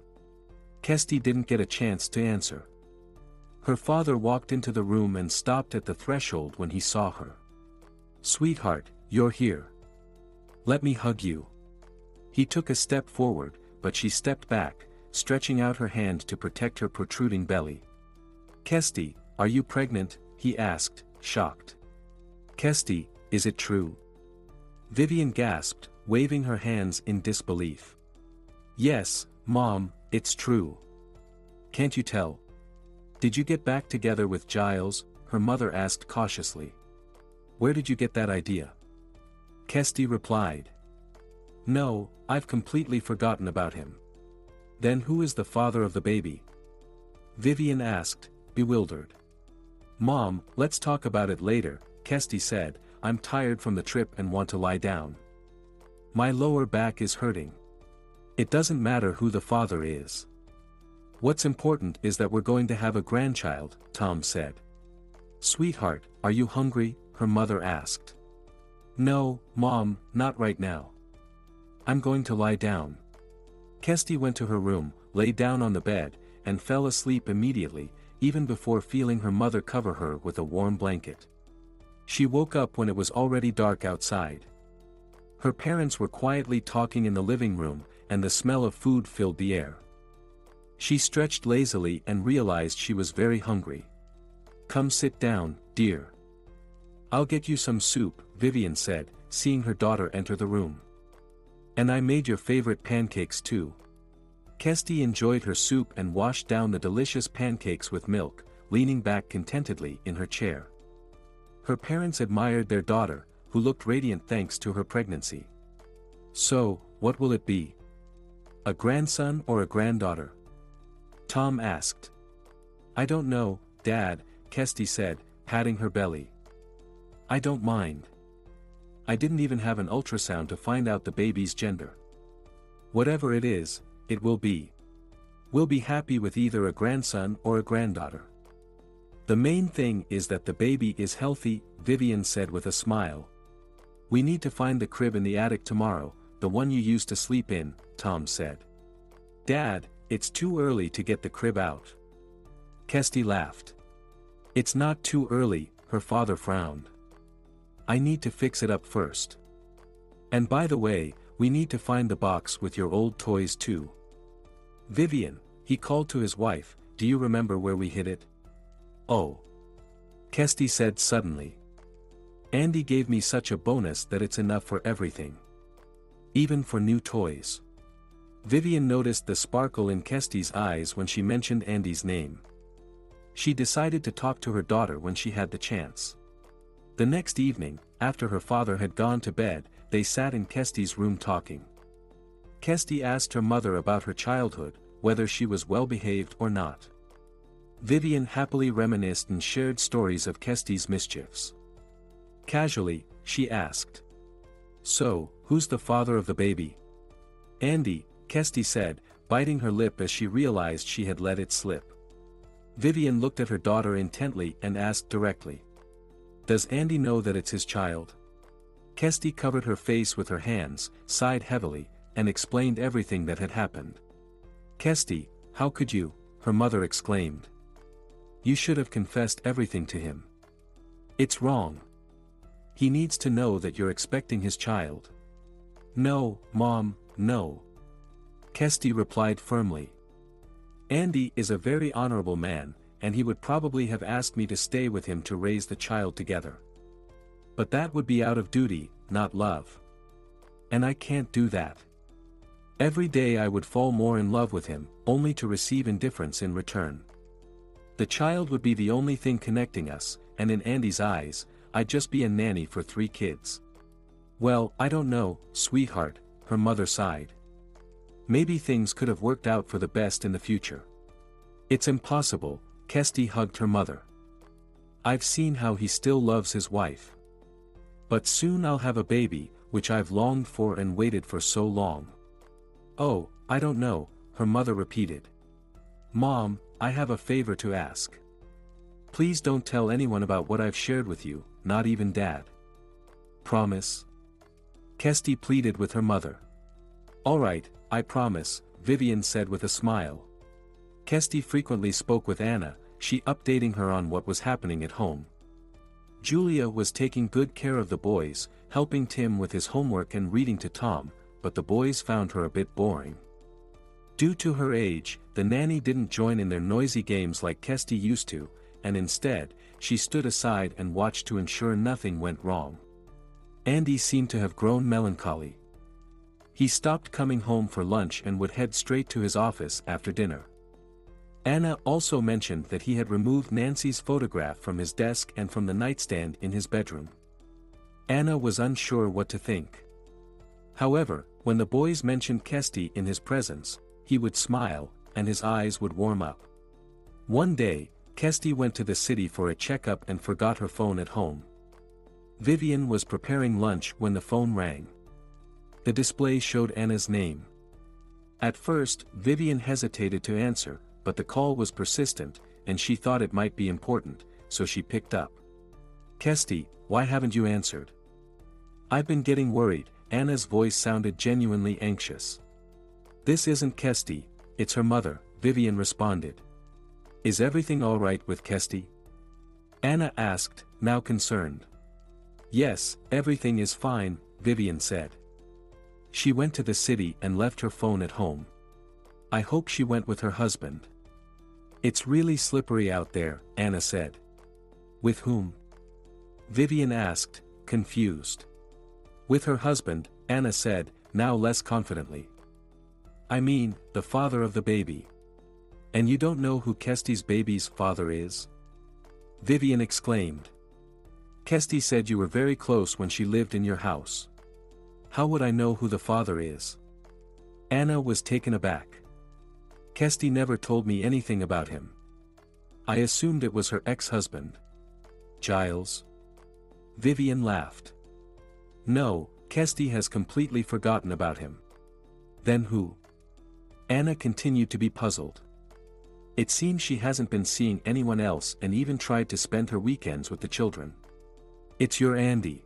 Kesty didn't get a chance to answer. Her father walked into the room and stopped at the threshold when he saw her. "Sweetheart, you're here. Let me hug you." He took a step forward, but she stepped back, stretching out her hand to protect her protruding belly. "Kesty, are you pregnant?" he asked, shocked. "Kesty, is it true?" Vivian gasped, waving her hands in disbelief. "Yes, Mom, it's true. Can't you tell? Did you get back together with Giles?" her mother asked cautiously. "Where did you get that idea?" Kesty replied. "No, I've completely forgotten about him." "Then who is the father of the baby?" Vivian asked, bewildered. "Mom, let's talk about it later," Kesty said. "I'm tired from the trip and want to lie down. My lower back is hurting." "It doesn't matter who the father is. What's important is that we're going to have a grandchild," Tom said. "Sweetheart, are you hungry?" her mother asked. "No, Mom, not right now. I'm going to lie down." Kesty went to her room, lay down on the bed, and fell asleep immediately, even before feeling her mother cover her with a warm blanket. She woke up when it was already dark outside. Her parents were quietly talking in the living room, and the smell of food filled the air. She stretched lazily and realized she was very hungry. "Come sit down, dear. I'll get you some soup," Vivian said, seeing her daughter enter the room. "And I made your favorite pancakes too." Kesty enjoyed her soup and washed down the delicious pancakes with milk, leaning back contentedly in her chair. Her parents admired their daughter, who looked radiant thanks to her pregnancy. "So, what will it be?" A grandson or a granddaughter? Tom asked. I don't know, Dad, Kirsty said, patting her belly. I don't mind. I didn't even have an ultrasound to find out the baby's gender. Whatever it is, it will be. We'll be happy with either a grandson or a granddaughter. The main thing is that the baby is healthy, Vivian said with a smile. We need to find the crib in the attic tomorrow, the one you used to sleep in, Tom said. Dad, it's too early to get the crib out. Kirsty laughed. It's not too early, her father frowned. I need to fix it up first. And by the way, we need to find the box with your old toys too. Vivian, he called to his wife, do you remember where we hid it? Oh. Kirsty said suddenly. Andy gave me such a bonus that it's enough for everything. Even for new toys. Vivian noticed the sparkle in Kirsty's eyes when she mentioned Andy's name. She decided to talk to her daughter when she had the chance. The next evening, after her father had gone to bed, they sat in Kirsty's room talking. Kirsty asked her mother about her childhood, whether she was well behaved or not. Vivian happily reminisced and shared stories of Kirsty's mischiefs. Casually, she asked. So, who's the father of the baby? Andy, Kirsty said, biting her lip as she realized she had let it slip. Vivian looked at her daughter intently and asked directly. Does Andy know that it's his child? Kirsty covered her face with her hands, sighed heavily, and explained everything that had happened. Kirsty, how could you? Her mother exclaimed. You should have confessed everything to him. It's wrong. He needs to know that you're expecting his child. No, Mom, no. Kirsty replied firmly. Andy is a very honorable man, and he would probably have asked me to stay with him to raise the child together. But that would be out of duty, not love. And I can't do that. Every day I would fall more in love with him, only to receive indifference in return. The child would be the only thing connecting us, and in Andy's eyes, I'd just be a nanny for 3 kids. Well, I don't know, sweetheart, her mother sighed. Maybe things could have worked out for the best in the future. It's impossible, Kirsty hugged her mother. I've seen how he still loves his wife. But soon I'll have a baby, which I've longed for and waited for so long. Oh, I don't know, her mother repeated. Mom, I have a favor to ask. Please don't tell anyone about what I've shared with you, not even Dad. Promise? Kirsty pleaded with her mother. All right, I promise, Vivian said with a smile. Kirsty frequently spoke with Anna, she updating her on what was happening at home. Julia was taking good care of the boys, helping Tim with his homework and reading to Tom, but the boys found her a bit boring. Due to her age, the nanny didn't join in their noisy games like Kirsty used to, and instead, she stood aside and watched to ensure nothing went wrong. Andy seemed to have grown melancholy. He stopped coming home for lunch and would head straight to his office after dinner. Anna also mentioned that he had removed Nancy's photograph from his desk and from the nightstand in his bedroom. Anna was unsure what to think. However, when the boys mentioned Kirsty in his presence, he would smile, and his eyes would warm up. One day, Kirsty went to the city for a checkup and forgot her phone at home. Vivian was preparing lunch when the phone rang. The display showed Anna's name. At first, Vivian hesitated to answer, but the call was persistent, and she thought it might be important, so she picked up. Kirsty, why haven't you answered? I've been getting worried, Anna's voice sounded genuinely anxious. This isn't Kirsty, it's her mother, Vivian responded. Is everything all right with Kirsty? Anna asked, now concerned. Yes, everything is fine, Vivian said. She went to the city and left her phone at home. I hope she went with her husband. It's really slippery out there, Anna said. With whom? Vivian asked, confused. With her husband, Anna said, now less confidently. I mean, the father of the baby. And you don't know who Kirsty's baby's father is? Vivian exclaimed. Kirsty said you were very close when she lived in your house. How would I know who the father is? Anna was taken aback. Kirsty never told me anything about him. I assumed it was her ex-husband. Giles? Vivian laughed. No, Kirsty has completely forgotten about him. Then who? Anna continued to be puzzled. It seems she hasn't been seeing anyone else and even tried to spend her weekends with the children. It's your Andy.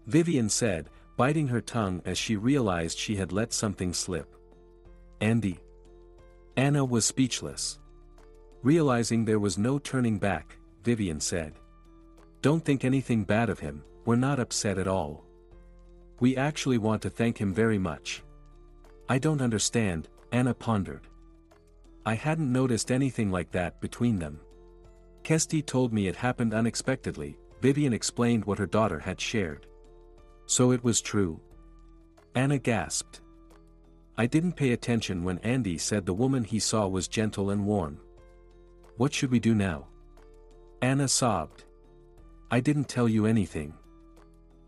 Vivian said, biting her tongue as she realized she had let something slip. Andy? Anna was speechless. Realizing there was no turning back, Vivian said. Don't think anything bad of him, we're not upset at all. We actually want to thank him very much. I don't understand, Anna pondered. I hadn't noticed anything like that between them. Kirsty told me it happened unexpectedly. Vivian explained what her daughter had shared. So it was true. Anna gasped. I didn't pay attention when Andy said the woman he saw was gentle and warm. What should we do now? Anna sobbed. I didn't tell you anything.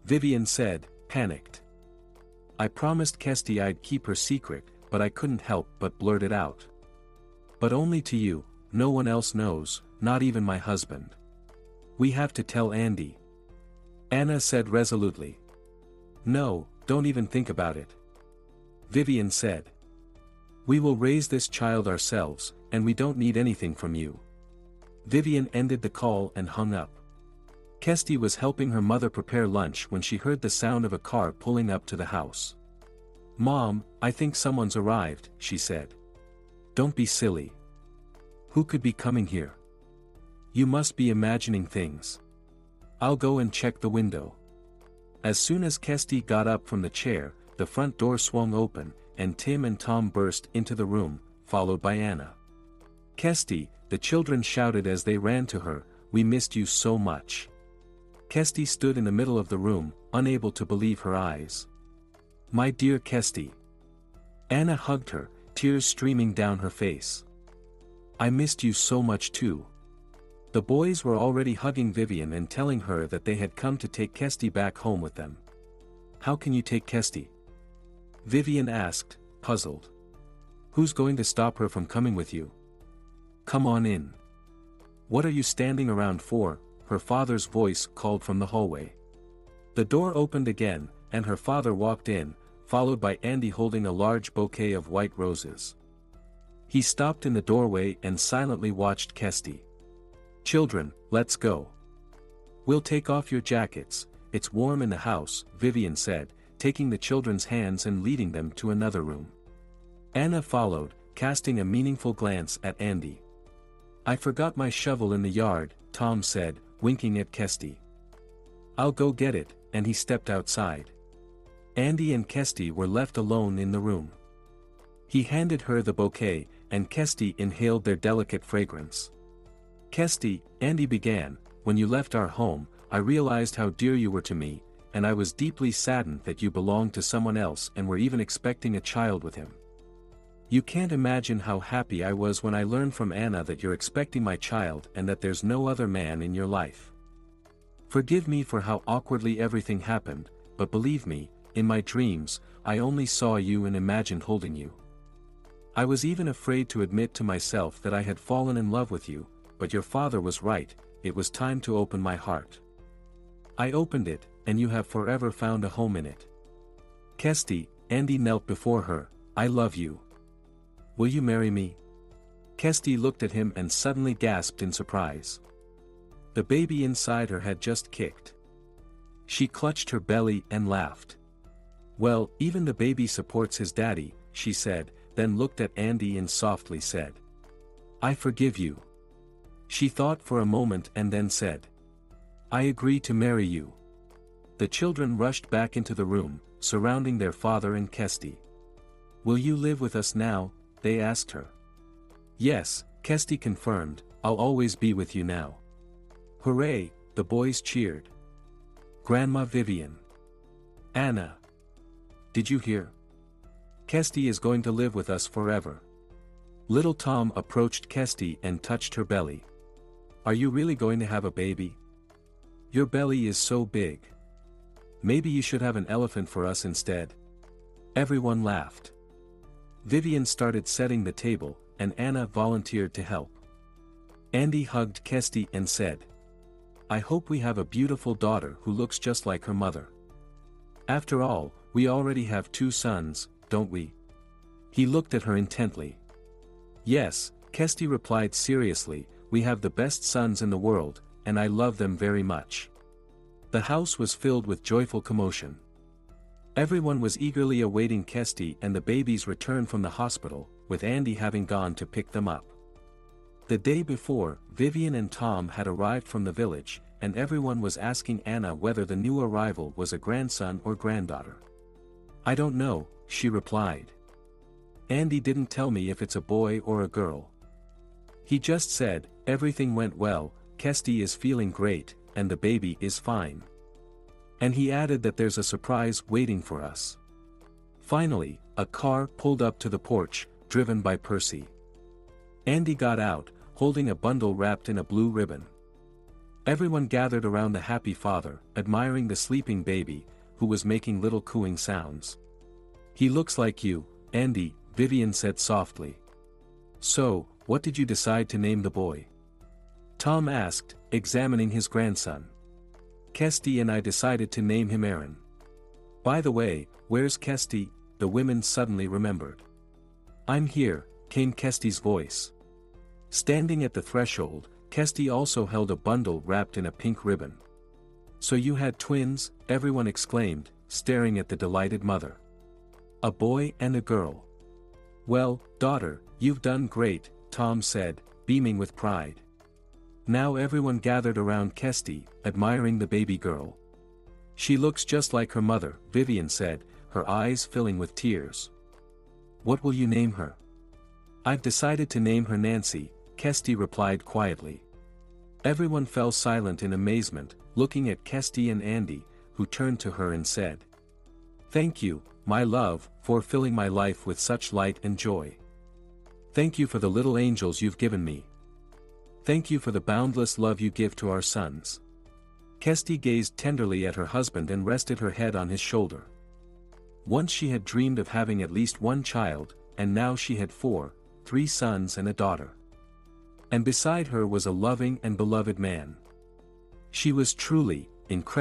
Vivian said, panicked. I promised Kirsty I'd keep her secret, but I couldn't help but blurt it out. But only to you, no one else knows, not even my husband. We have to tell Andy. Anna said resolutely. No, don't even think about it. Vivian said. We will raise this child ourselves, and we don't need anything from you. Vivian ended the call and hung up. Kirsty was helping her mother prepare lunch when she heard the sound of a car pulling up to the house. Mom, I think someone's arrived, she said. Don't be silly. Who could be coming here? You must be imagining things. I'll go and check the window. As soon as Kirsty got up from the chair, the front door swung open, and Tim and Tom burst into the room, followed by Anna. Kirsty, the children shouted as they ran to her, we missed you so much. Kirsty stood in the middle of the room, unable to believe her eyes. My dear Kirsty. Anna hugged her, tears streaming down her face. I missed you so much too. The boys were already hugging Vivian and telling her that they had come to take Kirsty back home with them. How can you take Kirsty? Vivian asked, puzzled. Who's going to stop her from coming with you? Come on in. What are you standing around for? Her father's voice called from the hallway. The door opened again, and her father walked in, followed by Andy holding a large bouquet of white roses. He stopped in the doorway and silently watched Kirsty. Children, let's go. We'll take off your jackets, it's warm in the house, Vivian said, taking the children's hands and leading them to another room. Anna followed, casting a meaningful glance at Andy. I forgot my shovel in the yard, Tom said, winking at Kirsty. I'll go get it, and he stepped outside. Andy and Kirsty were left alone in the room. He handed her the bouquet, and Kirsty inhaled their delicate fragrance. Kirsty, Andy began, when you left our home, I realized how dear you were to me, and I was deeply saddened that you belonged to someone else and were even expecting a child with him. You can't imagine how happy I was when I learned from Anna that you're expecting my child and that there's no other man in your life. Forgive me for how awkwardly everything happened, but believe me, in my dreams, I only saw you and imagined holding you. I was even afraid to admit to myself that I had fallen in love with you, but your father was right, it was time to open my heart. I opened it, and you have forever found a home in it. Kirsty, Andy knelt before her, I love you. Will you marry me? Kirsty looked at him and suddenly gasped in surprise. The baby inside her had just kicked. She clutched her belly and laughed. Well, even the baby supports his daddy, she said, then looked at Andy and softly said. I forgive you. She thought for a moment and then said. I agree to marry you. The children rushed back into the room, surrounding their father and Kirsty. Will you live with us now? They asked her. Yes, Kirsty confirmed, I'll always be with you now. Hooray, the boys cheered. Grandma Vivian. Anna. Did you hear? Kirsty is going to live with us forever. Little Tom approached Kirsty and touched her belly. Are you really going to have a baby? Your belly is so big. Maybe you should have an elephant for us instead. Everyone laughed. Vivian started setting the table, and Anna volunteered to help. Andy hugged Kirsty and said, "I hope we have a beautiful daughter who looks just like her mother. After all, we already have 2 sons, don't we?" He looked at her intently. "Yes," Kirsty replied seriously, "we have the best sons in the world, and I love them very much." The house was filled with joyful commotion. Everyone was eagerly awaiting Kirsty and the baby's return from the hospital, with Andy having gone to pick them up. The day before, Vivian and Tom had arrived from the village, and everyone was asking Anna whether the new arrival was a grandson or granddaughter. "I don't know," she replied. "Andy didn't tell me if it's a boy or a girl. He just said, everything went well, Kirsty is feeling great, and the baby is fine. And he added that there's a surprise waiting for us." Finally, a car pulled up to the porch, driven by Percy. Andy got out, holding a bundle wrapped in a blue ribbon. Everyone gathered around the happy father, admiring the sleeping baby, who was making little cooing sounds. "He looks like you, Andy," Vivian said softly. "So, what did you decide to name the boy?" Tom asked, examining his grandson. "Kirsty and I decided to name him Aaron. By the way, where's Kirsty?" the women suddenly remembered. "I'm here," came Kirsty's voice. Standing at the threshold, Kirsty also held a bundle wrapped in a pink ribbon. "So you had twins?" everyone exclaimed, staring at the delighted mother. "A boy and a girl." "Well, daughter, you've done great," Tom said, beaming with pride. Now everyone gathered around Kirsty, admiring the baby girl. "She looks just like her mother," Vivian said, her eyes filling with tears. "What will you name her?" "I've decided to name her Nancy," Kirsty replied quietly. Everyone fell silent in amazement, looking at Kirsty and Andy, who turned to her and said, "Thank you, my love, for filling my life with such light and joy. Thank you for the little angels you've given me. Thank you for the boundless love you give to our sons." Kirsty gazed tenderly at her husband and rested her head on his shoulder. Once she had dreamed of having at least 1 child, and now she had 4, 3 sons and a daughter. And beside her was a loving and beloved man. She was truly incredible.